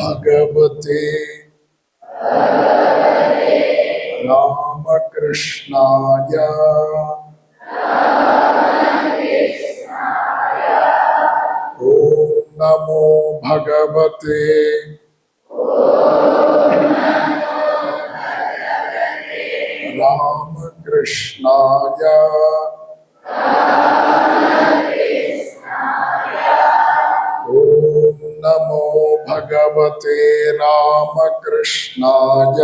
भगवते रामकृष्णाय ॐ नमो भगवते रामकृष्णाय ॐ नमो भगवते रामकृष्णाय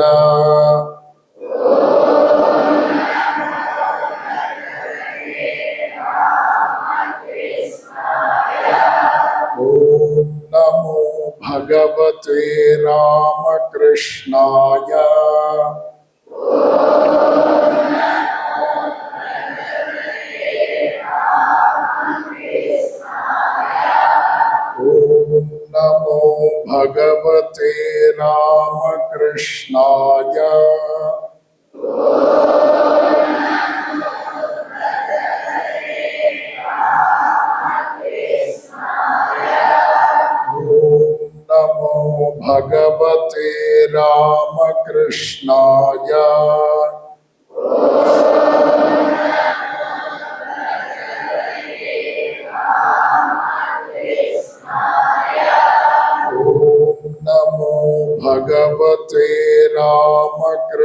ॐ नमो भगवते रामकृष्णाय ॐ नमो भगवते रामकृष्णाय नमो भगवते रामकृष्णाय नमो भगवते रामकृष्णाय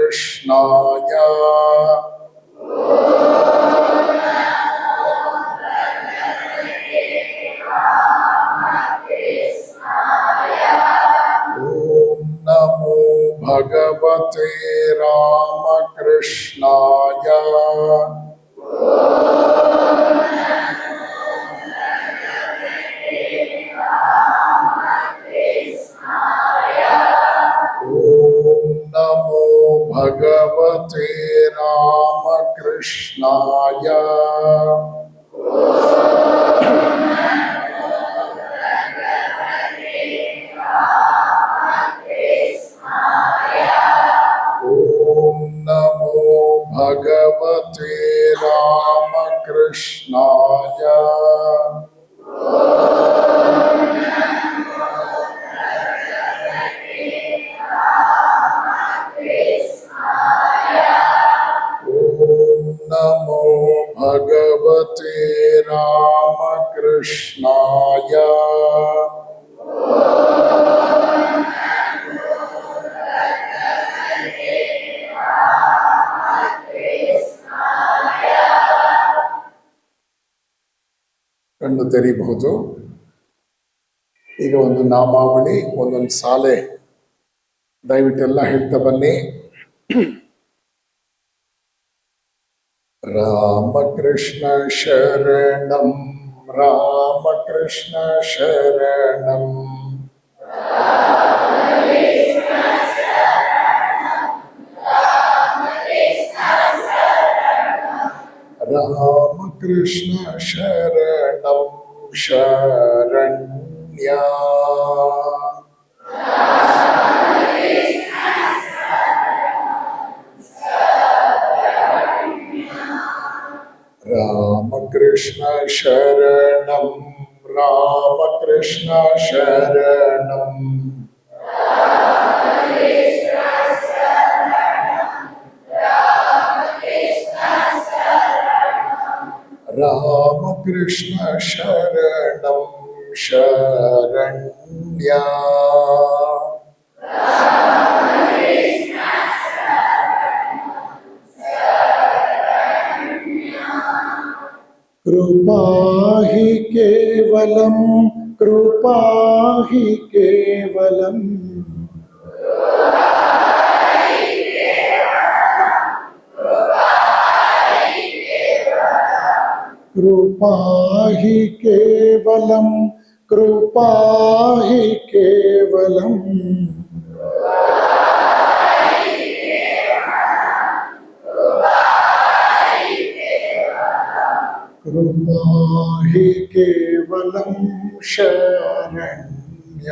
नमो भगवते रामकृष्णाय नमो भगवते रामकृष्णाय नमो भगवते रामकृष्णाय नमो भगवते रामकृष्णाय ಕಣ್ಣು ತೆರೀಬಹುದು. ಈಗ ಒಂದು ನಾಮಾವಳಿ, ಒಂದೊಂದು ಸಾಲೆ ದಯವಿಟ್ಟೆಲ್ಲ ಹೇಳ್ತಾ ಬನ್ನಿ. ರಾಮಕೃಷ್ಣ ಶರಣಂ ರಾಮಕೃಷ್ಣ ಶರಣಂ ರಾಮಕೃಷ್ಣ ಶರಣಂ ಶರಣ್ಯ ರಾಮಕೃಷ್ಣ ಶರಣಂ ರಾಮಕೃಷ್ಣ ಶರಣಂ ರಾಮಕೃಷ್ಣ ಶರಣಂ ಶರಣ್ಯ कृपा ही केवलम कृपा ही केवलम कृपा ही केवलम कृपा ही केवलम कृपा ही केवलम शरण्य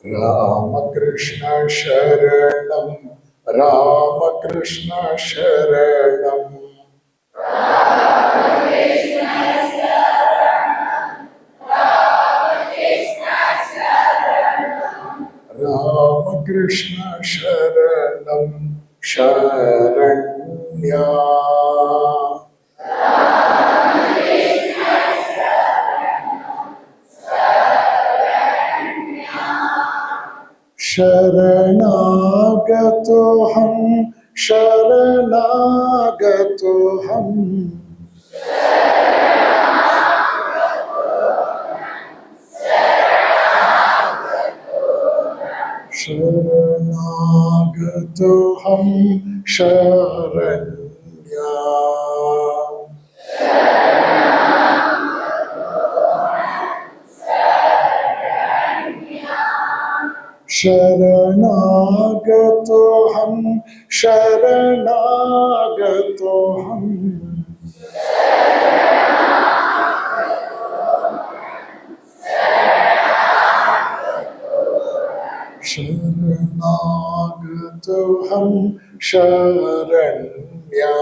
रामकृष्ण शरणं रामकृष्ण शरणं Krishna Sharanam Sharanya. Sharanagatoham Sharanagatoham. Sharanagatoham Sharanya. Sharanagatoham Sharanagatoham. Sharanagatoham Sharanya.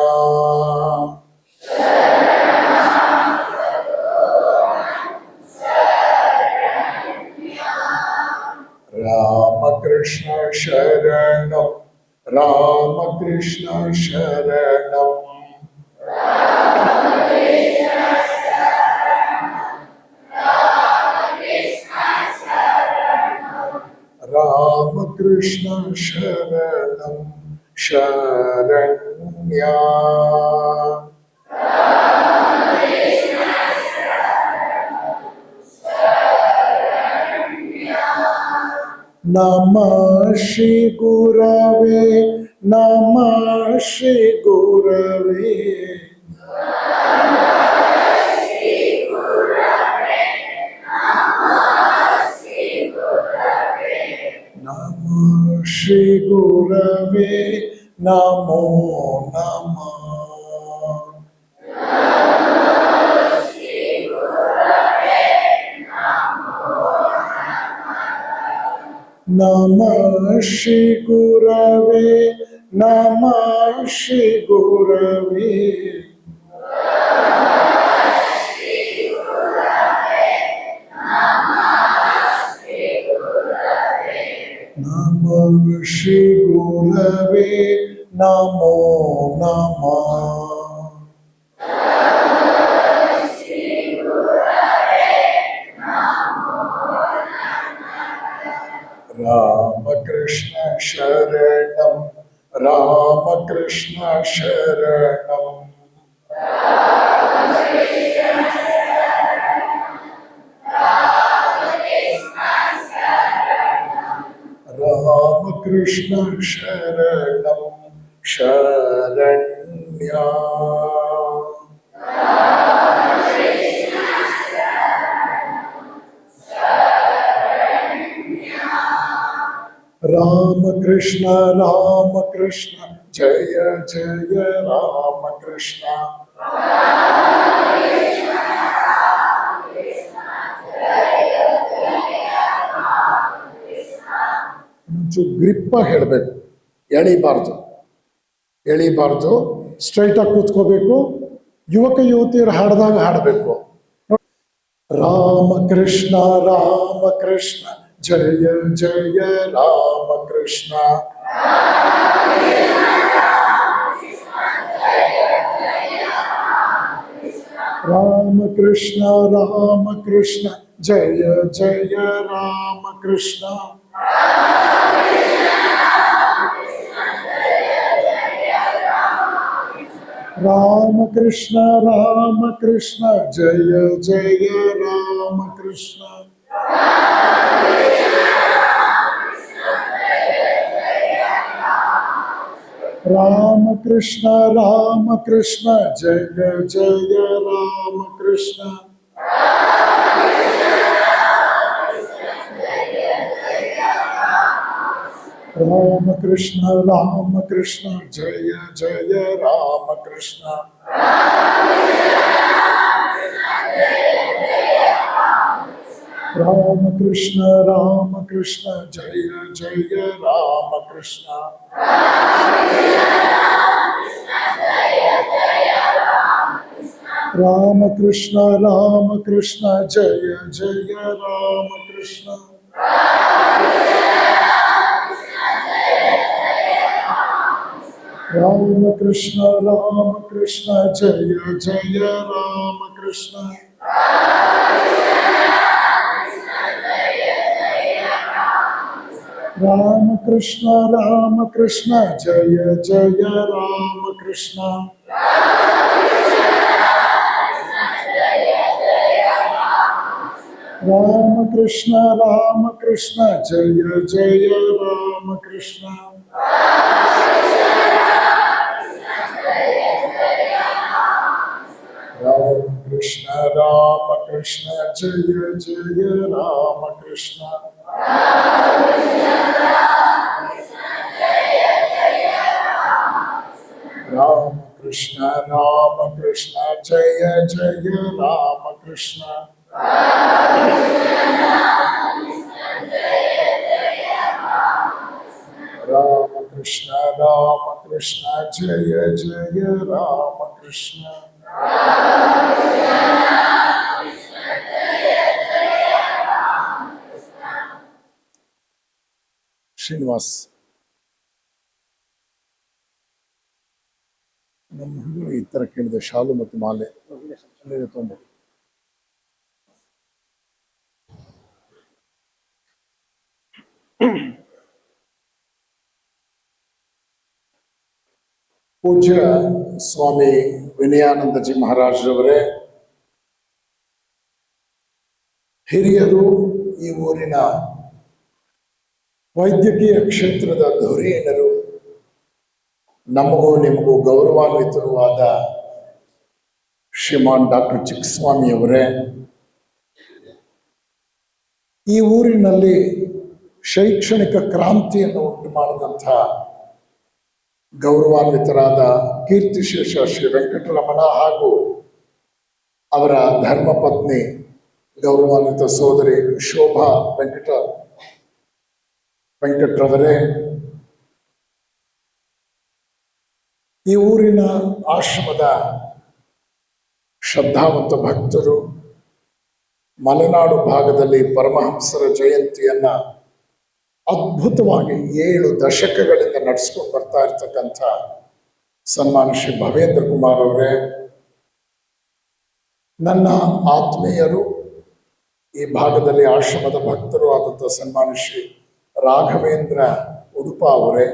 Ramakrishna Sharanam Ramakrishna Sharanam Ramakrishna Sharanam Sharanya. Namah Shri Gurave Namah Shri Gurave Namah Shri Gurave Namo Namah. Namah Shri Gurave Namah Shri Gurave Namah Shri Gurave Namo Namah. Ramakrishna Sharanam Ramakrishna Sharanam Ramakrishna Sharanam Sharanya. Ramakrishna Ramakrishna Jaya Jaya Ramakrishna. ಒಂಚೂರು ಗ್ರಿಪ್ಪಾಗಿ ಹೇಳಬೇಕು, ಎಳಿಬಾರ್ದು, ಸ್ಟ್ರೈಟಾಗಿ ಕೂತ್ಕೋಬೇಕು. ಯುವಕ ಯುವತಿಯರು ಹಾಡಿದಾಗ ಹಾಡಬೇಕು. ರಾಮಕೃಷ್ಣ ರಾಮಕೃಷ್ಣ ಜಯ ಜಯ ರಾಮಕೃಷ್ಣ. ರಾಮಕೃಷ್ಣ ರಾಮಕೃಷ್ಣ ಜಯ ಜಯ ರಾಮಕೃಷ್ಣ. ರಾಮಕೃಷ್ಣ ರಾಮಕೃಷ್ಣ ಜಯ ಜಯ ರಾಮಕೃಷ್ಣ. ರಾಮಕೃಷ್ಣ ರಾಮಕೃಷ್ಣ ಜಯ ಜಯ ರಾಮಕೃಷ್ಣ. ರಾಮಕೃಷ್ಣ ರಾಮಕೃಷ್ಣ ಜಯ ಜಯ ರಾಮಕೃಷ್ಣ. ರಾಮಕೃಷ್ಣ ರಾಮಕೃಷ್ಣ ಜಯ ಜಯ ರಾಮಕೃಷ್ಣ. ರಾಮಕೃಷ್ಣ ರಾಮಕೃಷ್ಣ ಜಯ ಜಯ ರಾಮಕೃಷ್ಣ. ರಾಮಕೃಷ್ಣ ರಾಮಕೃಷ್ಣ ಜಯ ಜಯ ರಾಮಕೃಷ್ಣ. ರಾಮಕೃಷ್ಣ ರಾಮಕೃಷ್ಣ ಜಯ ಜಯ ರಾಮಕೃಷ್ಣ. ರಾಮಕೃಷ್ಣ ರಾಮಕೃಷ್ಣ ಜಯ ಜಯ ರಾಮಕೃಷ್ಣ. ರಾಮಕೃಷ್ಣ ರಾಮಕೃಷ್ಣ ಜಯ ಜಯ ರಾಮಕೃಷ್ಣ. ರಾಮಕೃಷ್ಣ ರಾಮಕೃಷ್ಣ ಜಯ ಜಯ ರಾಮಕೃಷ್ಣ. ರಾಮಕೃಷ್ಣ ರಾಮಕೃಷ್ಣ ಜಯ ಜಯ ರಾಮಕೃಷ್ಣ. ಶ್ರೀನಿವಾಸ್, ನಮ್ಮ ಹುಡುಗರು ಈ ತರ ಕೇಳಿದೆ, ಶಾಲು ಮತ್ತು ಮಾಲೆ ತುಂಬ. ಪೂಜ್ಯ ಸ್ವಾಮಿ ವಿನಯಾನಂದಜಿ ಮಹಾರಾಜರವರೇ, ಹಿರಿಯರು, ಈ ಊರಿನ ವೈದ್ಯಕೀಯ ಕ್ಷೇತ್ರದ ಧುರೀಣರು, ನಮಗೂ ನಿಮಗೂ ಗೌರವಾನ್ವಿತರೂ ಆದ ಶ್ರೀಮಾನ್ ಡಾಕ್ಟರ್ ಚಿಕ್ಕಸ್ವಾಮಿಯವರೇ, ಈ ಊರಿನಲ್ಲಿ ಶೈಕ್ಷಣಿಕ ಕ್ರಾಂತಿಯನ್ನು ಉಂಟು ಮಾಡಿದಂಥ ಗೌರವಾನ್ವಿತರಾದ ಕೀರ್ತಿಶೇಷ ಶ್ರೀ ವೆಂಕಟರಮಣ ಹಾಗೂ ಅವರ ಧರ್ಮಪತ್ನಿ ಗೌರವಾನ್ವಿತ ಸೋದರಿ ಶೋಭಾ ವೆಂಕಟ್ರವರೇ, ಈ ಊರಿನ ಆಶ್ರಮದ ಶ್ರದ್ಧಾವಂತ ಭಕ್ತರು, ಮಲೆನಾಡು ಭಾಗದಲ್ಲಿ ಪರಮಹಂಸರ ಜಯಂತಿಯನ್ನ ಅದ್ಭುತವಾಗಿ 7 ದಶಕಗಳಿಂದ ನಡೆಸ್ಕೊಂಡು ಬರ್ತಾ ಇರ್ತಕ್ಕಂಥ ಸನ್ಮಾನ ಶ್ರೀ ಭವೇಂದ್ರ ಕುಮಾರ್ ಅವರೇ, ನನ್ನ ಆತ್ಮೀಯರು, ಈ ಭಾಗದಲ್ಲಿ ಆಶ್ರಮದ ಭಕ್ತರು ಆದಂಥ ಸನ್ಮಾನ ಶ್ರೀ ರಾಘವೇಂದ್ರ ಉಡುಪ ಅವರೇ,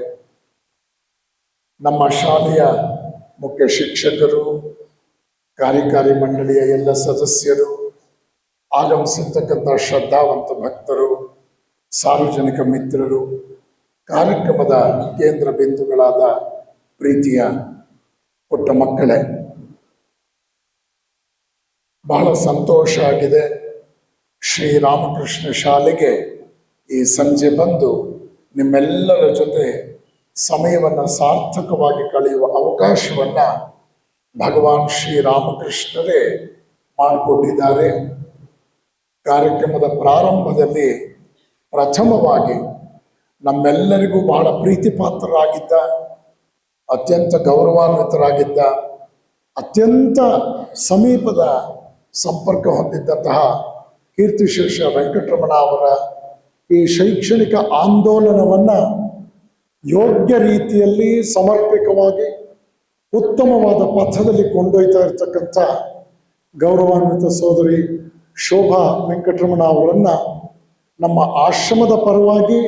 ನಮ್ಮ ಶಾಲೆಯ ಮುಖ್ಯ ಶಿಕ್ಷಕರು, ಕಾರ್ಯಕಾರಿ ಮಂಡಳಿಯ ಎಲ್ಲ ಸದಸ್ಯರು, ಆಗಮಿಸಿರ್ತಕ್ಕಂಥ ಶ್ರದ್ಧಾವಂತ ಭಕ್ತರು, ಸಾರ್ವಜನಿಕ ಮಿತ್ರರು, ಕಾರ್ಯಕ್ರಮದ ಕೇಂದ್ರ ಬಿಂದುಗಳಾದ ಪ್ರೀತಿಯ ಪುಟ್ಟ ಮಕ್ಕಳೇ, ಬಹಳ ಸಂತೋಷ ಆಗಿದೆ. ಶ್ರೀರಾಮಕೃಷ್ಣ ಶಾಲೆಗೆ ಈ ಸಂಜೆ ಬಂದು ನಿಮ್ಮೆಲ್ಲರ ಜೊತೆ ಸಮಯವನ್ನು ಸಾರ್ಥಕವಾಗಿ ಕಳೆಯುವ ಅವಕಾಶವನ್ನ ಭಗವಾನ್ ಶ್ರೀರಾಮಕೃಷ್ಣರೇ ಮಾಡಿಕೊಟ್ಟಿದ್ದಾರೆ. ಕಾರ್ಯಕ್ರಮದ ಪ್ರಾರಂಭದಲ್ಲಿ ಪ್ರಥಮವಾಗಿ ನಮ್ಮೆಲ್ಲರಿಗೂ ಬಹಳ ಪ್ರೀತಿ ಪಾತ್ರರಾಗಿದ್ದ, ಅತ್ಯಂತ ಗೌರವಾನ್ವಿತರಾಗಿದ್ದ, ಅತ್ಯಂತ ಸಮೀಪದ ಸಂಪರ್ಕ ಹೊಂದಿದ್ದಂತಹ ಕೀರ್ತಿಶೇಷ ವೆಂಕಟರಮಣ ಅವರ ಈ ಶೈಕ್ಷಣಿಕ ಆಂದೋಲನವನ್ನ ಯೋಗ್ಯ ರೀತಿಯಲ್ಲಿ ಸಮರ್ಪಕವಾಗಿ ಉತ್ತಮವಾದ ಪಥದಲ್ಲಿ ಕೊಂಡೊಯ್ತಾ ಇರ್ತಕ್ಕಂಥ ಗೌರವಾನ್ವಿತ ಸೋದರಿ ಶೋಭಾ ವೆಂಕಟರಮಣ ಅವರನ್ನ ನಮ್ಮ ಆಶ್ರಮದ ಪರವಾಗಿ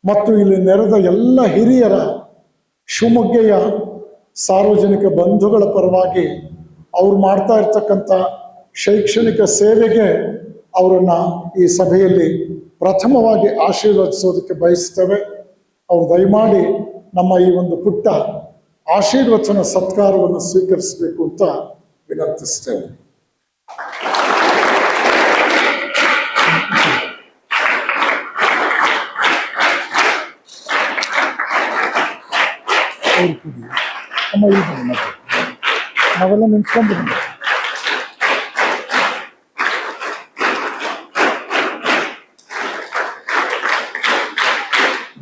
ಮತ್ತು ಇಲ್ಲಿ ನೆರೆದ ಎಲ್ಲ ಹಿರಿಯರ, ಶಿವಮೊಗ್ಗೆಯ ಸಾರ್ವಜನಿಕ ಬಂಧುಗಳ ಪರವಾಗಿ ಅವ್ರು ಮಾಡ್ತಾ ಇರ್ತಕ್ಕಂಥ ಶೈಕ್ಷಣಿಕ ಸೇವೆಗೆ ಅವರನ್ನ ಈ ಸಭೆಯಲ್ಲಿ ಪ್ರಥಮವಾಗಿ ಆಶೀರ್ವದಿಸೋದಕ್ಕೆ ಬಯಸ್ತೇವೆ. ಅವರು ದಯಮಾಡಿ ನಮ್ಮ ಈ ಒಂದು ಪುಟ್ಟ ಆಶೀರ್ವಚನ ಸತ್ಕಾರವನ್ನು ಸ್ವೀಕರಿಸಬೇಕು ಅಂತ ವಿನಂತಿಸ್ತೇವೆ. ಅಮ್ಮ ಇಲ್ಲಿ ನಾವೆಲ್ಲ ನಿಂತ್ಕೊಂಡು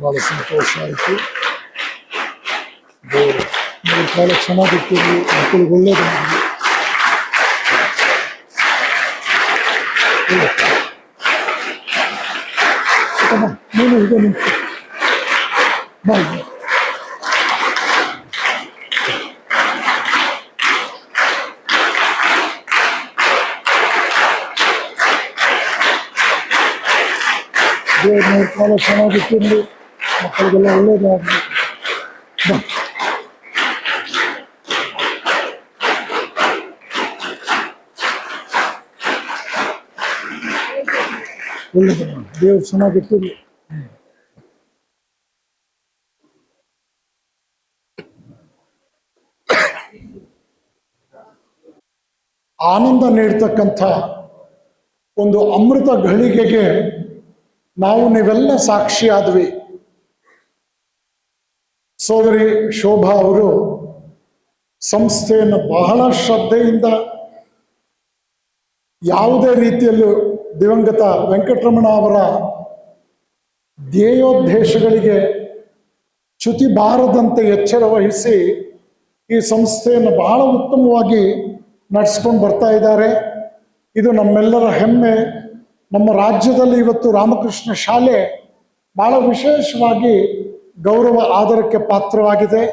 ಬಹಳ ಸಂತೋಷ ಆಯಿತು. ದೇವರು ಮೂರು ಕಾಲ ಚೆನ್ನಾಗಿರ್ತೀವಿ, ಮಕ್ಕಳಿಗೆ ಒಳ್ಳೇದಾಗಲಿ. ನೀನು ಈಗ ನಿಂತು ದೇವ್ರ ಕಾಲ ಚೆನ್ನಾಗಿಟ್ಟಿರಲಿ, ಮಕ್ಕಳಿಗೆಲ್ಲ ಒಳ್ಳೇದಾಗಲಿ. ಒಳ್ಳೇದು ದೇವ್ರು ಚೆನ್ನಾಗಿಟ್ಟಿರಲಿ. ಆನಂದ ನೀಡ್ತಕ್ಕಂಥ ಒಂದು ಅಮೃತ ಘಳಿಗೆಗೆ ನಾವು ನೀವೆಲ್ಲ ಸಾಕ್ಷಿಯಾದ್ವಿ. ಸೋದರಿ ಶೋಭಾ ಅವರು ಸಂಸ್ಥೆಯನ್ನು ಬಹಳ ಶ್ರದ್ಧೆಯಿಂದ, ಯಾವುದೇ ರೀತಿಯಲ್ಲೂ ದಿವಂಗತ ವೆಂಕಟರಮಣ ಅವರ ಧ್ಯೇಯೋದ್ದೇಶಗಳಿಗೆ ಚ್ಯುತಿ ಬಾರದಂತೆ ಎಚ್ಚರ ವಹಿಸಿ ಈ ಸಂಸ್ಥೆಯನ್ನು ಬಹಳ ಉತ್ತಮವಾಗಿ ನಡೆಸ್ಕೊಂಡು ಬರ್ತಾ ಇದ್ದಾರೆ. ಇದು ನಮ್ಮೆಲ್ಲರ ಹೆಮ್ಮೆ. ನಮ್ಮ ರಾಜ್ಯದಲ್ಲಿ ಇವತ್ತು ರಾಮಕೃಷ್ಣ ಶಾಲೆ ಬಹಳ ವಿಶೇಷವಾಗಿ ಗೌರವ ಆದರಕ್ಕೆ ಪಾತ್ರವಾಗಿದೆ.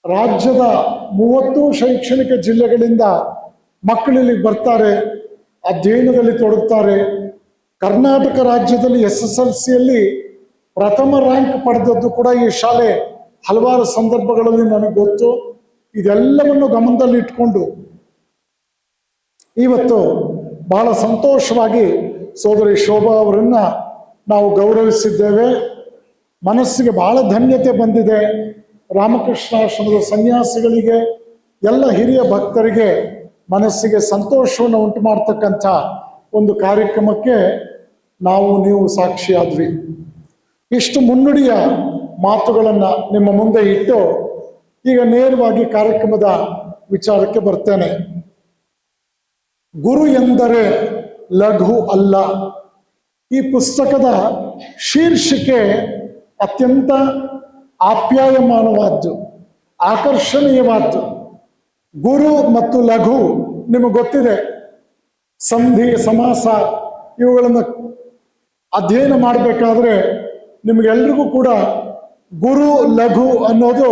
ರಾಜ್ಯದ 30 ಶೈಕ್ಷಣಿಕ ಜಿಲ್ಲೆಗಳಿಂದ ಮಕ್ಕಳಿಲ್ಲಿ ಬರ್ತಾರೆ, ಅಧ್ಯಯನದಲ್ಲಿ ತೊಡಗುತ್ತಾರೆ. ಕರ್ನಾಟಕ ರಾಜ್ಯದಲ್ಲಿ SSLCಯಲ್ಲಿ ಪ್ರಥಮ ರ್ಯಾಂಕ್ ಪಡೆದದ್ದು ಕೂಡ ಈ ಶಾಲೆ ಹಲವಾರು ಸಂದರ್ಭಗಳಲ್ಲಿ ನನಗೆ ಗೊತ್ತು. ಇದೆಲ್ಲವನ್ನು ಗಮನದಲ್ಲಿ ಇಟ್ಕೊಂಡು ಇವತ್ತು ಬಹಳ ಸಂತೋಷವಾಗಿ ಸೋದರಿ ಶೋಭಾ ಅವರನ್ನ ನಾವು ಗೌರವಿಸಿದ್ದೇವೆ. ಮನಸ್ಸಿಗೆ ಬಹಳ ಧನ್ಯತೆ ಬಂದಿದೆ. ರಾಮಕೃಷ್ಣಾಶ್ರಮದ ಸನ್ಯಾಸಿಗಳಿಗೆ, ಎಲ್ಲ ಹಿರಿಯ ಭಕ್ತರಿಗೆ ಮನಸ್ಸಿಗೆ ಸಂತೋಷವನ್ನು ಉಂಟು ಮಾಡ್ತಕ್ಕಂಥ ಒಂದು ಕಾರ್ಯಕ್ರಮಕ್ಕೆ ನಾವು ನೀವು ಸಾಕ್ಷಿಯಾದ್ವಿ. ಇಷ್ಟು ಮುನ್ನುಡಿಯ ಮಾತುಗಳನ್ನು ನಿಮ್ಮ ಮುಂದೆ ಇಟ್ಟು ಈಗ ನೇರವಾಗಿ ಕಾರ್ಯಕ್ರಮದ ವಿಚಾರಕ್ಕೆ ಬರ್ತೇನೆ. ಗುರು ಎಂದರೆ ಲಘು ಅಲ್ಲ. ಈ ಪುಸ್ತಕದ ಶೀರ್ಷಿಕೆ ಅತ್ಯಂತ ಆಪ್ಯಾಯಮಾನವಾದ್ದು, ಆಕರ್ಷಣೀಯವಾದ್ದು. ಗುರು ಮತ್ತು ಲಘು ನಿಮಗೆ ಗೊತ್ತಿದೆ. ಸಂಧಿ ಸಮಾಸ ಇವುಗಳನ್ನು ಅಧ್ಯಯನ ಮಾಡಬೇಕಾದ್ರೆ ನಿಮಗೆಲ್ರಿಗೂ ಕೂಡ ಗುರು ಲಘು ಅನ್ನೋದು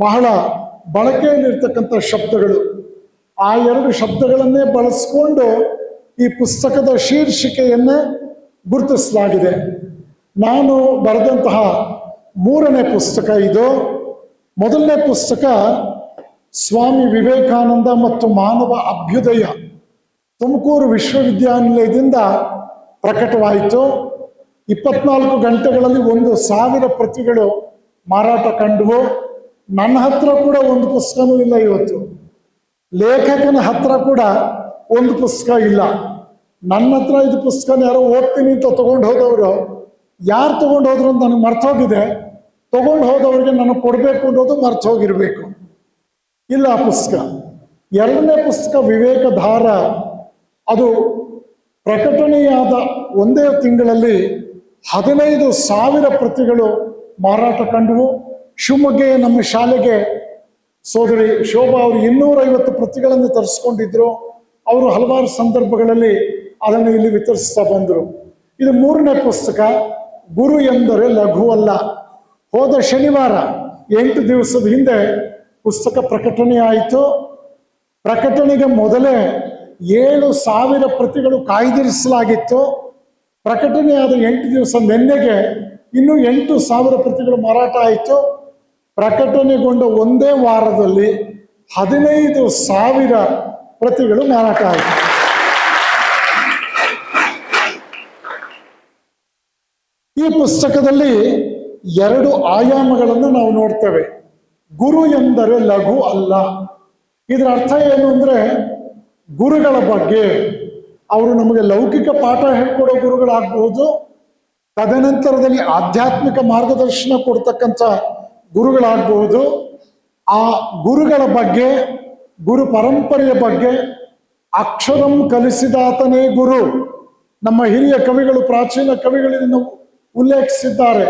ಬಹಳ ಬಳಕೆಯಲ್ಲಿರ್ತಕ್ಕಂಥ ಶಬ್ದಗಳು. ಆ 2 ಶಬ್ದಗಳನ್ನೇ ಬಳಸ್ಕೊಂಡು ಈ ಪುಸ್ತಕದ ಶೀರ್ಷಿಕೆಯನ್ನು ಗುರುತಿಸಲಾಗಿದೆ. ನಾನು ಬರೆದಂತಹ 3ನೇ ಪುಸ್ತಕ ಇದು. ಮೊದಲನೇ ಪುಸ್ತಕ ಸ್ವಾಮಿ ವಿವೇಕಾನಂದ ಮತ್ತು ಮಾನವ ಅಭ್ಯುದಯ, ತುಮಕೂರು ವಿಶ್ವವಿದ್ಯಾನಿಲಯದಿಂದ ಪ್ರಕಟವಾಯಿತು. 24 ಗಂಟೆಗಳಲ್ಲಿ 1,000 ಪ್ರತಿಗಳು ಮಾರಾಟ ಕಂಡವು. ನನ್ನ ಹತ್ರ ಕೂಡ ಒಂದು ಪುಸ್ತಕನೂ ಇಲ್ಲ. ಇವತ್ತು ಲೇಖಕನ ಹತ್ರ ಕೂಡ ಒಂದು ಪುಸ್ತಕ ಇಲ್ಲ. ನನ್ನ ಹತ್ರ ಇದು ಪುಸ್ತಕನ ಯಾರೋ ಓದ್ತೀನಿ ಅಂತ ತಗೊಂಡು ಹೋದವರು, ಯಾರು ತಗೊಂಡು ಹೋದ್ರು ಅಂತ ನನಗೆ ಮರ್ತೋಗಿದೆ. ತಗೊಂಡು ಹೋದವ್ರಿಗೆ ನನಗೆ ಕೊಡಬೇಕು ಅನ್ನೋದು ಮರ್ತು ಹೋಗಿರ್ಬೇಕು. ಇಲ್ಲ ಆ ಪುಸ್ತಕ. 2ನೇ ಪುಸ್ತಕ ವಿವೇಕಧಾರ. ಅದು ಪ್ರಕಟಣೆಯಾದ ಒಂದೇ ತಿಂಗಳಲ್ಲಿ 15,000 ಪ್ರತಿಗಳು ಮಾರಾಟ ಕಂಡವು. ಶಿವಮೊಗ್ಗ ನಮ್ಮ ಶಾಲೆಗೆ ಸೋದರಿ ಶೋಭಾ ಅವರು 250 ಪ್ರತಿಗಳನ್ನು ತರಿಸ್ಕೊಂಡಿದ್ರು. ಅವರು ಹಲವಾರು ಸಂದರ್ಭಗಳಲ್ಲಿ ಅದನ್ನು ಇಲ್ಲಿ ವಿತರಿಸ್ತಾ ಬಂದರು. ಇದು 3ನೇ ಪುಸ್ತಕ, ಗುರು ಎಂದರೆ ಲಘು ಅಲ್ಲ. ಹೋದ ಶನಿವಾರ 8 ದಿವಸದ ಹಿಂದೆ ಪುಸ್ತಕ ಪ್ರಕಟಣೆ ಆಯಿತು. ಪ್ರಕಟಣೆಗೆ ಮೊದಲೇ 7,000 ಪ್ರತಿಗಳು ಕಾಯ್ದಿರಿಸಲಾಗಿತ್ತು. ಪ್ರಕಟಣೆಯಾದ 8 ದಿವಸ ನಿನ್ನೆಗೆ ಇನ್ನೂ 8,000 ಪ್ರತಿಗಳು ಮಾರಾಟ ಆಯಿತು. ಪ್ರಕಟಣೆಗೊಂಡ ಒಂದೇ ವಾರದಲ್ಲಿ 15,000 ಪ್ರತಿಗಳು ಮಾರಾಟ ಆಯಿತು. ಈ ಪುಸ್ತಕದಲ್ಲಿ 2 ಆಯಾಮಗಳನ್ನು ನಾವು ನೋಡ್ತೇವೆ. ಗುರು ಎಂದರೆ ಲಘು ಅಲ್ಲ. ಇದರ ಅರ್ಥ ಏನು ಅಂದರೆ, ಗುರುಗಳ ಬಗ್ಗೆ ಅವರು ನಮಗೆ ಲೌಕಿಕ ಪಾಠ ಹೇಳ್ಕೊಡೋ ಗುರುಗಳಾಗಬಹುದು, ತದನಂತರದಲ್ಲಿ ಆಧ್ಯಾತ್ಮಿಕ ಮಾರ್ಗದರ್ಶನ ಕೊಡ್ತಕ್ಕಂಥ ಗುರುಗಳಾಗಬಹುದು. ಆ ಗುರುಗಳ ಬಗ್ಗೆ, ಗುರು ಪರಂಪರೆಯ ಬಗ್ಗೆ, ಅಕ್ಷರಂ ಕಲಿಸಿದಾತನೇ ಗುರು. ನಮ್ಮ ಹಿರಿಯ ಕವಿಗಳು, ಪ್ರಾಚೀನ ಕವಿಗಳಿಂದ ಉಲ್ಲೇಖಿಸಿದ್ದಾರೆ.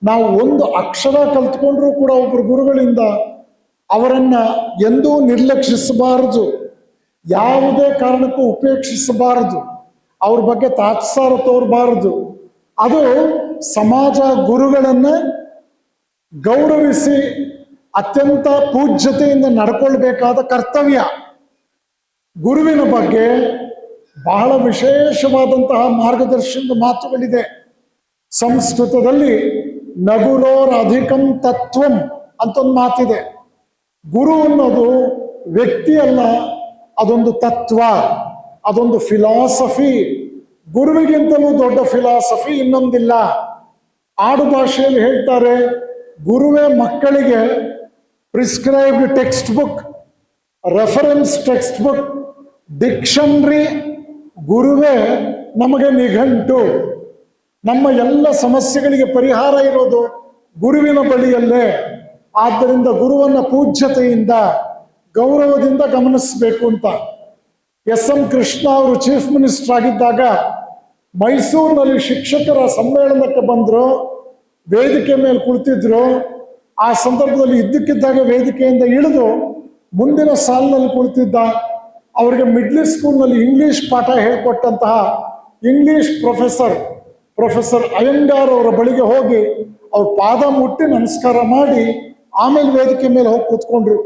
ನಾವು ಒಂದು ಅಕ್ಷರ ಕಲ್ತ್ಕೊಂಡ್ರೂ ಕೂಡ ಒಬ್ಬರು ಗುರುಗಳಿಂದ ಅವರನ್ನ ಎಂದೂ ನಿರ್ಲಕ್ಷಿಸಬಾರದು, ಯಾವುದೇ ಕಾರಣಕ್ಕೂ ಉಪೇಕ್ಷಿಸಬಾರದು, ಅವ್ರ ಬಗ್ಗೆ ತಾತ್ಸಾರ ತೋರಬಾರದು. ಅದು ಸಮಾಜ ಗುರುಗಳನ್ನ ಗೌರವಿಸಿ ಅತ್ಯಂತ ಪೂಜ್ಯತೆಯಿಂದ ನಡ್ಕೊಳ್ಬೇಕಾದ ಕರ್ತವ್ಯ. ಗುರುವಿನ ಬಗ್ಗೆ ಬಹಳ ವಿಶೇಷವಾದಂತಹ ಮಾರ್ಗದರ್ಶನದ ಮಾತುಗಳಿದೆ. ಸಂಸ್ಕೃತದಲ್ಲಿ ನಗುರೋರಧಿಕಂ ತತ್ವಂ ಅಂತ ಒಂದು ಮಾತಿದೆ. ಗುರು ಅನ್ನೋದು ವ್ಯಕ್ತಿ ಅಲ್ಲ, ಅದೊಂದು ತತ್ವ, ಅದೊಂದು ಫಿಲಾಸಫಿ. ಗುರುವಿಗಿಂತಲೂ ದೊಡ್ಡ ಫಿಲಾಸಫಿ ಇನ್ನೊಂದಿಲ್ಲ. ಆಡು ಭಾಷೆಯಲ್ಲಿ ಹೇಳ್ತಾರೆ, ಗುರುವೇ ಮಕ್ಕಳಿಗೆ prescribed text book, reference text book, dictionary. ಗುರುವೇ ನಮಗೆ ನಿಘಂಟು. ನಮ್ಮ ಎಲ್ಲ ಸಮಸ್ಯೆಗಳಿಗೆ ಪರಿಹಾರ ಇರೋದು ಗುರುವಿನ ಬಳಿಯಲ್ಲೇ. ಆದ್ದರಿಂದ ಗುರುವನ್ನ ಪೂಜ್ಯತೆಯಿಂದ ಗೌರವದಿಂದ ಗಮನಿಸಬೇಕು ಅಂತ. ಎಸ್ ಎಂ ಕೃಷ್ಣ ಅವರು ಚೀಫ್ ಮಿನಿಸ್ಟರ್ ಆಗಿದ್ದಾಗ ಮೈಸೂರಿನಲ್ಲಿ ಶಿಕ್ಷಕರ ಸಮ್ಮೇಳನಕ್ಕೆ ಬಂದರು. ವೇದಿಕೆ ಮೇಲೆ ಕುಳಿತಿದ್ರು. ಆ ಸಂದರ್ಭದಲ್ಲಿ ಇದ್ದಕ್ಕಿದ್ದಾಗ ವೇದಿಕೆಯಿಂದ ಇಳಿದು ಮುಂದಿನ ಸಾಲಿನಲ್ಲಿ ಕುಳಿತಿದ್ದ ಅವರಿಗೆ ಮಿಡ್ಲ್ ಸ್ಕೂಲ್ನಲ್ಲಿ ಇಂಗ್ಲಿಷ್ ಪಾಠ ಹೇಳಿಕೊಟ್ಟಂತಹ ಇಂಗ್ಲಿಷ್ ಪ್ರೊಫೆಸರ್ ಅಯ್ಯಂಗಾರ್ ಅವರ ಬಳಿಗೆ ಹೋಗಿ ಅವ್ರ ಪಾದ ಮುಟ್ಟಿ ನಮಸ್ಕಾರ ಮಾಡಿ ಆಮೇಲೆ ವೇದಿಕೆ ಮೇಲೆ ಹೋಗಿ ಕೂತ್ಕೊಂಡ್ರು.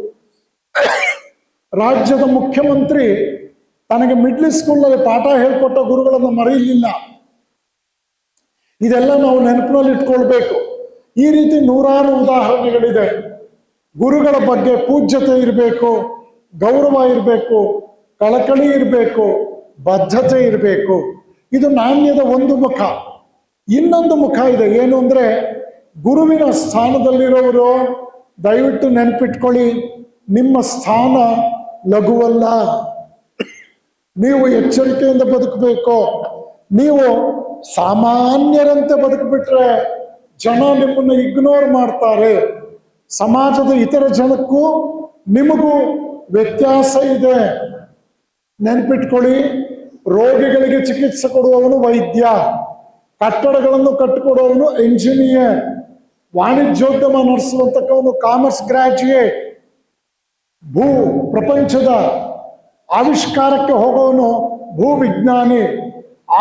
ರಾಜ್ಯದ ಮುಖ್ಯಮಂತ್ರಿ ತನಗೆ ಮಿಡ್ಲ್ ಸ್ಕೂಲ್ನಲ್ಲಿ ಪಾಠ ಹೇಳಿಕೊಟ್ಟ ಗುರುಗಳನ್ನು ಮರೆಯಲಿಲ್ಲ. ಇದೆಲ್ಲ ನಾವು ನೆನಪಿನಲ್ಲಿ ಇಟ್ಕೊಳ್ಬೇಕು. ಈ ರೀತಿ ನೂರಾರು ಉದಾಹರಣೆಗಳಿದೆ. ಗುರುಗಳ ಬಗ್ಗೆ ಪೂಜ್ಯತೆ ಇರಬೇಕು, ಗೌರವ ಇರಬೇಕು, ಕಳಕಳಿ ಇರಬೇಕು, ಬದ್ಧತೆ ಇರಬೇಕು. ಇದು ನಾಣ್ಯದ ಒಂದು ಮುಖ. ಇನ್ನೊಂದು ಮುಖ ಇದೆ. ಏನು ಅಂದ್ರೆ, ಗುರುವಿನ ಸ್ಥಾನದಲ್ಲಿರೋರು ದಯವಿಟ್ಟು ನೆನಪಿಟ್ಕೊಳ್ಳಿ, ನಿಮ್ಮ ಸ್ಥಾನ ಲಘುವಲ್ಲ. ನೀವು ಎಚ್ಚರಿಕೆಯಿಂದ ಬದುಕಬೇಕು. ನೀವು ಸಾಮಾನ್ಯರಂತೆ ಬದುಕಿಬಿಟ್ರೆ ಜನ ನಿಮ್ಮನ್ನು ಇಗ್ನೋರ್ ಮಾಡ್ತಾರೆ. ಸಮಾಜದ ಇತರ ಜನಕ್ಕೂ ನಿಮಗೂ ವ್ಯತ್ಯಾಸ ಇದೆ. ನೆನ್ಪಿಟ್ಕೊಳ್ಳಿ, ರೋಗಿಗಳಿಗೆ ಚಿಕಿತ್ಸೆ ಕೊಡುವವನು ವೈದ್ಯ, ಕಟ್ಟಡಗಳನ್ನು ಕಟ್ಟಿಕೊಡುವವನು ಎಂಜಿನಿಯರ್, ವಾಣಿಜ್ಯೋದ್ಯಮ ನಡೆಸುವಂತಕ್ಕವನು ಕಾಮರ್ಸ್ ಗ್ರಾಜ್ಯುಯೇಟ್, ಭೂ ಪ್ರಪಂಚದ ಆವಿಷ್ಕಾರಕ್ಕೆ ಹೋಗೋವನು ಭೂ ವಿಜ್ಞಾನಿ,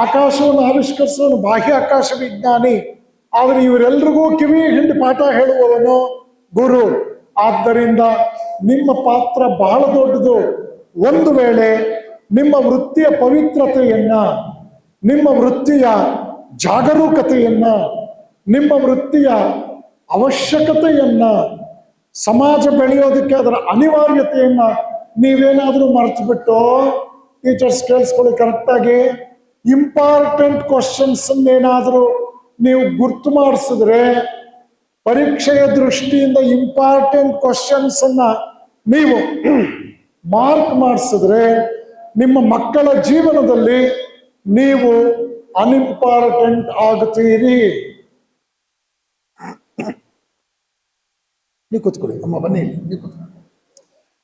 ಆಕಾಶವನ್ನು ಆವಿಷ್ಕರಿಸುವವನು ಬಾಹ್ಯಾಕಾಶ ವಿಜ್ಞಾನಿ. ಆದರೆ ಇವರೆಲ್ರಿಗೂ ಕಿವಿ ಹಿಂಡಿ ಪಾಠ ಹೇಳುವವನು ಗುರು. ಆದ್ದರಿಂದ ನಿಮ್ಮ ಪಾತ್ರ ಬಹಳ ದೊಡ್ಡದು. ಒಂದು ವೇಳೆ ನಿಮ್ಮ ವೃತ್ತಿಯ ಪವಿತ್ರತೆಯನ್ನ, ನಿಮ್ಮ ವೃತ್ತಿಯ ಜಾಗರೂಕತೆಯನ್ನ, ನಿಮ್ಮ ವೃತ್ತಿಯ ಅವಶ್ಯಕತೆಯನ್ನ, ಸಮಾಜ ಬೆಳೆಯೋದಕ್ಕೆ ಅದರ ಅನಿವಾರ್ಯತೆಯನ್ನ ನೀವೇನಾದ್ರೂ ಮರೆತು ಬಿಟ್ಟು, ಟೀಚರ್ಸ್ ಕೇಳಿಸ್ಕೊಳ್ಳಿ ಕರೆಕ್ಟಾಗಿ, ಇಂಪಾರ್ಟೆಂಟ್ ಕ್ವಶನ್ಸ್ ಏನಾದರೂ ನೀವು ಗುರ್ತು ಮಾಡಿಸಿದ್ರೆ, ಪರೀಕ್ಷೆಯ ದೃಷ್ಟಿಯಿಂದ ಇಂಪಾರ್ಟೆಂಟ್ ಕ್ವಶನ್ಸ್ ಅನ್ನ ನೀವು ಮಾರ್ಕ್ ಮಾಡಿಸಿದ್ರೆ, ನಿಮ್ಮ ಮಕ್ಕಳ ಜೀವನದಲ್ಲಿ ನೀವು ಅನ್ಇಂಪಾರ್ಟೆಂಟ್ ಆಗುತ್ತೀರಿ. ನೀವು ಕೂತ್ಕೊಳ್ಳಿ ಅಮ್ಮ, ಬನ್ನಿ, ನೀವು ಕೂತ್ಕೊಳ್ಳಿ.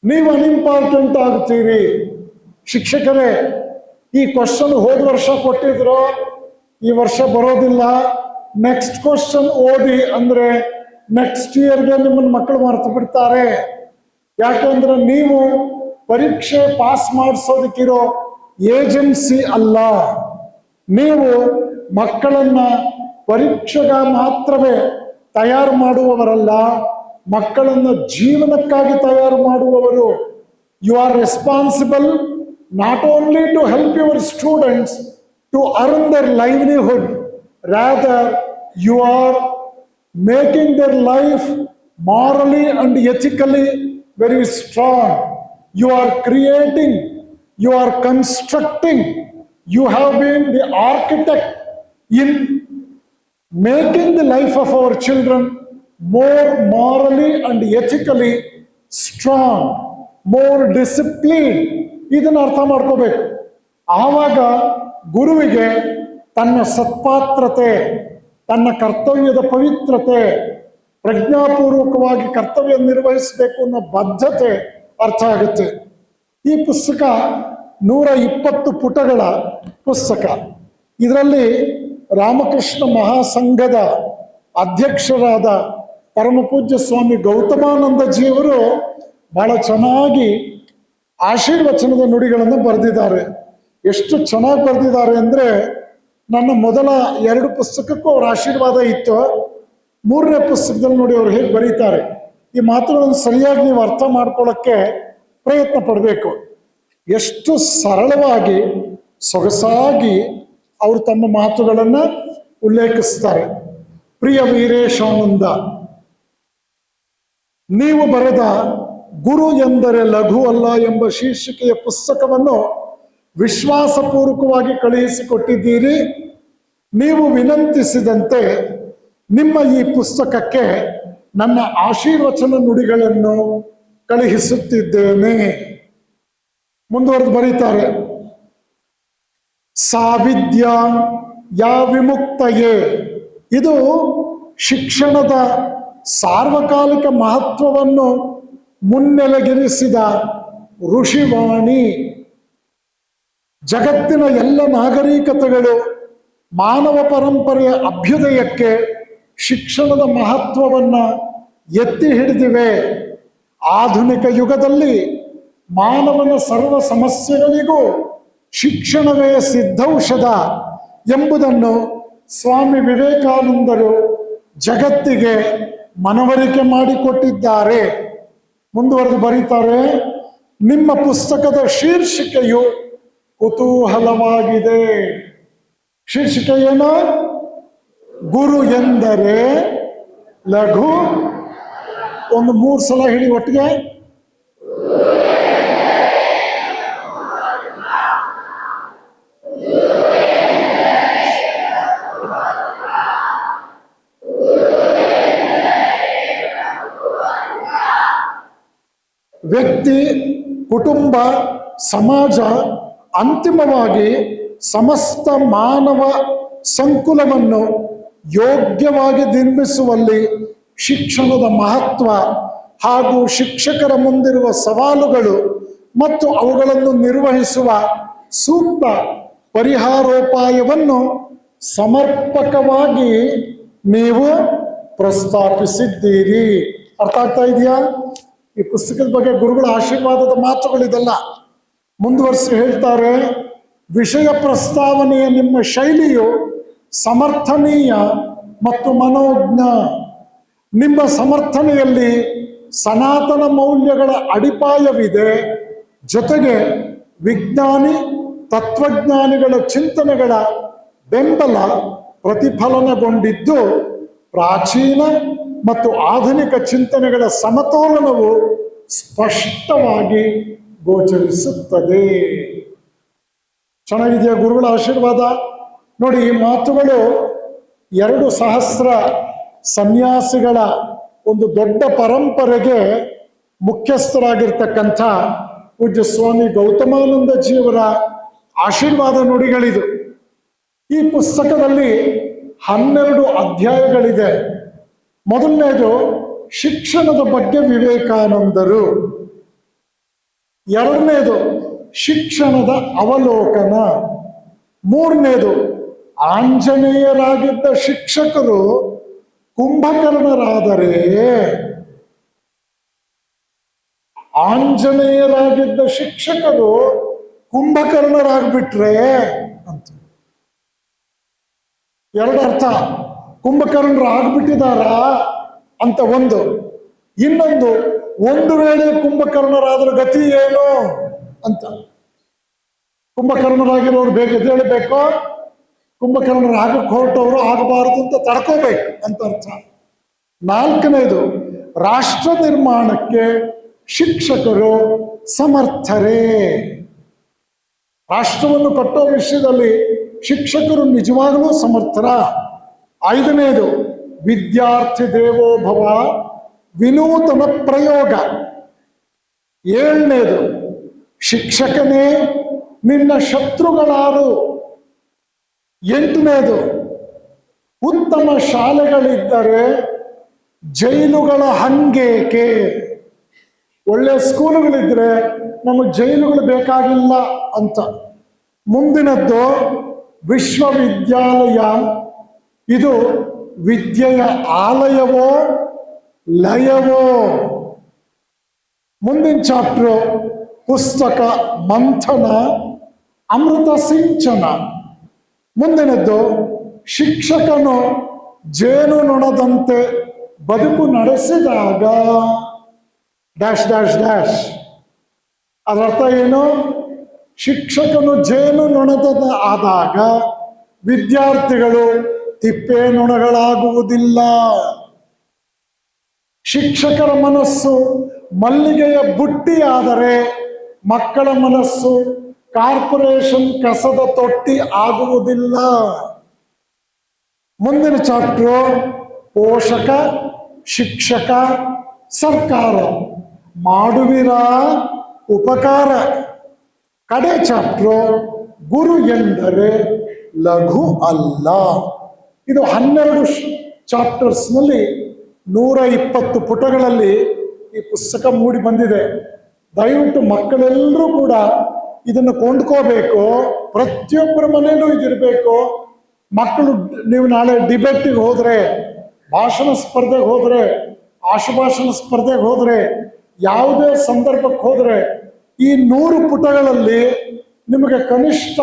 ನೀವು ಅನ್ಇಂಪಾರ್ಟೆಂಟ್ ಆಗುತ್ತೀರಿ. ಶಿಕ್ಷಕರೇ, ಈ ಕ್ವಶನ್ ಹೋದ ವರ್ಷ ಕೊಟ್ಟಿದ್ರು, ಈ ವರ್ಷ ಬರೋದಿಲ್ಲ, ನೆಕ್ಸ್ಟ್ ಕ್ವಶನ್ ಓದಿ ಅಂದ್ರೆ ನೆಕ್ಸ್ಟ್ ಇಯರ್ಗೆ ನಿಮ್ಮನ್ನ ಮಕ್ಕಳು ಮರೆತು ಬಿಡ್ತಾರೆ. ಯಾಕಂದ್ರೆ ನೀವು ಪರೀಕ್ಷೆ ಪಾಸ್ ಮಾಡಿಸೋದಕ್ಕಿರೋ ಏಜೆನ್ಸಿ ಅಲ್ಲ. ನೀವು ಮಕ್ಕಳನ್ನ ಪರೀಕ್ಷೆಗ ಮಾತ್ರವೇ ತಯಾರು ಮಾಡುವವರಲ್ಲ, ಮಕ್ಕಳನ್ನ ಜೀವನಕ್ಕಾಗಿ ತಯಾರು ಮಾಡುವವರು. You are responsible not only to help your students to earn their livelihood, rather you are making their life morally and ethically very strong. You are creating, you are constructing, you have been the architect in making the life of our children more morally and ethically strong, more disciplined. ಇದನ್ನು ಅರ್ಥ ಮಾಡ್ಕೋಬೇಕು. ಆವಾಗ ಗುರುವಿಗೆ ತನ್ನ ಸತ್ಪಾತ್ರತೆ, ತನ್ನ ಕರ್ತವ್ಯದ ಪವಿತ್ರತೆ, ಪ್ರಜ್ಞಾಪೂರ್ವಕವಾಗಿ ಕರ್ತವ್ಯ ನಿರ್ವಹಿಸಬೇಕು ಅನ್ನೋ ಬದ್ಧತೆ ಅರ್ಥ ಆಗುತ್ತೆ. ಈ ಪುಸ್ತಕ 120 ಪುಟಗಳ ಪುಸ್ತಕ. ಇದರಲ್ಲಿ ರಾಮಕೃಷ್ಣ ಮಹಾಸಂಘದ ಅಧ್ಯಕ್ಷರಾದ ಪರಮ ಪೂಜ್ಯ ಸ್ವಾಮಿ ಗೌತಮಾನಂದಜಿಯವರು ಬಹಳ ಚೆನ್ನಾಗಿ ಆಶೀರ್ವಚನದ ನುಡಿಗಳನ್ನು ಬರೆದಿದ್ದಾರೆ. ಎಷ್ಟು ಚೆನ್ನಾಗಿ ಬರೆದಿದ್ದಾರೆ ಅಂದ್ರೆ, ನನ್ನ ಮೊದಲ 2 ಪುಸ್ತಕಕ್ಕೂ ಅವ್ರ ಆಶೀರ್ವಾದ ಇತ್ತು. 3ನೇ ಪುಸ್ತಕದಲ್ಲಿ ನೋಡಿ ಅವ್ರು ಹೇಗೆ ಬರೀತಾರೆ. ಈ ಮಾತುಗಳನ್ನು ಸರಿಯಾಗಿ ನೀವು ಅರ್ಥ ಮಾಡ್ಕೊಳ್ಳೋಕ್ಕೆ ಪ್ರಯತ್ನ ಪಡಬೇಕು. ಎಷ್ಟು ಸರಳವಾಗಿ, ಸೊಗಸಾಗಿ ಅವರು ತಮ್ಮ ಮಾತುಗಳನ್ನು ಉಲ್ಲೇಖಿಸ್ತಾರೆ. ಪ್ರಿಯ ವೀರೇಶಾನಂದ, ನೀವು ಬರೆದ ಗುರು ಎಂದರೆ ಲಘು ಅಲ್ಲ ಎಂಬ ಶೀರ್ಷಿಕೆಯ ಪುಸ್ತಕವನ್ನು ವಿಶ್ವಾಸಪೂರ್ವಕವಾಗಿ ಕಳುಹಿಸಿಕೊಟ್ಟಿದ್ದೀರಿ. ನೀವು ವಿನಂತಿಸಿದಂತೆ ನಿಮ್ಮ ಈ ಪುಸ್ತಕಕ್ಕೆ ನನ್ನ ಆಶೀರ್ವಚನ ನುಡಿಗಳನ್ನು ಕಳುಹಿಸುತ್ತಿದ್ದೇನೆ. ಮುಂದುವರೆದು ಬರೀತಾರೆ, ಸಾವಿದ್ಯಾ ಯಾ ವಿಮುಕ್ತಯೇ, ಇದು ಶಿಕ್ಷಣದ ಸಾರ್ವಕಾಲಿಕ ಮಹತ್ವವನ್ನು ಮುನ್ನೆಲೆಗಿರಿಸಿದ ಋಷಿವಾಣಿ. ಜಗತ್ತಿನ ಎಲ್ಲ ನಾಗರಿಕತೆಗಳು ಮಾನವ ಪರಂಪರೆಯ ಅಭ್ಯುದಯಕ್ಕೆ ಶಿಕ್ಷಣದ ಮಹತ್ವವನ್ನು ಎತ್ತಿ ಹಿಡಿದಿವೆ. ಆಧುನಿಕ ಯುಗದಲ್ಲಿ ಮಾನವನ ಸರ್ವ ಸಮಸ್ಯೆಗಳಿಗೂ ಶಿಕ್ಷಣವೇ ಸಿದ್ಧೌಷಧ ಎಂಬುದನ್ನು ಸ್ವಾಮಿ ವಿವೇಕಾನಂದರು ಜಗತ್ತಿಗೆ ಮನವರಿಕೆ ಮಾಡಿಕೊಟ್ಟಿದ್ದಾರೆ. ಮುಂದುವರೆದು ಬರೀತಾರೆ, ನಿಮ್ಮ ಪುಸ್ತಕದ ಶೀರ್ಷಿಕೆಯು ಕುತೂಹಲವಾಗಿದೆ. ಶೀರ್ಷಿಕೆ ಏನು? ಗುರು ಎಂದರೆ ಲಘು. ಒಂದು 3 ಸಲ ಹೇಳಿ ಒಟ್ಟಿಗೆ. ವ್ಯಕ್ತಿ, ಕುಟುಂಬ, ಸಮಾಜ, ಅಂತಿಮವಾಗಿ ಸಮಸ್ತ ಮಾನವ ಸಂಕುಲವನ್ನು ಯೋಗ್ಯವಾಗಿ ನಿರ್ಮಿಸುವಲ್ಲಿ ಶಿಕ್ಷಣದ ಮಹತ್ವ ಹಾಗೂ ಶಿಕ್ಷಕರ ಮುಂದಿರುವ ಸವಾಲುಗಳು ಮತ್ತು ಅವುಗಳನ್ನು ನಿರ್ವಹಿಸುವ ಸೂಕ್ತ ಪರಿಹಾರೋಪಾಯವನ್ನು ಸಮರ್ಪಕವಾಗಿ ನೀವು ಪ್ರಸ್ತಾಪಿಸಿದ್ದೀರಿ. ಅರ್ಥ ಆಗ್ತಾ ಇದೆಯಾ? ಈ ಪುಸ್ತಕದ ಬಗ್ಗೆ ಗುರುಗಳ ಆಶೀರ್ವಾದದ ಮಾತುಗಳಿದೆಲ್ಲ. ಮುಂದುವರಿಸಿ ಹೇಳ್ತಾರೆ, ವಿಷಯ ಪ್ರಸ್ತಾವನೆಯ ನಿಮ್ಮ ಶೈಲಿಯು ಸಮರ್ಥನೀಯ ಮತ್ತು ಮನೋಜ್ಞ. ನಿಮ್ಮ ಸಮರ್ಥನೆಯಲ್ಲಿ ಸನಾತನ ಮೌಲ್ಯಗಳ ಅಡಿಪಾಯವಿದೆ. ಜೊತೆಗೆ ವಿಜ್ಞಾನಿ ತತ್ವಜ್ಞಾನಿಗಳ ಚಿಂತನೆಗಳ ಬೆಂಬಲ ಪ್ರತಿಫಲನಗೊಂಡಿದ್ದು ಪ್ರಾಚೀನ ಮತ್ತು ಆಧುನಿಕ ಚಿಂತನೆಗಳ ಸಮತೋಲನವು ಸ್ಪಷ್ಟವಾಗಿ ಗೋಚರಿಸುತ್ತದೆ. ಚೆನ್ನಾಗಿದೆಯಾ ಗುರುಗಳ ಆಶೀರ್ವಾದ? ನೋಡಿ, ಈ ಮಾತುಗಳು 2000 ಸನ್ಯಾಸಿಗಳ ಒಂದು ದೊಡ್ಡ ಪರಂಪರೆಗೆ ಮುಖ್ಯಸ್ಥರಾಗಿರ್ತಕ್ಕಂಥ ಪೂಜ್ಯ ಸ್ವಾಮಿ ಗೌತಮಾನಂದಜಿಯವರ ಆಶೀರ್ವಾದ ನುಡಿಗಳಿದು. ಈ ಪುಸ್ತಕದಲ್ಲಿ 12 ಅಧ್ಯಾಯಗಳಿದೆ. ಮೊದಲನೇದು ಶಿಕ್ಷಣದ ಬಗ್ಗೆ ವಿವೇಕಾನಂದರು. ಎರಡನೇದು ಶಿಕ್ಷಣದ ಅವಲೋಕನ. ಮೂರನೇದು ಆಂಜನೇಯರಾಗಿದ್ದ ಶಿಕ್ಷಕರು ಕುಂಭಕರ್ಣರಾದರೆ, ಆಂಜನೇಯರಾಗಿದ್ದ ಶಿಕ್ಷಕರು ಕುಂಭಕರ್ಣರಾಗ್ಬಿಟ್ರೆ ಅಂತ. ಎರಡು ಅರ್ಥ, ಕುಂಭಕರ್ಣರು ಆಗ್ಬಿಟ್ಟಿದಾರ ಅಂತ ಒಂದು. ಇನ್ನೊಂದು, ಒಂದು ವೇಳೆ ಕುಂಭಕರ್ಣರಾದ್ರ ಗತಿ ಏನು ಅಂತ. ಕುಂಭಕರ್ಣರಾಗಿರೋರು ಬೇಗ ಎದ್ದೇಳಬೇಕು, ಕುಂಭಕರ್ಣರು ಆಗಕ್ಕೆ ಹೊರಟವರು ಆಗಬಾರದು ಅಂತ ತಡ್ಕೋಬೇಕು ಅಂತ ಅರ್ಥ. ನಾಲ್ಕನೇದು, ರಾಷ್ಟ್ರ ನಿರ್ಮಾಣಕ್ಕೆ ಶಿಕ್ಷಕರು ಸಮರ್ಥರೇ. ರಾಷ್ಟ್ರವನ್ನು ಕಟ್ಟೋ ವಿಷಯದಲ್ಲಿ ಶಿಕ್ಷಕರು ನಿಜವಾಗಲೂ ಸಮರ್ಥರ. ಐದನೇದು, ವಿದ್ಯಾರ್ಥಿ ದೇವೋಭವ, ವಿನೂತನ ಪ್ರಯೋಗ. ಏಳನೇದು, ಶಿಕ್ಷಕನೇ ನಿನ್ನ ಶತ್ರುಗಳಾರು. ಎಂಟನೇದು, ಉತ್ತಮ ಶಾಲೆಗಳಿದ್ದರೆ ಜೈಲುಗಳ ಹಂಗೇಕೆ. ಒಳ್ಳೆ ಸ್ಕೂಲುಗಳಿದ್ರೆ ನಮಗೆ ಜೈಲುಗಳು ಬೇಕಾಗಿಲ್ಲ ಅಂತ. ಮುಂದಿನದ್ದು ವಿಶ್ವವಿದ್ಯಾಲಯ. ಇದು ವಿದ್ಯೆಯ ಆಲಯವೋ ಲಯವೋ. ಮುಂದಿನ ಚಾಪ್ಟರ್ ಪುಸ್ತಕ ಮಂಥನ, ಅಮೃತ ಸಿಂಚನ. ಮುಂದಿನದ್ದು ಶಿಕ್ಷಕನು ಜೇನು ನೊಣದಂತೆ ಬದುಕು ನಡೆಸಿದಾಗ ಡ್ಯಾಶ್ ಡ್ಯಾಶ್ ಡ್ಯಾಶ್. ಅದರ್ಥ ಏನು? ಶಿಕ್ಷಕನು ಜೇನು ನೊಣದ ಆದಾಗ ವಿದ್ಯಾರ್ಥಿಗಳು ತಿಪ್ಪೇನೊಣಗಳಾಗುವುದಿಲ್ಲ. ಶಿಕ್ಷಕರ ಮನಸ್ಸು ಮಲ್ಲಿಗೆಯ ಬುಟ್ಟಿಯಾದರೆ ಮಕ್ಕಳ ಮನಸ್ಸು ಕಾರ್ಪೊರೇಷನ್ ಕಸದ ತೊಟ್ಟಿ ಆಗುವುದಿಲ್ಲ. ಮುಂದಿನ ಚಾಪ್ಟರ್ ಪೋಷಕ, ಶಿಕ್ಷಕ, ಸರ್ಕಾರ ಮಾಡುವಿರ ಉಪಕಾರ. ಕಡೆ ಚಾಪ್ಟರ್ ಗುರು ಎಂದರೆ ಲಘು ಅಲ್ಲ. ಇದು 12 ಚಾಪ್ಟರ್ಸ್ನಲ್ಲಿ 120 ಪುಟಗಳಲ್ಲಿ ಈ ಪುಸ್ತಕ ಮೂಡಿ ಬಂದಿದೆ. ದಯವಿಟ್ಟು ಮಕ್ಕಳೆಲ್ಲರೂ ಕೂಡ ಇದನ್ನು ಕೊಂಡ್ಕೋಬೇಕು. ಪ್ರತಿಯೊಬ್ಬರ ಮನೆಯಲ್ಲೂ ಇದಿರಬೇಕು. ಮಕ್ಕಳು ನೀವು ನಾಳೆ ಡಿಬೇಟಿಗೆ ಹೋದರೆ, ಭಾಷಣ ಸ್ಪರ್ಧೆಗೆ ಹೋದರೆ, ಆಶುಭಾಷಣ ಸ್ಪರ್ಧೆಗೆ ಹೋದರೆ, ಯಾವುದೇ ಸಂದರ್ಭಕ್ಕೆ ಹೋದರೆ ಈ 100 ಪುಟಗಳಲ್ಲಿ ನಿಮಗೆ ಕನಿಷ್ಠ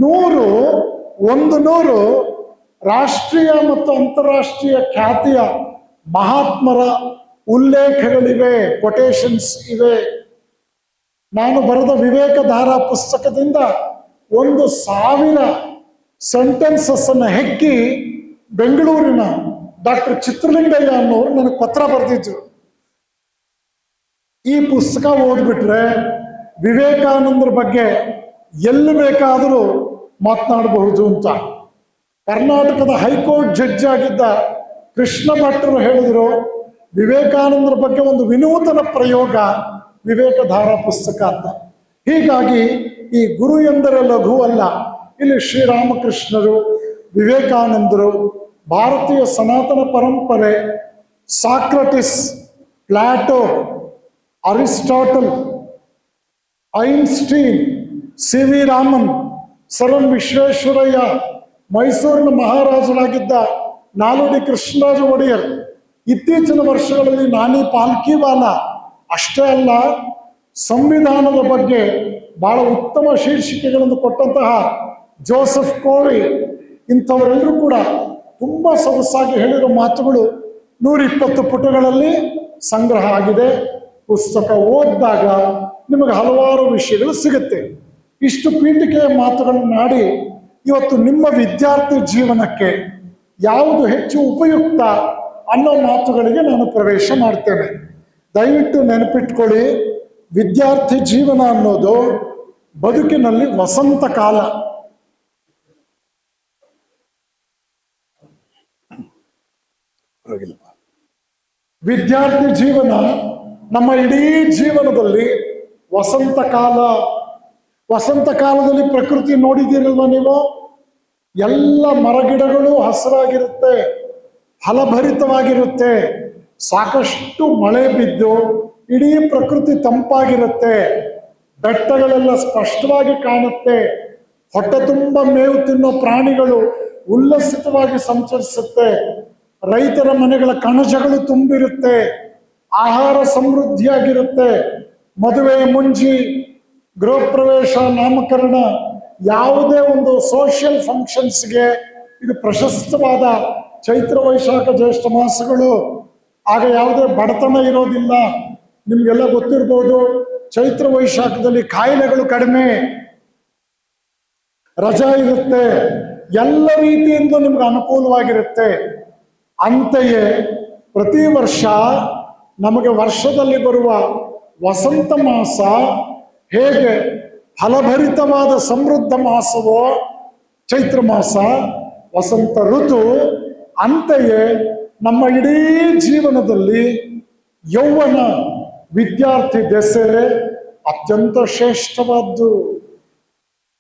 100 ರಾಷ್ಟ್ರೀಯ ಮತ್ತು ಅಂತಾರಾಷ್ಟ್ರೀಯ ಖ್ಯಾತಿಯ ಮಹಾತ್ಮರ ಉಲ್ಲೇಖಗಳಿವೆ, ಕೊಟೇಶನ್ಸ್ ಇವೆ. ನಾನು ಬರೆದ ವಿವೇಕಧಾರ ಪುಸ್ತಕದಿಂದ 1000 ಸೆಂಟೆನ್ಸಸ್ ಅನ್ನು ಹೆಕ್ಕಿ ಬೆಂಗಳೂರಿನ ಡಾಕ್ಟರ್ ಚಿತ್ರಲಿಂಗಯ್ಯ ಅನ್ನೋರು ನನಗೆ ಪತ್ರ ಬರೆದಿದ್ರು. ಈ ಪುಸ್ತಕ ಓದ್ಬಿಟ್ರೆ ವಿವೇಕಾನಂದರ ಬಗ್ಗೆ ಎಲ್ಲಿ ಬೇಕಾದರೂ ಮಾತನಾಡಬಹುದು ಅಂತ. ಕರ್ನಾಟಕದ ಹೈಕೋರ್ಟ್ ಜಡ್ಜ್ ಆಗಿದ್ದ ಕೃಷ್ಣ ಭಟ್ರು ಹೇಳಿದ್ರು, ವಿವೇಕಾನಂದರ ಬಗ್ಗೆ ಒಂದು ವಿನೂತನ ಪ್ರಯೋಗ ವಿವೇಕಧಾರ ಪುಸ್ತಕ ಅಂತ. ಹೀಗಾಗಿ ಈ ಗುರು ಎಂದರೆ ಲಘು ಅಲ್ಲ. ಇಲ್ಲಿ ಶ್ರೀರಾಮಕೃಷ್ಣರು, ವಿವೇಕಾನಂದರು, ಭಾರತೀಯ ಸನಾತನ ಪರಂಪರೆ, Socrates, Plato, Aristotle, Einstein, C V Raman, sir M Visvesvaraya, ಮೈಸೂರಿನ ಮಹಾರಾಜರಾಗಿದ್ದ ನಾಲ್ವಡಿ ಕೃಷ್ಣರಾಜ ಒಡೆಯರ್, ಇತ್ತೀಚಿನ ವರ್ಷಗಳಲ್ಲಿ ನಾನಿ ಪಾಲ್ಕಿವಾಲ, ಅಷ್ಟೇ ಅಲ್ಲ ಸಂವಿಧಾನದ ಬಗ್ಗೆ ಬಹಳ ಉತ್ತಮ ಶೀರ್ಷಿಕೆಗಳನ್ನು ಕೊಟ್ಟಂತಹ ಜೋಸೆಫ್ ಕೋವಿ, ಇಂಥವರೆಲ್ಲರೂ ಕೂಡ ತುಂಬ ಸೊಗಸಾಗಿ ಹೇಳಿರೋ ಮಾತುಗಳು 120 ಪುಟಗಳಲ್ಲಿ ಸಂಗ್ರಹ ಆಗಿದೆ. ಪುಸ್ತಕ ಓದಿದಾಗ ನಿಮಗೆ ಹಲವಾರು ವಿಷಯಗಳು ಸಿಗುತ್ತೆ. ಇಷ್ಟು ಪೀಠಿಕೆಯ ಮಾತುಗಳನ್ನು ಆಡಿ ಇವತ್ತು ನಿಮ್ಮ ವಿದ್ಯಾರ್ಥಿ ಜೀವನಕ್ಕೆ ಯಾವುದು ಹೆಚ್ಚು ಉಪಯುಕ್ತ ಅನ್ನೋ ಮಾತುಗಳಿಗೆ ನಾನು ಪ್ರವೇಶ ಮಾಡ್ತೇನೆ. ದಯವಿಟ್ಟು ನೆನಪಿಟ್ಕೊಳ್ಳಿ, ವಿದ್ಯಾರ್ಥಿ ಜೀವನ ಅನ್ನೋದು ಬದುಕಿನಲ್ಲಿ ವಸಂತ ಕಾಲ. ವಿದ್ಯಾರ್ಥಿ ಜೀವನ ನಮ್ಮ ಇಡೀ ಜೀವನದಲ್ಲಿ ವಸಂತ ಕಾಲ. ವಸಂತ ಕಾಲದಲ್ಲಿ ಪ್ರಕೃತಿ ನೋಡಿದ್ದೀರಲ್ವ ನೀವು? ಎಲ್ಲ ಮರಗಿಡಗಳು ಹಸಿರಾಗಿರುತ್ತೆ, ಫಲಭರಿತವಾಗಿರುತ್ತೆ, ಸಾಕಷ್ಟು ಮಳೆ ಬಿದ್ದು ಇಡೀ ಪ್ರಕೃತಿ ತಂಪಾಗಿರುತ್ತೆ, ಬೆಟ್ಟಗಳೆಲ್ಲ ಸ್ಪಷ್ಟವಾಗಿ ಕಾಣುತ್ತೆ, ಹೊಟ್ಟೆ ತುಂಬ ಮೇವು ತಿನ್ನೋ ಪ್ರಾಣಿಗಳು ಉಲ್ಲಸಿತವಾಗಿ ಸಂಚರಿಸುತ್ತೆ, ರೈತರ ಮನೆಗಳ ಕಣಜಗಳು ತುಂಬಿರುತ್ತೆ, ಆಹಾರ ಸಮೃದ್ಧಿಯಾಗಿರುತ್ತೆ, ಮದುವೆ, ಮುಂಜಿ, ಗೃಹ ಪ್ರವೇಶ, ನಾಮಕರಣ, ಯಾವುದೇ ಒಂದು ಸೋಷಿಯಲ್ ಫಂಕ್ಷನ್ಸ್ಗೆ ಇದು ಪ್ರಶಸ್ತವಾದ ಚೈತ್ರ ವೈಶಾಖ ಜ್ಯೇಷ್ಠ ಮಾಸಗಳು. ಆಗ ಯಾವುದೇ ಬಡತನ ಇರೋದಿಲ್ಲ. ನಿಮ್ಗೆಲ್ಲ ಗೊತ್ತಿರ್ಬೋದು, ಚೈತ್ರ ವೈಶಾಖದಲ್ಲಿ ಕಾಯಿಲೆಗಳು ಕಡಿಮೆ, ರಜಾ ಇರುತ್ತೆ, ಎಲ್ಲ ರೀತಿಯಿಂದ ನಿಮ್ಗೆ ಅನುಕೂಲವಾಗಿರುತ್ತೆ. ಅಂತೆಯೇ ಪ್ರತಿ ವರ್ಷ ನಮಗೆ ವರ್ಷದಲ್ಲಿ ಬರುವ ವಸಂತ ಮಾಸ ಹೇಗೆ ಫಲಭರಿತವಾದ ಸಮೃದ್ಧ ಮಾಸವೋ ಚೈತ್ರ ಮಾಸ, ವಸಂತ ಋತು, ಅಂತೆಯೇ ನಮ್ಮ ಇಡೀ ಜೀವನದಲ್ಲಿ ಯೌವನ, ವಿದ್ಯಾರ್ಥಿ ದೆಸೆ ಅತ್ಯಂತ ಶ್ರೇಷ್ಠವಾದ್ದು.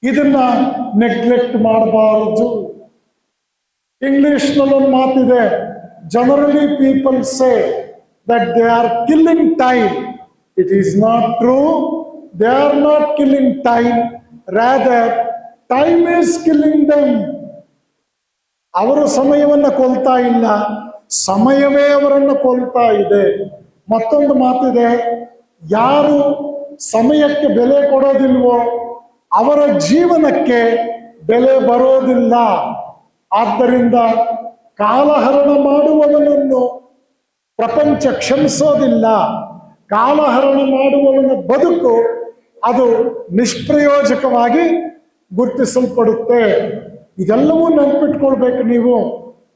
ಇದನ್ನ ನೆಗ್ಲೆಕ್ಟ್ ಮಾಡಬಾರದು. ಇಂಗ್ಲಿಷ್ನಲ್ಲೊಂದು ಮಾತಿದೆ, generally people say that they are killing time. It is not true. They are not killing time. Rather, time is killing them. ಅವರು ಸಮಯವನ್ನು ಕೊಲ್ತಾ ಇಲ್ಲ, ಸಮಯವೇ ಅವರನ್ನು ಕೊಲ್ತಾ ಇದೆ. ಮತ್ತೊಂದು ಮಾತಿದೆ, ಯಾರು ಸಮಯಕ್ಕೆ ಬೆಲೆ ಕೊಡೋದಿಲ್ವೋ ಅವರ ಜೀವನಕ್ಕೆ ಬೆಲೆ ಬರೋದಿಲ್ಲ. ಆದ್ದರಿಂದ ಕಾಲಹರಣ ಮಾಡುವವನನ್ನು ಪ್ರಪಂಚ ಕ್ಷಮಿಸೋದಿಲ್ಲ. ಕಾಲಹರಣ ಮಾಡುವವನ ಬದುಕು ಅದು ನಿಷ್ಪ್ರಯೋಜಕವಾಗಿ ಗುರುತಿಸಲ್ಪಡುತ್ತೆ. ಇದೆಲ್ಲವೂ ನೆನಪಿಟ್ಕೊಳ್ಬೇಕು.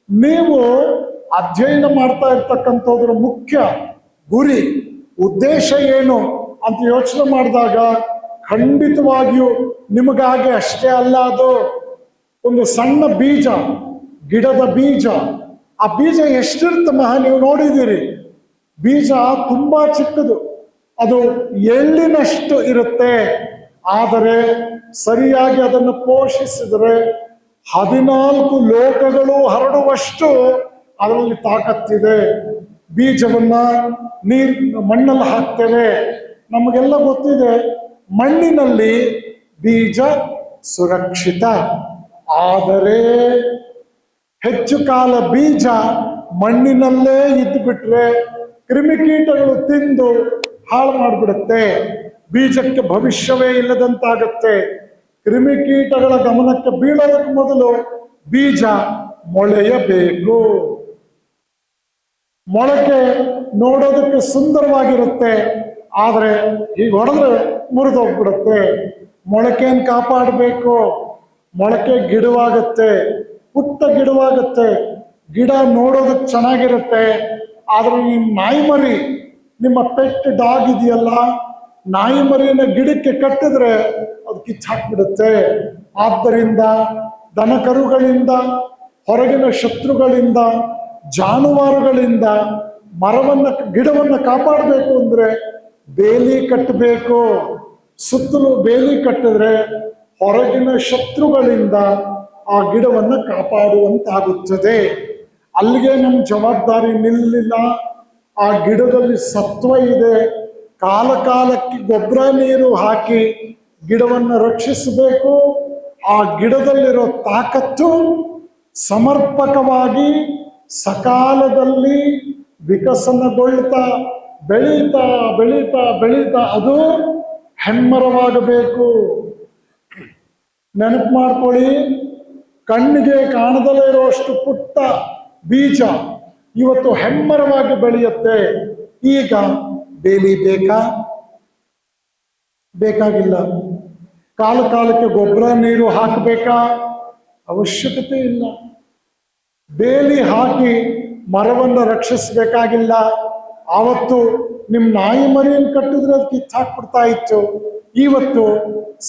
ನೀವು ಅಧ್ಯಯನ ಮಾಡ್ತಾ ಇರ್ತಕ್ಕಂಥದ್ರ ಮುಖ್ಯ ಗುರಿ ಉದ್ದೇಶ ಏನು ಅಂತ ಯೋಚನೆ ಮಾಡಿದಾಗ ಖಂಡಿತವಾಗಿಯೂ ನಿಮಗಾಗಿ ಅಷ್ಟೇ ಅಲ್ಲ. ಅದು ಒಂದು ಸಣ್ಣ ಬೀಜ, ಗಿಡದ ಬೀಜ. ಆ ಬೀಜ ಎಷ್ಟಿರ್ತಮ್ಮ ನೀವು ನೋಡಿದ್ದೀರಿ. ಬೀಜ ತುಂಬಾ ಚಿಕ್ಕದು, ಅದು ಎಳ್ಳಿನಷ್ಟು ಇರುತ್ತೆ. ಆದರೆ ಸರಿಯಾಗಿ ಅದನ್ನು ಪೋಷಿಸಿದರೆ 14 ಲೋಕಗಳು ಹರಡುವಷ್ಟು ಅದರಲ್ಲಿ ತಾಕತ್ತಿದೆ. ಬೀಜವನ್ನ ಮಣ್ಣಲ್ಲಿ ಹಾಕ್ತೇವೆ. ನಮಗೆಲ್ಲ ಗೊತ್ತಿದೆ, ಮಣ್ಣಿನಲ್ಲಿ ಬೀಜ ಸುರಕ್ಷಿತ. ಆದರೆ ಹೆಚ್ಚು ಕಾಲ ಬೀಜ ಮಣ್ಣಿನಲ್ಲೇ ಇದ್ದು ಬಿಟ್ರೆ ಕ್ರಿಮಿಕೀಟಗಳು ತಿಂದು ಹಾಳು ಮಾಡಿಬಿಡುತ್ತೆ. ಬೀಜಕ್ಕೆ ಭವಿಷ್ಯವೇ ಇಲ್ಲದಂತಾಗತ್ತೆ. ಕ್ರಿಮಿಕೀಟಗಳ ಗಮನಕ್ಕೆ ಬೀಳೋದಕ್ಕೆ ಮೊದಲು ಬೀಜ ಮೊಳೆಯಬೇಕು. ಮೊಳಕೆ ನೋಡೋದಕ್ಕೆ ಸುಂದರವಾಗಿರುತ್ತೆ, ಆದರೆ ಈಗ ಹೊಡೆದ್ರೆ ಮುರಿದೋಗ್ಬಿಡುತ್ತೆ. ಮೊಳಕೆಯನ್ನು ಕಾಪಾಡಬೇಕು. ಮೊಳಕೆ ಗಿಡವಾಗುತ್ತೆ, ಪುಟ್ಟ ಗಿಡವಾಗುತ್ತೆ. ಗಿಡ ನೋಡೋದಕ್ಕೆ ಚೆನ್ನಾಗಿರುತ್ತೆ, ಆದ್ರೆ ನಿಮ್ಮ ನಾಯಿ ಮರಿ, ನಿಮ್ಮ ಪೆಟ್ ಡಾಗ್ ಇದೆಯಲ್ಲ, ನಾಯಿ ಮರಿನ ಗಿಡಕ್ಕೆ ಕಟ್ಟಿದ್ರೆ ಅದು ಕಿಚ್ಚಾಕ್ಬಿಡುತ್ತೆ. ಆದ್ದರಿಂದ ದನಕರುಗಳಿಂದ, ಹೊರಗಿನ ಶತ್ರುಗಳಿಂದ, ಜಾನುವಾರುಗಳಿಂದ ಗಿಡವನ್ನು ಕಾಪಾಡಬೇಕು ಅಂದ್ರೆ ಬೇಲಿ ಕಟ್ಟಬೇಕು. ಸುತ್ತಲೂ ಬೇಲಿ ಕಟ್ಟಿದ್ರೆ ಹೊರಗಿನ ಶತ್ರುಗಳಿಂದ ಆ ಗಿಡವನ್ನು ಕಾಪಾಡುವಂತಾಗುತ್ತದೆ. ಅಲ್ಲಿಗೆ ನಮ್ಮ ಜವಾಬ್ದಾರಿ ನಿಲ್ಲಿಲ್ಲ. ಆ ಗಿಡದಲ್ಲಿ ಸತ್ವ ಇದೆ. ಕಾಲ ಕಾಲಕ್ಕೆ ಗೊಬ್ಬರ ನೀರು ಹಾಕಿ ಗಿಡವನ್ನು ರಕ್ಷಿಸಬೇಕು. ಆ ಗಿಡದಲ್ಲಿರೋ ತಾಕತ್ತು ಸಮರ್ಪಕವಾಗಿ ಸಕಾಲದಲ್ಲಿ ವಿಕಸನಗೊಳ್ತಾ ಬೆಳೀತಾ ಬೆಳೀತಾ ಬೆಳೀತಾ ಅದು ಹೆಮ್ಮರವಾಗಬೇಕು. ನೆನಪು ಮಾಡ್ಕೊಳ್ಳಿ, ಕಣ್ಣಿಗೆ ಕಾಣದಲ್ಲೇ ಇರುವಷ್ಟು ಪುಟ್ಟ ಬೀಜ ಇವತ್ತು ಹೆಮ್ಮರವಾಗಿ ಬೆಳೆಯುತ್ತೆ. ಈಗ ಬೇಲಿ ಬೇಕಾಗಿಲ್ಲ. ಕಾಲ ಕಾಲಕ್ಕೆ ಗೊಬ್ಬರ ನೀರು ಹಾಕಬೇಕಾ? ಅವಶ್ಯಕತೆ ಇಲ್ಲ. ಬೇಲಿ ಹಾಕಿ ಮರವನ್ನು ರಕ್ಷಿಸಬೇಕಾಗಿಲ್ಲ. ಆವತ್ತು ನಿಮ್ಮ ನಾಯಿ ಮರಿಯನ್ನು ಕಟ್ಟಿದ್ರೆ ಅದು ಕಿತ್ತಾಕ್ಬಿಡ್ತಾ ಇತ್ತು. ಇವತ್ತು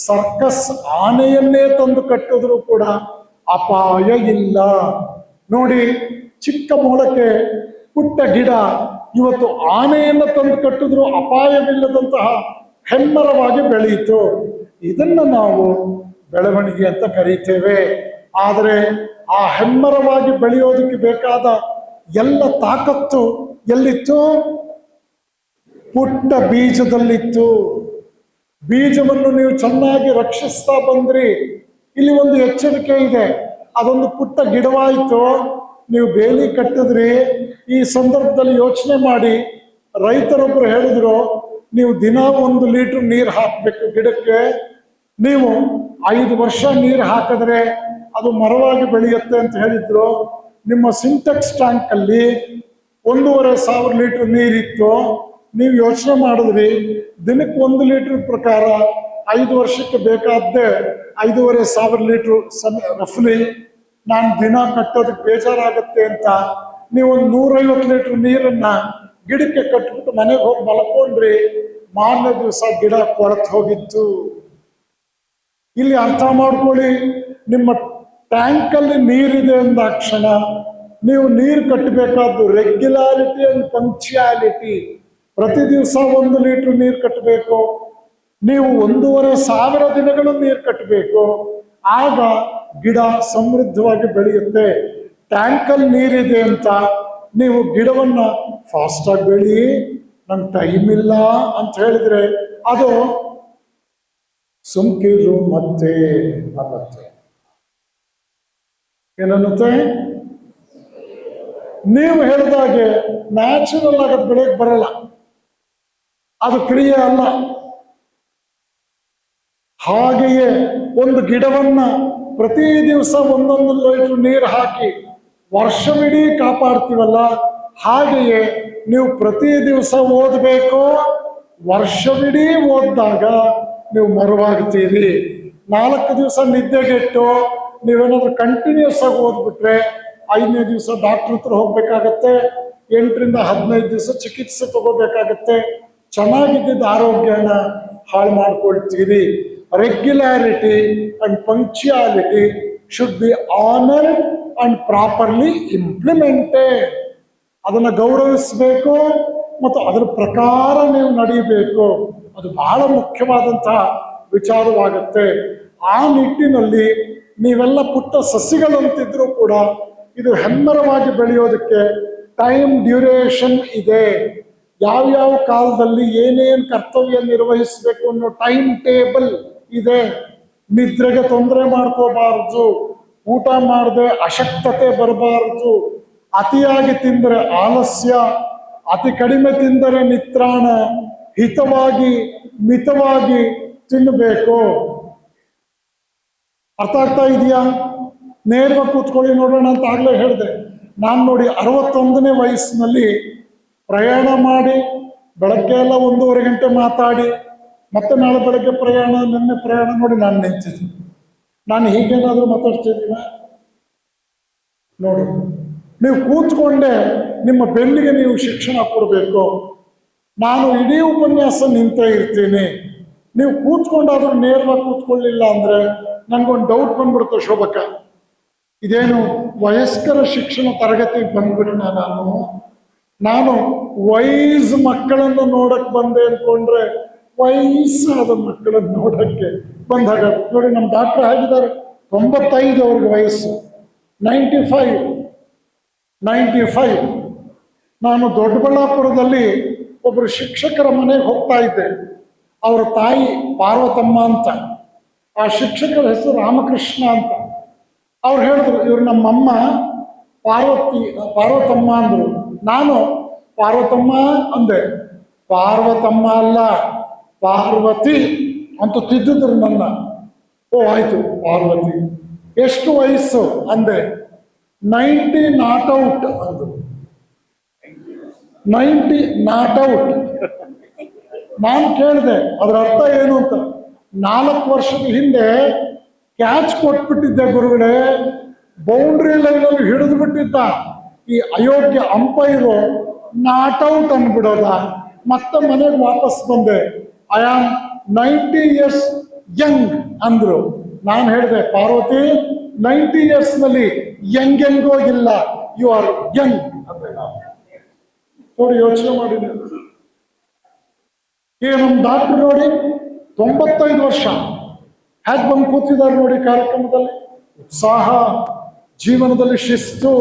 ಸರ್ಕಸ್ ಆನೆಯನ್ನೇ ತಂದು ಕಟ್ಟಿದ್ರು ಕೂಡ ಅಪಾಯ ಇಲ್ಲ. ನೋಡಿ, ಚಿಕ್ಕ ಮೊಳಕೆ ಪುಟ್ಟ ಗಿಡ ಇವತ್ತು ಆನೆಯನ್ನು ತಂದು ಕಟ್ಟಿದ್ರು ಅಪಾಯವಿಲ್ಲದಂತಹ ಹೆಮ್ಮರವಾಗಿ ಬೆಳೆಯಿತು. ಇದನ್ನ ನಾವು ಬೆಳವಣಿಗೆ ಅಂತ ಕರೀತೇವೆ. ಆದರೆ ಆ ಹೆಮ್ಮರವಾಗಿ ಬೆಳೆಯೋದಕ್ಕೆ ಬೇಕಾದ ಎಲ್ಲ ತಾಕತ್ತು ಎಲ್ಲಿತ್ತು? ಪುಟ್ಟ ಬೀಜದಲ್ಲಿತ್ತು. ಬೀಜವನ್ನು ನೀವು ಚೆನ್ನಾಗಿ ರಕ್ಷಿಸ್ತಾ ಬಂದ್ರಿ. ಇಲ್ಲಿ ಒಂದು ಎಚ್ಚರಿಕೆ ಇದೆ. ಅದೊಂದು ಪುಟ್ಟ ಗಿಡವಾಯಿತು, ನೀವು ಬೇಲಿ ಕಟ್ಟಿದ್ರಿ. ಈ ಸಂದರ್ಭದಲ್ಲಿ ಯೋಚನೆ ಮಾಡಿ, ರೈತರೊಬ್ಬರು ಹೇಳಿದ್ರು, ನೀವು ದಿನ 1 ಲೀಟರ್ ನೀರು ಹಾಕಬೇಕು ಗಿಡಕ್ಕೆ. ನೀವು 5 ವರ್ಷ ನೀರು ಹಾಕಿದ್ರೆ ಅದು ಮರವಾಗಿ ಬೆಳೆಯುತ್ತೆ ಅಂತ ಹೇಳಿದ್ರು. ನಿಮ್ಮ ಸಿಂಟೆಕ್ಸ್ ಟ್ಯಾಂಕ್ ಅಲ್ಲಿ 1,500 ಲೀಟರ್ ನೀರಿತ್ತು. ನೀವು ಯೋಚನೆ ಮಾಡಿದ್ರಿ, ದಿನಕ್ಕೆ 1 ಲೀಟರ್ ಪ್ರಕಾರ 5 ವರ್ಷಕ್ಕೆ ಬೇಕಾದ್ದೇ 5,500 ಲೀಟರ್ ರಫ್ಲಿ. ನಾನು ದಿನ ಕಟ್ಟೋದಕ್ಕೆ ಬೇಜಾರಾಗತ್ತೆ ಅಂತ ನೀವು 150 ಲೀಟರ್ ನೀರನ್ನ ಗಿಡಕ್ಕೆ ಕಟ್ಬಿಟ್ಟು ಮನೆಗೆ ಹೋಗಿ ಮಲ್ಕೊಂಡ್ರಿ. ಮಾರನೇ ದಿವಸ ಗಿಡ ಕೊಳತು ಹೋಗಿತ್ತು. ಇಲ್ಲಿ ಅರ್ಥ ಮಾಡ್ಕೊಳ್ಳಿ, ನಿಮ್ಮ ಟ್ಯಾಂಕಲ್ಲಿ ನೀರಿದೆ ಅಂದಾಕ್ಷಣ ನೀವು ನೀರು ಕಟ್ಟಬೇಕಾದ್ದು ರೆಗ್ಯುಲಾರಿಟಿ ಅಂಡ್ ಪಂಕ್ಚುಯಾಲಿಟಿ. ಪ್ರತಿ ದಿವಸ 1 ಲೀಟರ್ ನೀರು ಕಟ್ಟಬೇಕು. ನೀವು 1,500 ದಿನಗಳು ನೀರು ಕಟ್ಟಬೇಕು. ಆಗ ಗಿಡ ಸಮೃದ್ಧವಾಗಿ ಬೆಳೆಯುತ್ತೆ. ಟ್ಯಾಂಕಲ್ಲಿ ನೀರಿದೆ ಅಂತ ನೀವು ಗಿಡವನ್ನ ಫಾಸ್ಟ್ ಆಗಿ ಬೆಳಿ, ನಂಗೆ ಟೈಮ್ ಇಲ್ಲ ಅಂತ ಹೇಳಿದ್ರೆ ಅದು ಸುಮ್ಕಿರು ಮತ್ತೆ ಅನ್ನತ್ತೆ. ಏನನ್ನುತ್ತೆ? ನೀವು ಹೇಳಿದಾಗೆ ನ್ಯಾಚುರಲ್ ಆಗಿ ಬೆಳೆಯಕ್ಕೆ ಬರಲ್ಲ. ಅದು ಕ್ರಿಯೆ ಅಲ್ಲ. ಹಾಗೆಯೇ ಒಂದು ಗಿಡವನ್ನ ಪ್ರತಿ ದಿವಸ 1 ಲೀಟರ್ ನೀರು ಹಾಕಿ ವರ್ಷವಿಡೀ ಕಾಪಾಡ್ತೀವಲ್ಲ, ಹಾಗೆಯೇ ನೀವು ಪ್ರತಿ ದಿವಸ ಓದಬೇಕು. ವರ್ಷವಿಡೀ ಓದಿದಾಗ ನೀವು ಮರವಾಗ್ತೀರಿ. 4 ದಿವಸ ನಿದ್ದೆಗೆಟ್ಟು ನೀವೇನಾದ್ರೂ ಕಂಟಿನ್ಯೂಸ್ ಆಗಿ ಓದ್ಬಿಟ್ರೆ 5ನೇ ದಿವಸ ಡಾಕ್ಟರ್ ಹತ್ರ ಹೋಗ್ಬೇಕಾಗತ್ತೆ, 8ರಿಂದ 15 ದಿವಸ ಚಿಕಿತ್ಸೆ ತಗೋಬೇಕಾಗತ್ತೆ. ಚೆನ್ನಾಗಿದ್ದ ಆರೋಗ್ಯನ ಹಾಳು ಮಾಡ್ಕೊಳ್ತೀರಿ. Regularity and punctuality should be honoured and properly implemented. ಅದನ್ನು ಗೌರವಿಸಬೇಕು ಮತ್ತು ಅದರ ಪ್ರಕಾರ ನೀವು ನಡೀಬೇಕು. ಅದು ಬಹಳ ಮುಖ್ಯವಾದಂತಹ ವಿಚಾರವಾಗುತ್ತೆ. ಆ ನಿಟ್ಟಿನಲ್ಲಿ ನೀವೆಲ್ಲ ಪುಟ್ಟ ಸಸಿಗಳಂತಿದ್ರೂ ಕೂಡ ಇದು ಹೆಮ್ಮರವಾಗಿ ಬೆಳೆಯೋದಕ್ಕೆ ಟೈಮ್ ಡ್ಯೂರೇಷನ್ ಇದೆ. ಯಾವ್ಯಾವ ಕಾಲದಲ್ಲಿ ಏನೇನು ಕರ್ತವ್ಯ ನಿರ್ವಹಿಸಬೇಕು ಅನ್ನೋ ಟೈಮ್ ಟೇಬಲ್ ಇದೆ. ನಿದ್ರೆಗೆ ತೊಂದರೆ ಮಾಡ್ಕೋಬಾರ್ದು, ಊಟ ಮಾಡದೆ ಅಶಕ್ತತೆ ಬರಬಾರದು, ಅತಿಯಾಗಿ ತಿಂದರೆ ಆಲಸ್ಯ, ಅತಿ ಕಡಿಮೆ ತಿಂದರೆ ನಿತ್ರಾಣ, ಹಿತವಾಗಿ ಮಿತವಾಗಿ ತಿನ್ನಬೇಕು. ಅರ್ಥ ಆಗ್ತಾ ಇದೆಯಾ? ನೇರವಾಗಿ ಕೂತ್ಕೊಳ್ಳಿ ನೋಡೋಣ ಅಂತ ಆಗ್ಲೇ ಹೇಳಿದೆ. ನಾನು ನೋಡಿ 61ನೇ ವಯಸ್ಸಿನಲ್ಲಿ ಪ್ರಯಾಣ ಮಾಡಿ ಬೆಳಗ್ಗೆ ಎಲ್ಲ 1.5 ಗಂಟೆ ಮಾತಾಡಿ ಮತ್ತೆ ನಾಳೆ ಬೆಳಗ್ಗೆ ಪ್ರಯಾಣ, ನಿನ್ನೆ ಪ್ರಯಾಣ ನೋಡಿ ನಾನು ನಿಂತಿದ್ದೀನಿ. ನಾನು ಹೀಗೇನಾದರೂ ಮಾತಾಡ್ತಿದ್ದೀನ? ನೋಡು, ನೀವು ಕೂತ್ಕೊಂಡೆ ನಿಮ್ಮ ಬೆನ್ನಿಗೆ ನೀವು ಶಿಕ್ಷಣ ಕೊಡಬೇಕು. ನಾನು ಇಡೀ ಉಪನ್ಯಾಸ ನಿಂತೇ ಇರ್ತೀನಿ. ನೀವು ಕೂತ್ಕೊಂಡಾದ್ರೂ ನೇರವಾಗಿ ಕೂತ್ಕೊಳ್ಳಿಲ್ಲ ಅಂದ್ರೆ ನನಗೊಂದು ಡೌಟ್ ಬಂದ್ಬಿಡುತ್ತೆ. ಶೋಭಕ್ಕ, ಇದೇನು ವಯಸ್ಕರ ಶಿಕ್ಷಣ ತರಗತಿಗೆ ಬಂದ್ಬಿಟ್ಟೆ ನಾನು ವಯಸ್ಸು ಮಕ್ಕಳನ್ನು ನೋಡಕ್ ಬಂದೆ ಅನ್ಕೊಂಡ್ರೆ ವಯಸ್ಸಾದ ಮಕ್ಕಳನ್ನು ನೋಡಕ್ಕೆ ಬಂದಾಗ ನೋಡಿ, ನಮ್ಮ ಡಾಕ್ಟರ್ ಆಗಿದ್ದಾರೆ, 95 ಅವ್ರಿಗೆ ವಯಸ್ಸು, 95. ನಾನು ದೊಡ್ಡಬಳ್ಳಾಪುರದಲ್ಲಿ ಒಬ್ಬರು ಶಿಕ್ಷಕರ ಮನೆಗೆ ಹೋಗ್ತಾ ಇದ್ದೆ. ಅವರ ತಾಯಿ ಪಾರ್ವತಮ್ಮ ಅಂತ, ಆ ಶಿಕ್ಷಕರ ಹೆಸರು ರಾಮಕೃಷ್ಣ ಅಂತ. ಅವ್ರು ಹೇಳಿದ್ರು, ಇವ್ರು ನಮ್ಮಮ್ಮ ಪಾರ್ವತಮ್ಮ ಅಂದರು. ನಾನು ಪಾರ್ವತಮ್ಮ ಅಂದೆ. ಪಾರ್ವತಮ್ಮ ಅಲ್ಲ, ಪಾರ್ವತಿ ಅಂತ ತಿದ್ದಿದ್ರು ನನ್ನ. ಓ ಆಯ್ತು, ಪಾರ್ವತಿ. ಎಷ್ಟು ವಯಸ್ಸು ಅಂದೆ. 90 ನಾಟ್ ಔಟ್ ಅಂದ್ರು. 90 ನಾಟ್ ಔಟ್. ನಾನು ಕೇಳಿದೆ ಅದರ ಅರ್ಥ ಏನು ಅಂತ. 4 ವರ್ಷದ ಹಿಂದೆ ಕ್ಯಾಚ್ ಕೊಟ್ಬಿಟ್ಟಿದ್ದೆ ಗುರುಗಳೇ, ಬೌಂಡ್ರಿ ಲೈನಲ್ಲಿ ಹಿಡಿದು ಬಿಟ್ಟಿದ್ದ ಈ ಅಯೋಗ್ಯ ಅಂಪೈರು, ನಾಟ್ ಔಟ್ ಅಂದ್ಬಿಡೋದ. ಮತ್ತೆ ಮನೆಗೆ ವಾಪಸ್ ಬಂದೆ. ಐ ಆಮ್ 90 years ಯಂಗ್ ಅಂದ್ರು. ನಾನು ಹೇಳಿದೆ, ಪಾರ್ವತಿ 90 years ನಲ್ಲಿ ಯಂಗೆಂಗೋ ಇಲ್ಲ, ಯು ಆರ್ ಯಂಗ್ ಅಂದ್ರೆ. ನೋಡಿ, ಯೋಚನೆ ಮಾಡಿದೆ. ಈಗ ನಮ್ಮ ಡಾಕ್ಟರ್ ನೋಡಿ 95 ವರ್ಷ ಹ್ಯಾಕ್ ಬಂದು ಕೂತಿದ್ದಾರೆ ನೋಡಿ ಕಾರ್ಯಕ್ರಮದಲ್ಲಿ. ಉತ್ಸಾಹ, ಜೀವನದಲ್ಲಿ ಶಿಸ್ತು,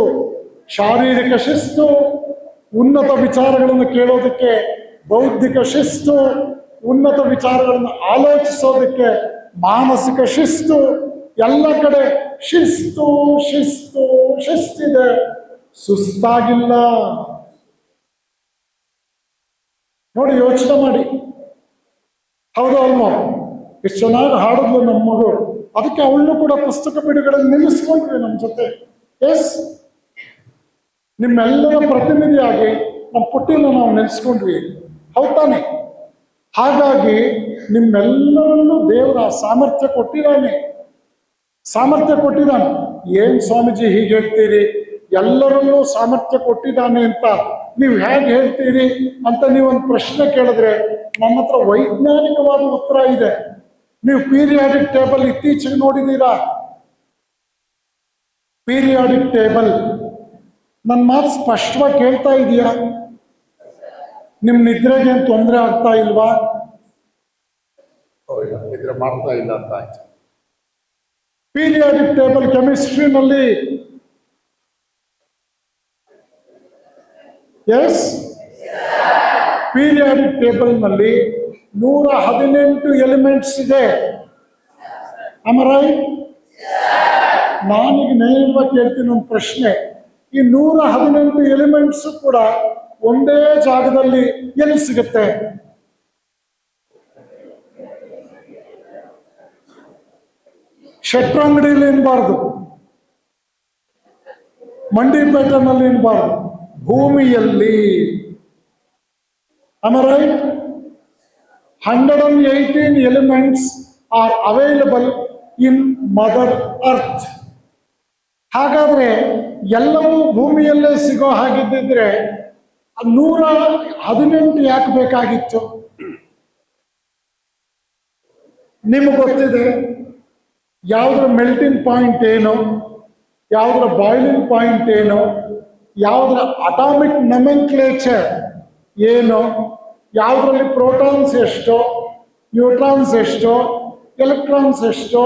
ಶಾರೀರಿಕ ಶಿಸ್ತು, ಉನ್ನತ ವಿಚಾರಗಳನ್ನು ಕೇಳೋದಕ್ಕೆ ಬೌದ್ಧಿಕ ಶಿಸ್ತು, ಉನ್ನತ ವಿಚಾರಗಳನ್ನು ಆಲೋಚಿಸೋದಕ್ಕೆ ಮಾನಸಿಕ ಶಿಸ್ತು, ಎಲ್ಲ ಕಡೆ ಶಿಸ್ತು ಶಿಸ್ತು ಶಿಸ್ತಿದೆ. ಸುಸ್ತಾಗಿಲ್ಲ. ನೋಡಿ, ಯೋಚನೆ ಮಾಡಿ. ಹೌದು ಅಲ್ವಾ? ಎಷ್ಟು ಚೆನ್ನಾಗಿ ಹಾಡಿದ್ಲು ನಮ್ಮ ಮಗಳು. ಅದಕ್ಕೆ ಅವಳನ್ನು ಕೂಡ ಪುಸ್ತಕ ಬಿಡುಗಡೆ ನಿಲ್ಲಿಸ್ಕೊಂಡ್ವಿ ನಮ್ಮ ಜೊತೆ. ಎಸ್, ನಿಮ್ಮೆಲ್ಲರ ಪ್ರತಿನಿಧಿಯಾಗಿ ನಮ್ಮ ಪುಟ್ಟಿನ ನಾವು ನೆಲೆಸ್ಕೊಂಡ್ವಿ. ಹೌದಾನೆ? ಹಾಗಾಗಿ ನಿಮ್ಮೆಲ್ಲರಲ್ಲೂ ದೇವರ ಸಾಮರ್ಥ್ಯ ಕೊಟ್ಟಿದ್ದಾನೆ. ಏನ್ ಸ್ವಾಮೀಜಿ ಹೀಗೆ ಹೇಳ್ತೀರಿ? ಎಲ್ಲರಲ್ಲೂ ಸಾಮರ್ಥ್ಯ ಕೊಟ್ಟಿದ್ದಾನೆ ಅಂತ ನೀವು ಹೇಗೆ ಹೇಳ್ತೀರಿ ಅಂತ ನೀವೊಂದು ಪ್ರಶ್ನೆ ಕೇಳಿದ್ರೆ ನನ್ನ ಹತ್ರ ವೈಜ್ಞಾನಿಕವಾದ ಉತ್ತರ ಇದೆ. ನೀವು ಪೀರಿಯಾಡಿಕ್ ಟೇಬಲ್ ಇತ್ತೀಚೆಗೆ ನೋಡಿದ್ದೀರಾ? ಪೀರಿಯಾಡಿಕ್ ಟೇಬಲ್ ನನ್ನ ಮಾತು ಸ್ಪಷ್ಟವಾಗಿ ಕೇಳ್ತಾ ಇದೆಯಾ? ನಿಮ್ ನಿದ್ರೆಗೆ ಏನು ತೊಂದರೆ ಆಗ್ತಾ ಇಲ್ವಾ? ನಿದ್ರೆ ಮಾಡ್ತಾ ಇಲ್ಲ ಅಂತ ಆಯ್ತು. ಪೀರಿಯಾಡಿಕ್ ಟೇಬಲ್ ಕೆಮಿಸ್ಟ್ರಿನಲ್ಲಿ ಎಸ್, ಪೀರಿಯಾಡಿಕ್ ಟೇಬಲ್ ನಲ್ಲಿ 118 ಎಲಿಮೆಂಟ್ಸ್ ಇದೆ. ಅಮರಾಯ್, ನಾನೀಗ ನೇರವಾಗಿ ಕೇಳ್ತೀನಿ ಒಂದು ಪ್ರಶ್ನೆ. ಈ 118 ಎಲಿಮೆಂಟ್ಸ್ ಕೂಡ ಒಂದೇ ಜಾಗದಲ್ಲಿ ಎಲ್ಲಿ ಸಿಗುತ್ತೆ? ಶೆಟ್ರಂಗಡಿಯಲ್ಲಿ ಇನ್ಬಾರ್ದು, ಮಂಡಿಪೇಟೆನಲ್ಲಿ ಇನ್ಬಾರ್ದು, ಭೂಮಿಯಲ್ಲಿ. Am I right? 118 elements are available in Mother Earth. ಹಾಗಾದ್ರೆ ಎಲ್ಲವೂ ಭೂಮಿಯಲ್ಲೇ ಸಿಗೋ ಹಾಗಿದ್ದಿದ್ರೆ 118 ಯಾಕೆ ಬೇಕಾಗಿತ್ತು? ನಿಮಗೆ ಗೊತ್ತಿದೆ ಯಾವುದರ ಮೆಲ್ಟಿಂಗ್ ಪಾಯಿಂಟ್ ಏನು, ಯಾವುದರ ಬಾಯ್ಲಿಂಗ್ ಪಾಯಿಂಟ್ ಏನು, ಯಾವುದರ ಅಟಾಮಿಕ್ ನೊಮೆನ್ಕ್ಲೇಚರ್ ಏನು, ಯಾವುದರಲ್ಲಿ ಪ್ರೋಟಾನ್ಸ್ ಎಷ್ಟು, ನ್ಯೂಟ್ರಾನ್ಸ್ ಎಷ್ಟು, ಎಲೆಕ್ಟ್ರಾನ್ಸ್ ಎಷ್ಟು,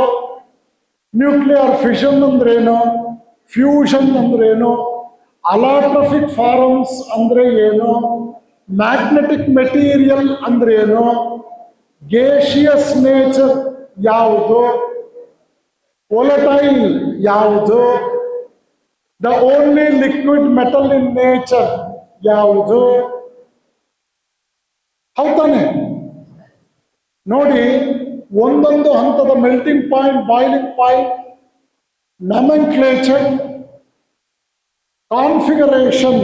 ನ್ಯೂಕ್ಲಿಯರ್ ಫಿಷನ್ ಅಂದ್ರೇನು, ಫ್ಯೂಷನ್ ಅಂದ್ರೇನು, ಅಲಾಟ್ರಫಿಕ್ ಫಾರಮ್ಸ್ ಅಂದ್ರೆ ಏನು, ಮ್ಯಾಗ್ನೆಟಿಕ್ ಮೆಟೀರಿಯಲ್ ಅಂದ್ರೇನು, ಗೇಷಿಯಸ್ ನೇಚರ್ ಯಾವುದು, ವೊಲಟೈಲ್ ಯಾವುದು, the only liquid metal in nature ಯಾವುದು? ಹೌದಾನೆ? ನೋಡಿ, ಒಂದೊಂದು ಹಂತದ melting point, boiling point, nomenclature, configuration,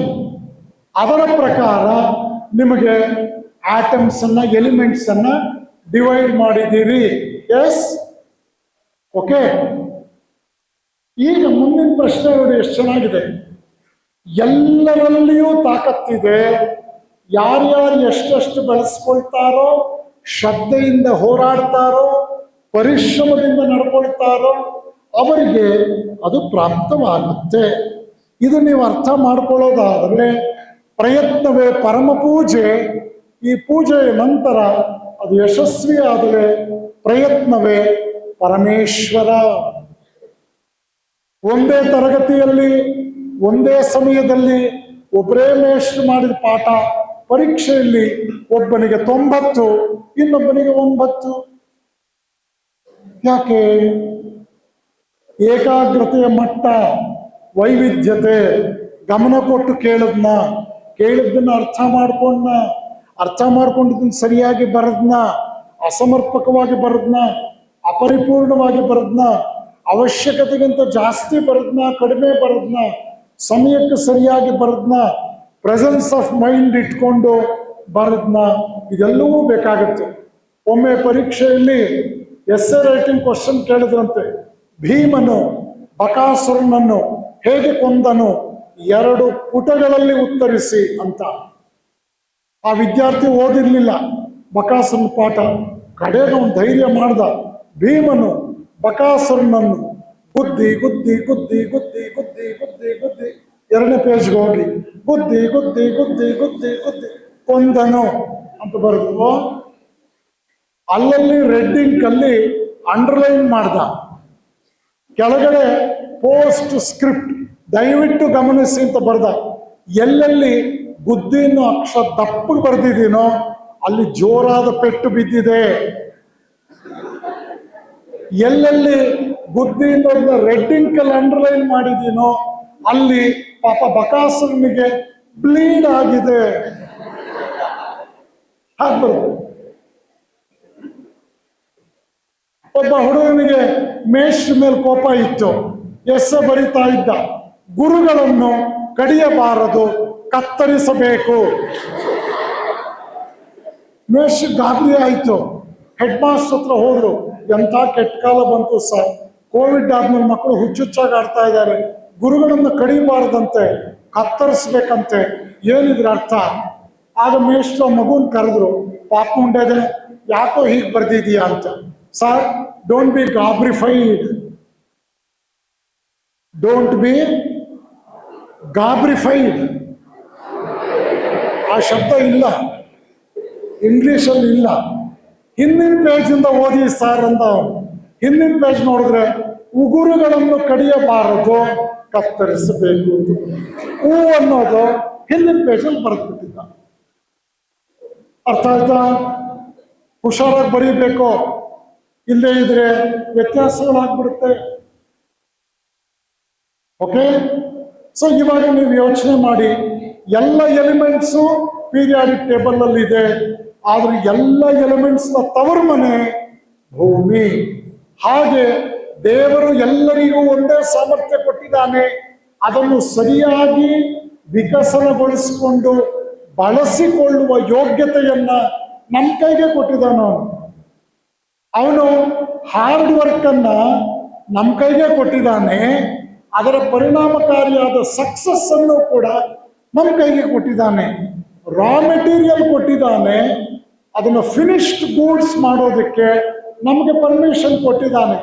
ಅದರ ಪ್ರಕಾರ ನಿಮಗೆ ಆಟಮ್ಸ್ ಅನ್ನ, ಎಲಿಮೆಂಟ್ಸ್ ಅನ್ನ ಡಿವೈಡ್ ಮಾಡಿದ್ದೀರಿ. Yes, okay. ಈಗ ಮುಂದಿನ ಪ್ರಶ್ನೆ ನೋಡಿ, ಎಷ್ಟು ಚೆನ್ನಾಗಿದೆ. ಎಲ್ಲರಲ್ಲಿಯೂ ತಾಕತ್ತಿದೆ. ಯಾರ್ಯಾರು ಎಷ್ಟೆಷ್ಟು ಬೆಳೆಸ್ಕೊಳ್ತಾರೋ, ಶ್ರದ್ಧೆಯಿಂದ ಹೋರಾಡ್ತಾರೋ, ಪರಿಶ್ರಮದಿಂದ ನಡ್ಕೊಳ್ತಾರೋ ಅವರಿಗೆ ಅದು ಪ್ರಾಪ್ತವಾಗುತ್ತೆ. ಇದು ನೀವು ಅರ್ಥ ಮಾಡ್ಕೊಳ್ಳೋದಾದರೆ ಪ್ರಯತ್ನವೇ ಪರಮ ಪೂಜೆ. ಈ ಪೂಜೆಯ ನಂತರ ಅದು ಯಶಸ್ವಿ ಆದರೆ ಪ್ರಯತ್ನವೇ ಪರಮೇಶ್ವರ. ಒಂದೇ ತರಗತಿಯಲ್ಲಿ ಒಂದೇ ಸಮಯದಲ್ಲಿ ಒಬ್ಬರೇ ಮೇಷ್ಟ್ರು ಮಾಡಿದ ಪಾಠ ಪರೀಕ್ಷೆಯಲ್ಲಿ ಒಬ್ಬನಿಗೆ 90, ಇನ್ನೊಬ್ಬನಿಗೆ 9. ಯಾಕೆ? ಏಕಾಗ್ರತೆಯ ಮಟ್ಟ, ವೈವಿಧ್ಯತೆ, ಗಮನ ಕೊಟ್ಟು ಕೇಳಿದ್ದನ್ನ ಅರ್ಥ ಮಾಡ್ಕೊಂಡಿದ್ದನ್ನ ಸರಿಯಾಗಿ ಬರದ್ನ, ಅಸಮರ್ಪಕವಾಗಿ ಬರದ್ನ, ಅಪರಿಪೂರ್ಣವಾಗಿ ಬರದ್ನ, ಅವಶ್ಯಕತೆಗಿಂತ ಜಾಸ್ತಿ ಬರದ್ನ, ಕಡಿಮೆ ಬರದ್ನ, ಸಮಯಕ್ಕೆ ಸರಿಯಾಗಿ ಬರದ್ನ, ಪ್ರೆಸೆನ್ಸ್ ಆಫ್ ಮೈಂಡ್ ಇಟ್ಕೊಂಡು ಬರದ್ನ, ಇದೆಲ್ಲವೂ ಬೇಕಾಗುತ್ತೆ. ಒಮ್ಮೆ ಪರೀಕ್ಷೆಯಲ್ಲಿ ಎಸ್ಸೆ ರೈಟಿಂಗ್ ಕ್ವಶನ್ ಕೇಳಿದ್ರಂತೆ, ಭೀಮನು ಬಕಾಸುರನನ್ನು ಹೇಗೆ ಕೊಂದನು 2 ಪುಟಗಳಲ್ಲಿ ಉತ್ತರಿಸಿ ಅಂತ. ಆ ವಿದ್ಯಾರ್ಥಿ ಓದಿರ್ಲಿಲ್ಲ ಬಕಾಸುರನ ಪಾಠ. ಕಡೆಗೆ ಅವನು ಧೈರ್ಯ ಮಾಡ್ದ, ಭೀಮನು ಬಕಾಸುರನನ್ನು ಗುದ್ದಿ ಗುದ್ದಿ ಗುದ್ದಿ ಗುದ್ದಿ ಗುದ್ದಿ ಗುದ್ದಿ ಗುದ್ದಿ 2ನೇ ಪೇಜ್ಗೆ ಹೋಗಿ ಗುದ್ದಿ ಗುದ್ದಿ ಗುದ್ದಿ ಗುದ್ದಿ ಗುದ್ದಿ ಕೊಂದನು ಅಂತ ಬರೆದು ಅಲ್ಲಲ್ಲಿ ರೆಡ್ಡಿಂಗ್ ಅಲ್ಲಿ ಅಂಡರ್ಲೈನ್ ಮಾಡ್ದ. ಕೆಳಗಡೆ ಪೋಸ್ಟ್ ಸ್ಕ್ರಿಪ್ಟ್ ದಯವಿಟ್ಟು ಗಮನಿಸಿ ಅಂತ ಬರ್ದ. ಎಲ್ಲೆಲ್ಲಿ ಬುದ್ಧಿಯನ್ನು ಅಕ್ಷರ ದಪ್ಪಗೆ ಬರ್ದಿದ್ದೀನೋ ಅಲ್ಲಿ ಜೋರಾದ ಪೆಟ್ಟು ಬಿದ್ದಿದೆ. ಎಲ್ಲೆಲ್ಲಿ ಬುದ್ಧಿಯಿಂದ ರೆಡ್ಡಿಂಗ್ ಅಲ್ಲಿ ಅಂಡರ್ಲೈನ್ ಮಾಡಿದ್ದೀನೋ ಅಲ್ಲಿ ಪಾಪ ಬಕಾಸುರನಿಗೆ ಬ್ಲೀಡ್ ಆಗಿದೆ. ಹಾಕ್ಬಾರ್ದು. ಒಬ್ಬ ಹುಡುಗನಿಗೆ ಮೇಷ್ಟ್ರ ಮೇಲೆ ಕೋಪ ಇತ್ತು, ಎಸ್ಸೆ ಬರಿತಾ ಇದ್ದ, ಗುರುಗಳನ್ನು ಕಡಿಯಬಾರದು, ಕತ್ತರಿಸಬೇಕು. ಮೇಷ್ಟ್ರ ಗಾಬರಿ ಆಯ್ತು. ಹೆಡ್ ಮಾಸ್ಟರ್ ಹತ್ರ ಹೋದ್ರು, ಎಂಥ ಕೆಟ್ಟ ಕಾಲ ಬಂತು ಸರ್, ಕೋವಿಡ್ ಆದ್ಮೇಲೆ ಮಕ್ಕಳು ಹುಚ್ಚುಚ್ಚಾಗಿ ಆಡ್ತಾ ಇದ್ದಾರೆ, ಗುರುಗಳನ್ನು ಕಡಿಬಾರ್ದಂತೆ, ಕತ್ತರಿಸ್ಬೇಕಂತೆ, ಏನಿದ್ರ ಅರ್ಥ? ಆಗ ಮೇಷ್ಟ್ರ ಮಗುನ್ ಕರೆದ್ರು, ಪಾಪ ಉಂಡದೆ ಯಾಕೋ ಹೀಗೆ ಬರ್ದಿದೀಯಾ ಅಂತ. ಸರ್, ಡೋಂಟ್ ಬಿ ಗಾಬ್ರಿಫೈಡ್, ಡೋಂಟ್ ಬಿ ಗಾಬ್ರಿಫೈಡ್. ಆ ಶಬ್ದ ಇಲ್ಲ, ಇಂಗ್ಲಿಷಲ್ಲಿ ಇಲ್ಲ. ಹಿಂದಿನ ಪೇಜಿಂದ ಓದಿ ಸರ್ ಅಂದ. ಹಿಂದಿನ ಪೇಜ್ ನೋಡಿದ್ರೆ ಉಗುರುಗಳನ್ನು ಕಡಿಯಬಾರದು, ಕತ್ತರಿಸಬೇಕು. ಹೂ ಅನ್ನೋದು ಹಿಂದಿನ ಪೇಜಲ್ಲಿ ಬರೆದ್ಬಿಟ್ಟಿದ್ದ. ಅರ್ಥ ಆಯ್ತಾ? ಹುಷಾರಾಗಿ ಬರೀಬೇಕು, ಇಲ್ಲೇ ಇದ್ರೆ ವ್ಯತ್ಯಾಸಗಳಾಗ್ಬಿಡುತ್ತೆ. ಓಕೆ, ಸೊ ಇವಾಗ ನೀವು ಯೋಚನೆ ಮಾಡಿ, ಎಲ್ಲ ಎಲಿಮೆಂಟ್ಸು ಪೀರಿಯಾಡಿಕ್ ಟೇಬಲ್ ಅಲ್ಲಿ ಇದೆ, ಆದ್ರೆ ಎಲ್ಲ ಎಲಿಮೆಂಟ್ಸ್ ನ ತವರು ಮನೆ ಭೂಮಿ. ಹಾಗೆ ದೇವರು ಎಲ್ಲರಿಗೂ ಒಂದೇ ಸಾಮರ್ಥ್ಯ ಕೊಟ್ಟಿದ್ದಾನೆ. ಅದನ್ನು ಸರಿಯಾಗಿ ವಿಕಸನಗೊಳಿಸಿಕೊಂಡು ಬಳಸಿಕೊಳ್ಳುವ ಯೋಗ್ಯತೆಯನ್ನ ನಮ್ಮ ಕೈಗೆ ಕೊಟ್ಟಿದ್ದಾನ. ಅವನು ಹಾರ್ಡ್ ವರ್ಕ್ ಅನ್ನ ನಮ್ಮ ಕೈಗೆ ಕೊಟ್ಟಿದ್ದಾನೆ. ಅದರ ಪರಿಣಾಮಕಾರಿಯಾದ ಸಕ್ಸಸ್ ಅನ್ನು ಕೂಡ ನಮ್ಮ ಕೈಗೆ ಕೊಟ್ಟಿದ್ದಾನೆ. ರಾ ಮೆಟೀರಿಯಲ್ ಕೊಟ್ಟಿದ್ದಾನೆ, ಅದನ್ನು ಫಿನಿಶ್ಡ್ ಗೂಡ್ಸ್ ಮಾಡೋದಕ್ಕೆ ನಮಗೆ ಪರ್ಮಿಷನ್ ಕೊಟ್ಟಿದ್ದಾನೆ.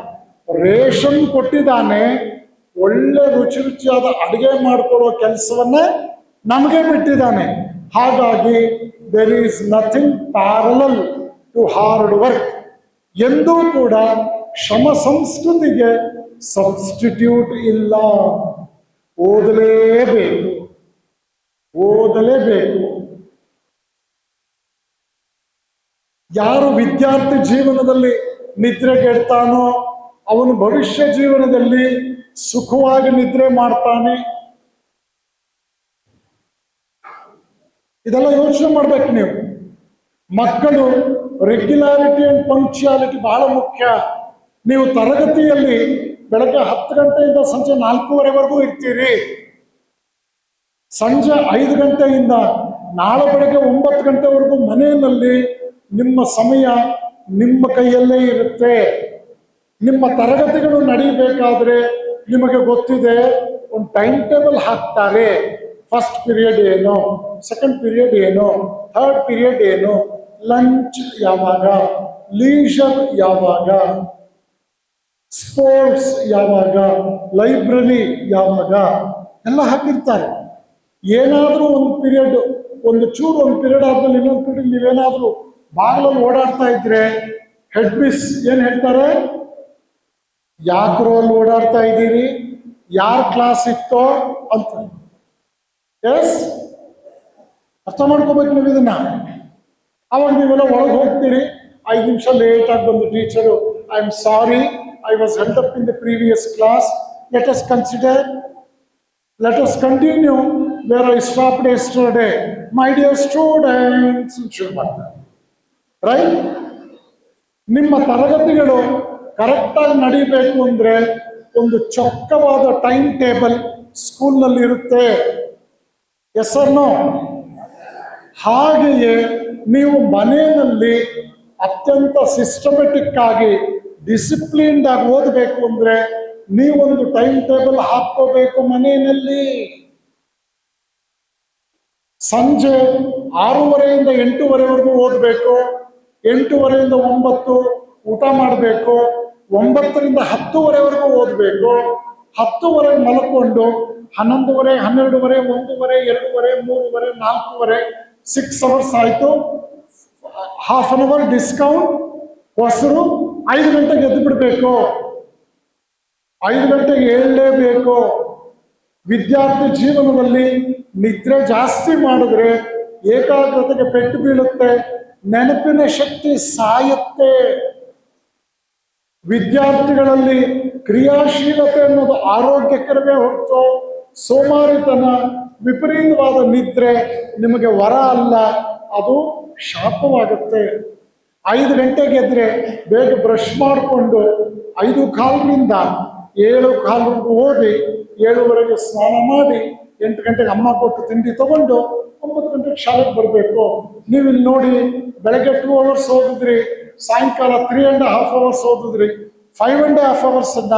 ರೇಷನ್ ಕೊಟ್ಟಿದ್ದಾನೆ, ಒಳ್ಳೆ ರುಚಿ ರುಚಿಯಾದ ಅಡುಗೆ ಮಾಡಿಕೊಳ್ಳೋ ಕೆಲಸವನ್ನ ನಮಗೆ ಬಿಟ್ಟಿದ್ದಾನೆ. ಹಾಗಾಗಿ there is nothing parallel to hard work. ಎಂದೂ ಕೂಡ ಶ್ರಮ ಸಂಸ್ಕೃತಿಗೆ ಸಬ್ಸ್ಟಿಟ್ಯೂಟ್ ಇಲ್ಲ. ಓದಲೇಬೇಕು, ಓದಲೇಬೇಕು. ಯಾರು ವಿದ್ಯಾರ್ಥಿ ಜೀವನದಲ್ಲಿ ನಿದ್ರೆಗೆಡ್ತಾನೋ ಅವನು ಭವಿಷ್ಯ ಜೀವನದಲ್ಲಿ ಸುಖವಾಗಿ ನಿದ್ರೆ ಮಾಡ್ತಾನೆ. ಇದೆಲ್ಲ ಯೋಚನೆ ಮಾಡ್ಬೇಕು ನೀವು. ಮಕ್ಕಳು ರೆಗ್ಯುಲಾರಿಟಿ ಅಂಡ್ ಪಂಕ್ಚುಯಾಲಿಟಿ ಬಹಳ ಮುಖ್ಯ. ನೀವು ತರಗತಿಯಲ್ಲಿ ಬೆಳಗ್ಗೆ 10 ಗಂಟೆಯಿಂದ ಸಂಜೆ 4:15ವರೆಗೂ ಇರ್ತೀರಿ. ಸಂಜೆ 5 ಗಂಟೆಯಿಂದ ನಾಳೆ ಬೆಳಗ್ಗೆ 9 ಗಂಟೆವರೆಗೂ ಮನೆಯಲ್ಲಿ ನಿಮ್ಮ ಸಮಯ ನಿಮ್ಮ ಕೈಯಲ್ಲೇ ಇರುತ್ತೆ. ನಿಮ್ಮ ತರಗತಿಗಳು ನಡೀಬೇಕಾದ್ರೆ ನಿಮಗೆ ಗೊತ್ತಿದೆ, ಒಂದು ಟೈಮ್ ಟೇಬಲ್ ಹಾಕ್ತಾರೆ. ಫಸ್ಟ್ ಪೀರಿಯಡ್ ಏನು, ಸೆಕೆಂಡ್ ಪೀರಿಯಡ್ ಏನು, ಥರ್ಡ್ ಪೀರಿಯಡ್ ಏನು, ಲಂಚ್ ಯಾವಾಗ, ಲೀಜರ್ ಯಾವಾಗ, ಸ್ಪೋರ್ಟ್ಸ್ ಯಾವಾಗ, ಲೈಬ್ರರಿ ಯಾವಾಗ ಎಲ್ಲ ಹಾಕಿರ್ತಾರೆ. ಏನಾದರೂ ಒಂದು ಪೀರಿಯಡ್, ಒಂದು ಪೀರಿಯಡ್ ಆದ್ಮೇಲೆ ಇನ್ನೊಂದು ಪೀರಿಯಡ್ ನೀವೇನಾದರೂ ಬಾಗಿಲಲ್ಲಿ ಓಡಾಡ್ತಾ ಇದ್ರೆ ಹೆಡ್ ಮಿಸ್ ಏನ್ ಹೇಳ್ತಾರೆ, ಯಾಕ್ರೋ ಅಲ್ಲಿ ಓಡಾಡ್ತಾ ಇದ್ದೀರಿ, ಯಾರ ಕ್ಲಾಸ್ ಇತ್ತೋ ಅಂತ. ಎಸ್, ಅರ್ಥ ಮಾಡ್ಕೋಬೇಕು ನೀವು ಇದನ್ನ. ಅವಾಗ ನೀವೆಲ್ಲ ಒಳಗೆ ಹೋಗ್ತೀರಿ, 5 ನಿಮಿಷ ಲೇಟ್ ಆಗಿ ಬಂದು teacher, I am sorry, I was held up in the previous class, let us consider, let us continue where I stopped yesterday, my dear students ಶುರು ಮಾಡ್ತಾರೆ. ರೈಟ್? ನಿಮ್ಮ ತರಗತಿಗಳು ಕರೆಕ್ಟಾಗಿ ನಡೀಬೇಕು ಅಂದ್ರೆ ಒಂದು ಚೊಕ್ಕವಾದ ಟೈಮ್ ಟೇಬಲ್ ಸ್ಕೂಲ್ನಲ್ಲಿ ಇರುತ್ತೆ. Yes or no? ಹಾಗೆಯೇ ನೀವು ಮನೆಯಲ್ಲಿ ಅತ್ಯಂತ ಸಿಸ್ಟಮೆಟಿಕ್ ಆಗಿ ಡಿಸಿಪ್ಲಿನ್ಡ್ ಆಗಿ ಓದಬೇಕು ಅಂದ್ರೆ ನೀವೊಂದು ಟೈಮ್ ಟೇಬಲ್ ಹಾಕೋಬೇಕು ಮನೆಯಲ್ಲಿ. ಸಂಜೆ 6:30ಯಿಂದ 8:00ವರೆವರೆಗೂ ಓದಬೇಕು, 8:30ಯಿಂದ 9 ಊಟ ಮಾಡಬೇಕು, 9ರಿಂದ 10:00ವರೆವರೆಗೂ ಓದಬೇಕು, 10:00ವರೆಗೆ ಮಲ್ಕೊಂಡು 11:30, 12:30, 1:00, 2:00, 3:00, 4:00, 6 ಅವರ್ಸ್ ಆಯ್ತು. ಹಾಫ್ ಅನ್ ಅವರ್ ಡಿಸ್ಕೌಂಟ್, ಹೊಸರು 5 ಗಂಟೆಗೆ ಎದ್ದು ಬಿಡಬೇಕು, 5 ಗಂಟೆಗೆ ಏಳಲೇಬೇಕು. ವಿದ್ಯಾರ್ಥಿ ಜೀವನದಲ್ಲಿ ನಿದ್ರೆ ಜಾಸ್ತಿ ಮಾಡಿದ್ರೆ ಏಕಾಗ್ರತೆಗೆ ಪೆಟ್ಟು ಬೀಳುತ್ತೆ, ನೆನಪಿನ ಶಕ್ತಿ ಸಾಯುತ್ತೆ. ವಿದ್ಯಾರ್ಥಿಗಳಲ್ಲಿ ಕ್ರಿಯಾಶೀಲತೆ ಅನ್ನೋದು ಆರೋಗ್ಯಕರವೇ ಹೊರತು ಸೋಮಾರಿತನ, ವಿಪರೀತವಾದ ನಿದ್ರೆ ನಿಮಗೆ ವರ ಅಲ್ಲ, ಅದು ಶಾಪವಾಗುತ್ತೆ. 5 ಗಂಟೆಗೆ ಎದ್ರೆ ಬೇಗ ಬ್ರಷ್ ಮಾಡಿಕೊಂಡು 5:15ರಿಂದ 7:15 ಓದಿ 7:00ವರೆಗೆ ಸ್ನಾನ ಮಾಡಿ 8 ಗಂಟೆಗೆ ಅಮ್ಮ ಕೊಟ್ಟು ತಿಂಡಿ ತಗೊಂಡು 9 ಗಂಟೆಗೆ ಶಾಲೆಗೆ ಬರಬೇಕು. ನೀವು ಇಲ್ಲಿ ನೋಡಿ, ಬೆಳಗ್ಗೆ 2 ಅವರ್ಸ್ ಓದಿದ್ರಿ, ಸಾಯಂಕಾಲ 3.5 ಅವರ್ಸ್ ಓದಿದ್ರಿ. 5.5 ಅವರ್ಸ್ ಅನ್ನ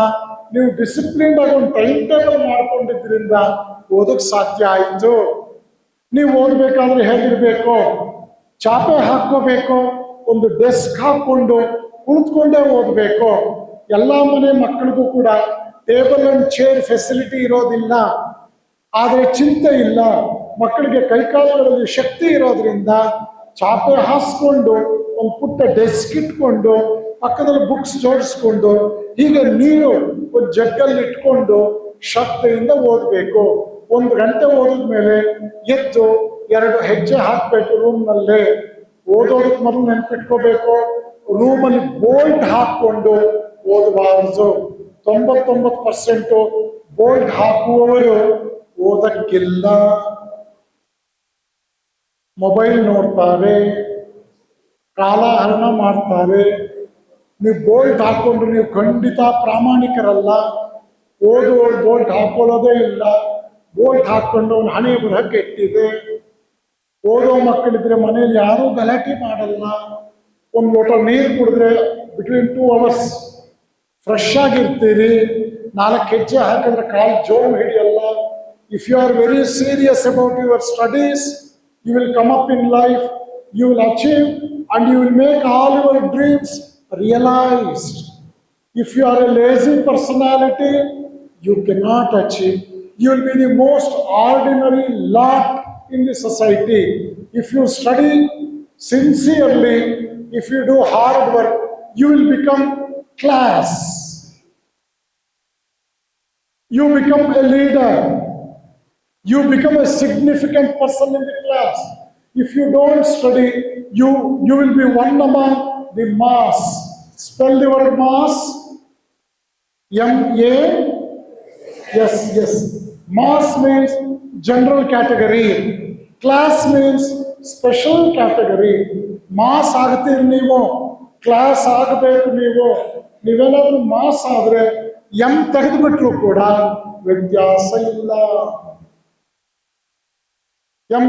ನೀವು ಡಿಸಿಪ್ಲಿನ್ ಆಗಿ ಒಂದು ಟೈಮ್ ಟೇಬಲ್ ಮಾಡ್ಕೊಂಡಿದ್ರಿಂದ ಓದಕ್ಕೆ ಸಾಧ್ಯ ಆಯಿತು. ನೀವು ಓದಬೇಕಾದ್ರೆ ಹೇಗಿರ್ಬೇಕು, ಚಾಪೆ ಹಾಕೋಬೇಕು, ಒಂದು ಡೆಸ್ಕ್ ಹಾಕೊಂಡು ಕುಳಿತುಕೊಂಡೇ ಓದಬೇಕು. ಎಲ್ಲ ಮನೆ ಮಕ್ಕಳಿಗೂ ಕೂಡ ಟೇಬಲ್ ಅಂಡ್ ಚೇರ್ ಫೆಸಿಲಿಟಿ ಇರೋದಿಲ್ಲ. ಆದರೆ ಚಿಂತೆ ಇಲ್ಲ, ಮಕ್ಕಳಿಗೆ ಕೈಕಾಲುಗಳಲ್ಲಿ ಶಕ್ತಿ ಇರೋದ್ರಿಂದ ಚಾಪೆ ಹಾಸ್ಕೊಂಡು ಒಂದು ಪುಟ್ಟ ಡೆಸ್ಕ್ ಇಟ್ಕೊಂಡು ಪಕ್ಕದಲ್ಲಿ ಬುಕ್ಸ್ ಜೋಡಿಸ್ಕೊಂಡು ಹೀಗೆ ನೀರು ಒಂದು ಜಗ್ಗಲ್ಲಿ ಇಟ್ಕೊಂಡು ಶ್ರದ್ಧೆಯಿಂದ ಓದಬೇಕು. 1 ಗಂಟೆ ಓದಿದ್ಮೇಲೆ ಎದ್ದು 2 ಹೆಜ್ಜೆ ಹಾಕಬೇಕು ರೂಮ್ನಲ್ಲೇ. ಓದೋದಕ್ಕೆ ಮೊದಲು ನೆನ್ಪಿಟ್ಕೋಬೇಕು, ರೂಮಲ್ಲಿ ಬೋಲ್ಟ್ ಹಾಕೊಂಡು ಓದಬಾರದು. 99% ಬೋಲ್ಟ್ ಹಾಕುವವರು ಓದಕ್ಕಿಲ್ಲ, ಮೊಬೈಲ್ ನೋಡ್ತಾರೆ, ಕಾಲಹರಣ ಮಾಡ್ತಾರೆ. ನೀವು ಬೋಲ್ಟ್ ಹಾಕೊಂಡ್ರೆ ನೀವು ಖಂಡಿತ ಪ್ರಾಮಾಣಿಕರಲ್ಲ. ಓದುವವರು ಬೋಲ್ಟ್ ಹಾಕೊಳ್ಳೋದೇ ಇಲ್ಲ. ಬೋಲ್ಟ್ ಹಾಕೊಂಡು ಅವನ ಹಣೆ ಬರಹ ಕೆಟ್ಟಿದೆ. ಓದೋ ಮಕ್ಕಳಿದ್ರೆ ಮನೇಲಿ ಯಾರೂ ಗಲಾಟೆ ಮಾಡಲ್ಲ. ಒಂದು ಲೋಟ ನೀರು ಕುಡಿದ್ರೆ ಬಿಟ್ವೀನ್ 2 ಅವರ್ಸ್ ಫ್ರೆಶ್ ಆಗಿರ್ತೀರಿ. 4 ಹೆಜ್ಜೆ ಹಾಕಿದ್ರೆ ಕಾಲು ಜೋಮ್ ಹಿಡಿಯಲ್ಲ. If you are very serious about your studies, you will come up in life, you will achieve and you will make all your dreams realised. If you are a lazy personality, you cannot achieve. You will be the most ordinary lot in the society. If you study sincerely, if you do hard work, you will become class. You become a leader. You become a significant person in the class. If you don't study, you will be one among the mass. Spell the word mass. M-A-S. Mass means general category. Class means special category. Mass ಆಗ್ತೀರಿ ನೀವು, class ಆಗಬೇಕು ನೀವು. ನೀವೇನಾದ್ರೂ mass ಆದ್ರೆ ತೆಗೆದುಬಿಟ್ರು ಕೂಡ ವ್ಯತ್ಯಾಸ ಇಲ್ಲ.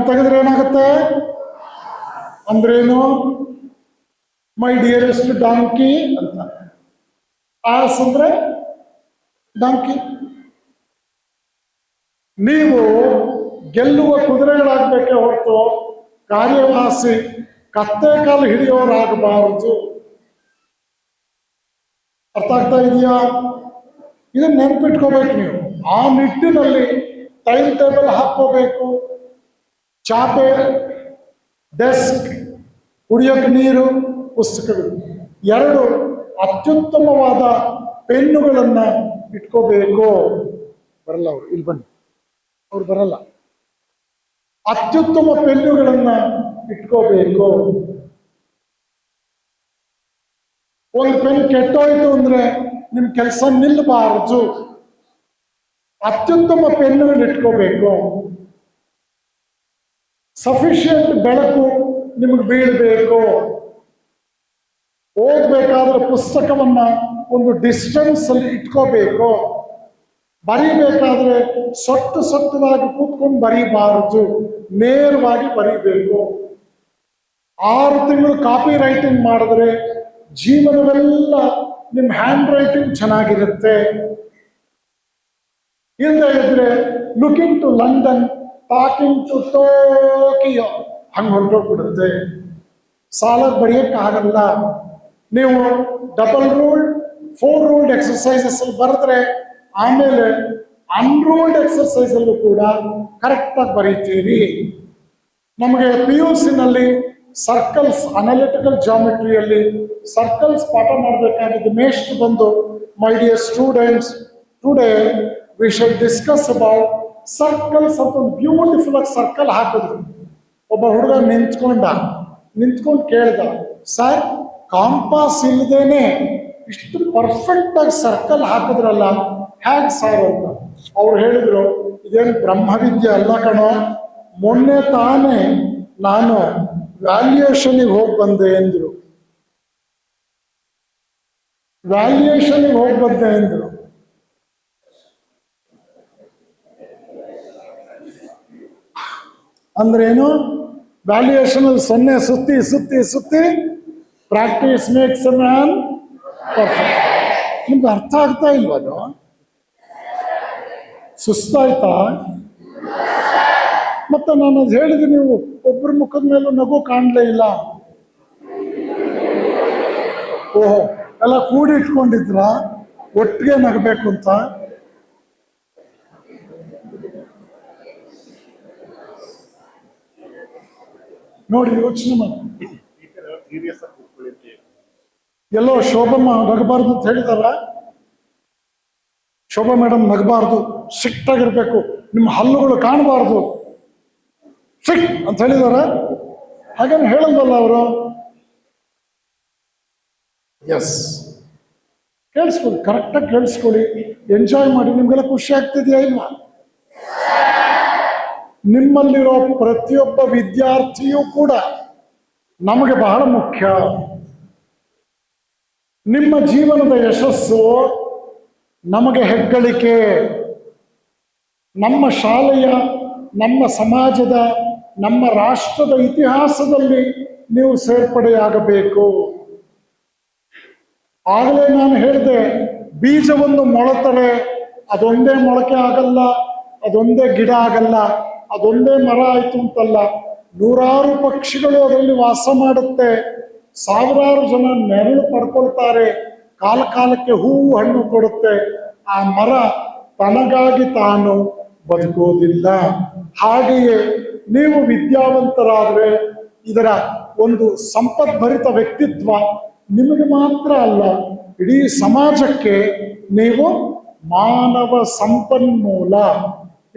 ತೆಗೆದ್ರೆ ಏನಾಗುತ್ತೆ ಅಂದ್ರೇನು? ಮೈ ಡಿಯರೆಸ್ಟ್ ಡಾಂಕಿ ಅಂತ. ಆಸ್ ಅಂದ್ರೆ ಡಾಂಕಿ. ನೀವು ಗೆಲ್ಲುವ ಕುದುರೆಗಳಾಗಬೇಕೆ ಹೊರತು ಕಾರ್ಯವಾಸಿ ಕತ್ತೆ ಕಾಲು ಹಿಡಿಯೋರಾಗಬಾರದು. ಅರ್ಥ ಆಗ್ತಾ ಇದೆಯಾ? ಇದನ್ನ ನೆನಪಿಟ್ಕೋಬೇಕು ನೀವು. ಆ ನಿಟ್ಟಿನಲ್ಲಿ ಟೈಮ್ ಟೇಬಲ್ ಹಾಕೋಬೇಕು. ಚಾಪೆ, ಡೆಸ್ಕ್, ಕುಡಿಯೋಕೆ ನೀರು, ಪುಸ್ತಕಗಳು, 2 ಅತ್ಯುತ್ತಮವಾದ ಪೆನ್ನುಗಳನ್ನ ಇಟ್ಕೋಬೇಕು. ಬರಲ್ಲ ಅವರು, ಇಲ್ಲಿ ಬನ್ನಿ, ಅವ್ರು ಬರಲ್ಲ. ಅತ್ಯುತ್ತಮ ಪೆನ್ನುಗಳನ್ನ ಇಟ್ಕೋಬೇಕು. ಒಂದು ಪೆನ್ ಕೆಟ್ಟೋಯ್ತು ಅಂದ್ರೆ ನಿಮ್ ಕೆಲಸ ನಿಲ್ಲಬಾರದು. ಅತ್ಯುತ್ತಮ ಪೆನ್ನುಗಳು ಇಟ್ಕೋಬೇಕು. ಸಫಿಷಿಯಂಟ್ ಬೆಳಕು ನಿಮ್ಗೆ ಬೀಳಬೇಕು. ಓದ್ಬೇಕಾದ್ರೆ ಪುಸ್ತಕವನ್ನ ಒಂದು ಡಿಸ್ಟೆನ್ಸ್ ಅಲ್ಲಿ ಇಟ್ಕೋಬೇಕು. ಬರೀಬೇಕಾದ್ರೆ ಸೊಟ್ಟದಾಗಿ ಕೂತ್ಕೊಂಡು ಬರೀಬಾರದು, ನೇರವಾಗಿ ಬರೀಬೇಕು. 6 ತಿಂಗಳು ಕಾಪಿ ರೈಟಿಂಗ್ ಮಾಡಿದ್ರೆ ಜೀವನವೆಲ್ಲ ನಿಮ್ಮ ಹ್ಯಾಂಡ್ ರೈಟಿಂಗ್ ಚೆನ್ನಾಗಿರುತ್ತೆ. ಇಲ್ಲದೆ ಇದ್ರೆ looking to London, talking to Tokyo ಹಂಗೆ ಹೊರಟೋಗ್ಬಿಡುತ್ತೆ. ಸಾಲ ಬರೆಯಕ್ಕಾಗಲ್ಲ. ನೀವು ಡಬಲ್ ರೂಲ್ಡ್, 4 ರೂಲ್ಡ್ ಎಕ್ಸರ್ಸೈಸಸ್ ಅಲ್ಲಿ ಬರೆದ್ರೆ ಆಮೇಲೆ ಅನ್ರೂಲ್ಡ್ ಎಕ್ಸರ್ಸೈಸ್ ಅಲ್ಲೂ ಕೂಡ ಕರೆಕ್ಟ್ ಆಗಿ ಬರೀತೀರಿ. ನಮಗೆ PUC-ನಲ್ಲಿ ಸರ್ಕಲ್ಸ್, ಅನಾಲಿಟಿಕಲ್ ಜಾಮೆಟ್ರಿಯಲ್ಲಿ ಸರ್ಕಲ್ಸ್ ಪಾಠ ಮಾಡಬೇಕಾಗಿದ್ದು ಮೇಷ್ಟ್ರು ಬಂದು, my dear students, today we should discuss about circles ಅಂತ ಒಂದು ಬ್ಯೂಟಿಫುಲ್ ಆಗಿ ಸರ್ಕಲ್ ಹಾಕಿದ್ರು. ಒಬ್ಬ ಹುಡುಗ ನಿಂತ್ಕೊಂಡು ಕೇಳ್ದ, ಸರ್ ಕಾಂಪಾಸ್ ಇಲ್ಲದೇನೆ ಇಷ್ಟು ಪರ್ಫೆಕ್ಟ್ ಆಗಿ ಸರ್ಕಲ್ ಹಾಕಿದ್ರಲ್ಲ, ಹೇಗೆ ಸರ್ ಅಂತ. ಅವ್ರು ಹೇಳಿದ್ರು, ಇದೇನು ಬ್ರಹ್ಮವಿದ್ಯೆ ಅಲ್ಲ ಕಣೋ, ಮೊನ್ನೆ ತಾನೇ ನಾನು ವ್ಯಾಲ್ಯೂಯೇಷನ್ಗೆ ಹೋಗಿ ಬಂದೆ ಎಂದರು. ಅಂದ್ರೇನು? ವ್ಯಾಲ್ಯೂಯೇಷನ್ ಅಲ್ಲಿ 0 ಸುತ್ತಿ practice makes A man perfect. ನಿಮ್ಗೆ ಅರ್ಥ ಆಗ್ತಾ ಇಲ್ವಾ? ಅದು ಸುಸ್ತಾಯ್ತಾ? ಮತ್ತೆ ನಾನು ಅದು ಹೇಳಿದೆ, ನೀವು ಒಬ್ಬರ ಮುಖದ ಮೇಲೂ ನಗು ಕಾಣಲೇ ಇಲ್ಲ. ಓಹೋ, ಎಲ್ಲ ಕೂಡಿ ಇಟ್ಕೊಂಡಿದ್ರ ಒಟ್ಟಿಗೆ ನಗಬೇಕು ಅಂತ. ನೋಡಿ, ಯೋಚನೆ ಮಾಡಿ. ಎಲ್ಲೋ ಶೋಭಮ್ಮ ನಗಬಾರ್ದು ಅಂತ ಹೇಳಿದಾರ. ಶೋಭಾ ಮೇಡಮ್ ನಗಬಾರ್ದು, ಸ್ಟ್ರಿಕ್ಟ್ ಆಗಿರ್ಬೇಕು, ನಿಮ್ಮ ಹಲ್ಲುಗಳು ಕಾಣಬಾರ್ದು, ಸ್ಟ್ರಿಕ್ಟ್ ಅಂತ ಹೇಳಿದಾರ. ಹಾಗೇನು ಹೇಳಲ್ವಲ್ಲ ಅವರು. ಎಸ್, ಕೇಳಿಸ್ಕೊಳ್ಳಿ, ಕರೆಕ್ಟಾಗಿ ಕೇಳಿಸ್ಕೊಳ್ಳಿ, ಎಂಜಾಯ್ ಮಾಡಿ. ನಿಮ್ಗೆಲ್ಲ ಖುಷಿ ಆಗ್ತಿದೆಯಾ ಇಲ್ವಾ? ನಿಮ್ಮಲ್ಲಿರೋ ಪ್ರತಿಯೊಬ್ಬ ವಿದ್ಯಾರ್ಥಿಯೂ ಕೂಡ ನಮಗೆ ಬಹಳ ಮುಖ್ಯ. ನಿಮ್ಮ ಜೀವನದ ಯಶಸ್ಸು ನಮಗೆ ಹೆಗ್ಗಳಿಕೆ. ನಮ್ಮ ಶಾಲೆಯ, ನಮ್ಮ ಸಮಾಜದ, ನಮ್ಮ ರಾಷ್ಟ್ರದ ಇತಿಹಾಸದಲ್ಲಿ ನೀವು ಸೇರ್ಪಡೆಯಾಗಬೇಕು. ಆಗಲೇ ನಾನು ಹೇಳಿದೆ, ಬೀಜವನ್ನು ಮೊಳತರೆ ಅದೊಂದೇ ಮೊಳಕೆ ಆಗಲ್ಲ, ಅದೊಂದೇ ಗಿಡ ಆಗಲ್ಲ, ಅದೊಂದೇ ಮರ ಆಯ್ತು ಅಂತಲ್ಲ. ನೂರಾರು ಪಕ್ಷಿಗಳು ಅದರಲ್ಲಿ ವಾಸ ಮಾಡುತ್ತೆ, ಸಾವಿರಾರು ಜನ ನೆರಳು ಪಡ್ಕೊಳ್ತಾರೆ, ಕಾಲ ಕಾಲಕ್ಕೆ ಹೂವು ಹಣ್ಣು ಕೊಡುತ್ತೆ. ಆ ಮರ ತನಗಾಗಿ ತಾನು ಬದುಕೋದಿಲ್ಲ. ಹಾಗೆಯೇ ನೀವು ವಿದ್ಯಾವಂತರಾದ್ರೆ ಇದರ ಒಂದು ಸಂಪದ್ಭರಿತ ವ್ಯಕ್ತಿತ್ವ ನಿಮಗೆ ಮಾತ್ರ ಅಲ್ಲ, ಇಡೀ ಸಮಾಜಕ್ಕೆ ನೀವು ಮಾನವ ಸಂಪನ್ಮೂಲ,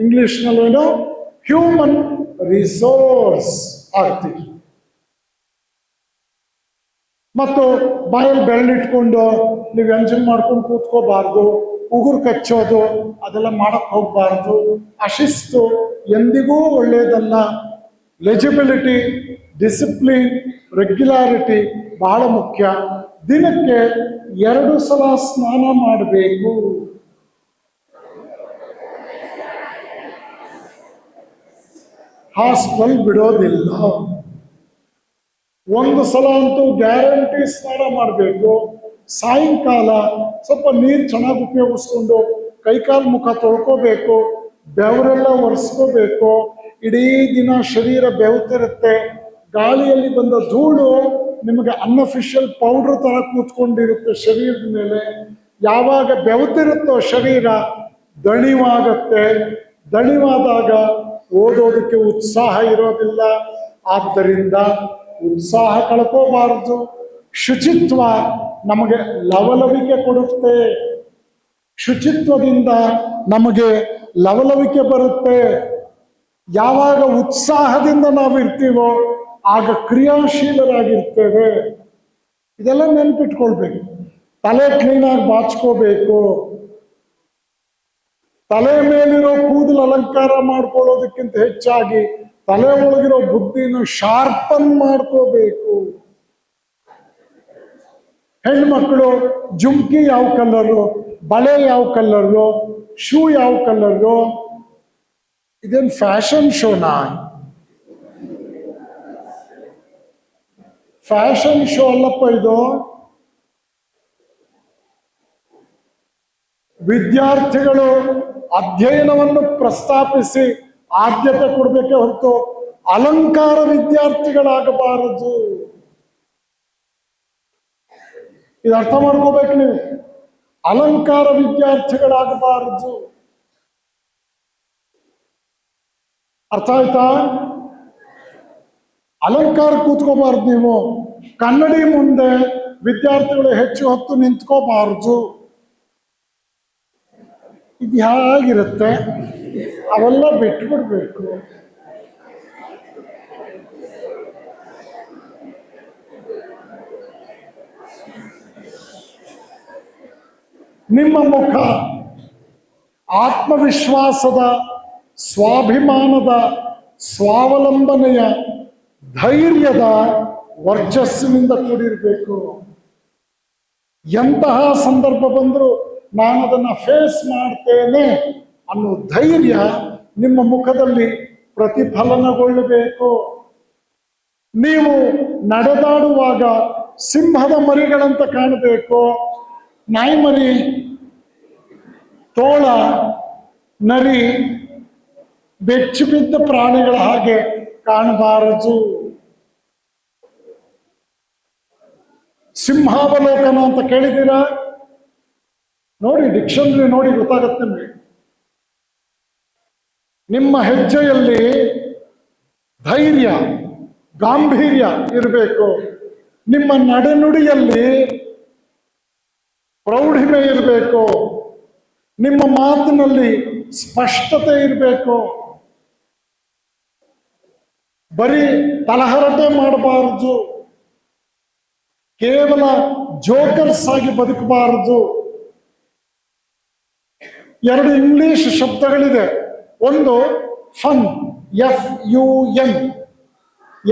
ಇಂಗ್ಲಿಷ್ನಲ್ಲೇನೋ ಹ್ಯೂಮನ್ ರಿಸೋರ್ಸ್ ಆಗ್ತೀವಿ. ಮತ್ತು ಬಾಯಲ್ಲಿ ಬೆರಳಿಟ್ಕೊಂಡು ನೀವು ಎಂಜಾಯ್ ಮಾಡ್ಕೊಂಡು ಕೂತ್ಕೋಬಾರ್ದು, ಉಗುರು ಕಚ್ಚೋದು ಅದೆಲ್ಲ ಮಾಡಕ್ ಹೋಗ್ಬಾರ್ದು. ಅಶಿಸ್ತು ಎಂದಿಗೂ ಒಳ್ಳೆಯದಲ್ಲ. ಲೆಜಿಬಿಲಿಟಿ, ಡಿಸಿಪ್ಲಿನ್, ರೆಗ್ಯುಲಾರಿಟಿ ಬಹಳ ಮುಖ್ಯ. ದಿನಕ್ಕೆ 2 ಸಲ ಸ್ನಾನ ಮಾಡಬೇಕು. ಹಾಸ್ಟೆಲ್ ಬಿಡೋದಿಲ್ಲ. 1 ಸಲ ಅಂತೂ ಗ್ಯಾರಂಟಿ ಸ್ನಾನ ಮಾಡಬೇಕು. ಸಾಯಂಕಾಲ ಸ್ವಲ್ಪ ನೀರು ಚೆನ್ನಾಗಿ ಉಪಯೋಗಿಸ್ಕೊಂಡು ಕೈಕಾಲು ಮುಖ ತೊಳ್ಕೋಬೇಕು, ಬೆವರೆಲ್ಲ ಒರೆಸ್ಕೋಬೇಕು. ಇಡೀ ದಿನ ಶರೀರ ಬೆವತಿರುತ್ತೆ, ಗಾಳಿಯಲ್ಲಿ ಬಂದ ಧೂಳು ನಿಮಗೆ ಅನ್ಅಫಿಷಿಯಲ್ ಪೌಡ್ರ್ ತರ ಕೂತ್ಕೊಂಡಿರುತ್ತೆ ಶರೀರದ ಮೇಲೆ. ಯಾವಾಗ ಬೆವತಿರುತ್ತೋ ಶರೀರ ದಣಿವಾಗತ್ತೆ, ದಣಿವಾದಾಗ ಓದೋದಕ್ಕೆ ಉತ್ಸಾಹ ಇರೋದಿಲ್ಲ. ಆದ್ದರಿಂದ ಉತ್ಸಾಹ ಕಳ್ಕೋಬಾರದು. ಶುಚಿತ್ವ ನಮಗೆ ಲವಲವಿಕೆ ಕೊಡುತ್ತೆ, ಶುಚಿತ್ವದಿಂದ ನಮಗೆ ಲವಲವಿಕೆ ಬರುತ್ತೆ. ಯಾವಾಗ ಉತ್ಸಾಹದಿಂದ ನಾವು ಇರ್ತೀವೋ ಆಗ ಕ್ರಿಯಾಶೀಲರಾಗಿರ್ತೇವೆ. ಇದೆಲ್ಲ ನೆನ್ಪಿಟ್ಕೊಳ್ಬೇಕು. ತಲೆ ಕ್ಲೀನಾಗಿ ಬಾಚ್ಕೋಬೇಕು. ತಲೆ ಮೇಲಿರೋ ಕೂದಲು ಅಲಂಕಾರ ಮಾಡ್ಕೊಳ್ಳೋದಕ್ಕಿಂತ ಹೆಚ್ಚಾಗಿ ತಲೆ ಒಳಗಿರೋ ಬುದ್ಧಿನ ಶಾರ್ಪನ್ ಮಾಡ್ಕೋಬೇಕು. ಹೆಣ್ಮಕ್ಳು ಜುಮ್ಕಿ ಯಾವ ಕಲರು, ಬಳೆ ಯಾವ ಕಲರು, ಶೂ ಯಾವ ಕಲರು, ಇದೇನು ಫ್ಯಾಷನ್ ಶೋನಾ? ಫ್ಯಾಷನ್ ಶೋ ಅಲ್ಲಪ್ಪ ಇದು. ವಿದ್ಯಾರ್ಥಿಗಳು ಅಧ್ಯಯನವನ್ನು ಪ್ರಸ್ತಾಪಿಸಿ ಆದ್ಯತೆ ಕೊಡಬೇಕೆ ಹೊರತು ಅಲಂಕಾರ ವಿದ್ಯಾರ್ಥಿಗಳಾಗಬಾರದು. ಇದು ಅರ್ಥ ಮಾಡ್ಕೋಬೇಕು ನೀವು. ಅಲಂಕಾರ ವಿದ್ಯಾರ್ಥಿಗಳಾಗಬಾರದು. ಅರ್ಥ ಆಯ್ತಾ? ಅಲಂಕಾರ ಕೂತ್ಕೋಬಾರ್ದು ನೀವು. ಕನ್ನಡಿ ಮುಂದೆ ವಿದ್ಯಾರ್ಥಿಗಳು ಹೆಚ್ಚು ಹೊತ್ತು ನಿಂತ್ಕೋಬಾರದು. ಇದು ಹೇಗಿರುತ್ತೆ ಅವೆಲ್ಲ ಬಿಟ್ಬಿಡ್ಬೇಕು. ನಿಮ್ಮ ಮುಖ ಆತ್ಮವಿಶ್ವಾಸದ, ಸ್ವಾಭಿಮಾನದ, ಸ್ವಾವಲಂಬನೆಯ, ಧೈರ್ಯದ ವರ್ಚಸ್ಸಿನಿಂದ ಕೂಡಿರಬೇಕು. ಎಂತಹ ಸಂದರ್ಭ ಬಂದರೂ ನಾನು ಅದನ್ನು ಫೇಸ್ ಮಾಡ್ತೇನೆ ಅನ್ನೋ ಧೈರ್ಯ ನಿಮ್ಮ ಮುಖದಲ್ಲಿ ಪ್ರತಿಫಲನಗೊಳ್ಳಬೇಕು. ನೀವು ನಡೆದಾಡುವಾಗ ಸಿಂಹದ ಮರಿಗಳಂತ ಕಾಣಬೇಕು. ನಾಯಿ ಮರಿ, ತೋಳ, ನರಿ, ಬೆಚ್ಚು ಬಿದ್ದ ಪ್ರಾಣಿಗಳ ಹಾಗೆ ಕಾಣಬಾರದು. ಸಿಂಹಾವಲೋಕನ ಅಂತ ಕೇಳಿದ್ದೀರಾ? ನೋಡಿ, ಡಿಕ್ಷನರಿ ನೋಡಿ, ಗೊತ್ತಾಗತ್ತೆ ನಿಮಗೆ. ನಿಮ್ಮ ಹೆಜ್ಜೆಯಲ್ಲಿ ಧೈರ್ಯ, ಗಾಂಭೀರ್ಯ ಇರಬೇಕು. ನಿಮ್ಮ ನಡೆನುಡಿಯಲ್ಲಿ ಪ್ರೌಢಿಮೆ ಇರಬೇಕು. ನಿಮ್ಮ ಮಾತಿನಲ್ಲಿ ಸ್ಪಷ್ಟತೆ ಇರಬೇಕು. ಬರೀ ತಲಹರಟೆ ಮಾಡಬಾರದು. ಕೇವಲ ಜೋಕರ್ಸ್ ಆಗಿ ಬದುಕಬಾರದು. 2 ಇಂಗ್ಲಿಷ್ ಶಬ್ದಗಳಿದೆ. ಒಂದು ಫನ್, FUN.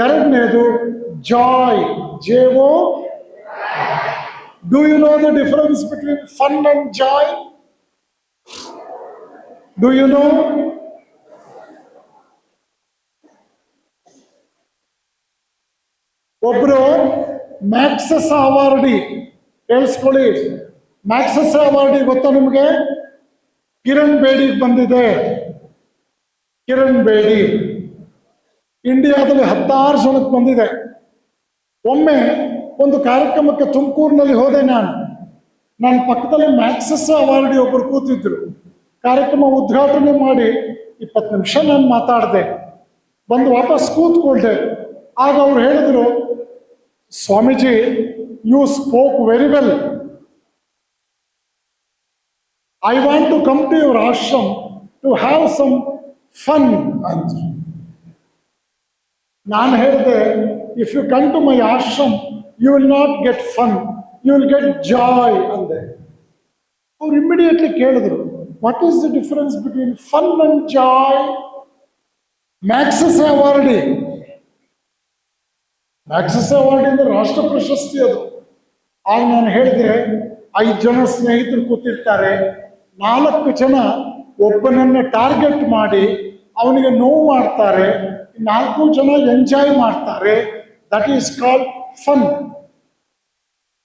ಎರಡನೇದು Joy, JO. Do you know the difference between fun and joy? Do you know? ಒಬ್ರು ಮ್ಯಾಕ್ಸಸ್ ಅವಾರ್ಡಿ, ಕೇಳಿಸ್ಕೊಳ್ಳಿ. ಮ್ಯಾಕ್ಸಸ್ ಅವಾರ್ಡಿ ಗೊತ್ತಾ ನಿಮಗೆ? ಕಿರಣ್ ಬೇಡಿಗೆ ಬಂದಿದೆ. ಕಿರಣ್ ಬೇಡಿ ಇಂಡಿಯಾದಲ್ಲಿ 16 ಜನಕ್ಕೆ ಬಂದಿದೆ. ಒಮ್ಮೆ ಒಂದು ಕಾರ್ಯಕ್ರಮಕ್ಕೆ ತುಮಕೂರಿನಲ್ಲಿ ಹೋದೆ. ನನ್ನ ಪಕ್ಕದಲ್ಲಿ ಮ್ಯಾಕ್ಸಸ್ ಅವಾರ್ಡಿ ಒಬ್ಬರು ಕೂತಿದ್ರು. ಕಾರ್ಯಕ್ರಮ ಉದ್ಘಾಟನೆ ಮಾಡಿ 20 ನಿಮಿಷ ನಾನು ಮಾತಾಡಿದೆ, ಬಂದು ವಾಪಸ್ ಕೂತ್ಕೊಳ್ದೆ. ಆಗ ಅವ್ರು ಹೇಳಿದ್ರು, Swamiji, you spoke very well. I want to come to your ashram to have some fun ಅಂತ. ನಾನು ಹೇಳಿದೆ, if you come to my ashram you will not get fun, you will get joy ಅಂದೆ. ಅವ್ರು ಇಮ್ಮಿಡಿಯೇಟ್ಲಿ ಕೇಳಿದ್ರು, what is the difference between fun and joy? Magsaysay awardee, Magsaysay awardee ಅಂದ್ರೆ ರಾಷ್ಟ್ರ ಪ್ರಶಸ್ತಿ ಅದು. ಆಗ ನಾನು ಹೇಳಿದೆ, 5 ಜನ ಸ್ನೇಹಿತರು ಕೂತಿರ್ತಾರೆ, 4 ಜನ ಒಬ್ಬನನ್ನ ಟಾರ್ಗೆಟ್ ಮಾಡಿ ಅವನಿಗೆ ನೋವು ಮಾಡ್ತಾರೆ, 4 ಜನ ಎಂಜಾಯ್ ಮಾಡ್ತಾರೆ. That is called fun.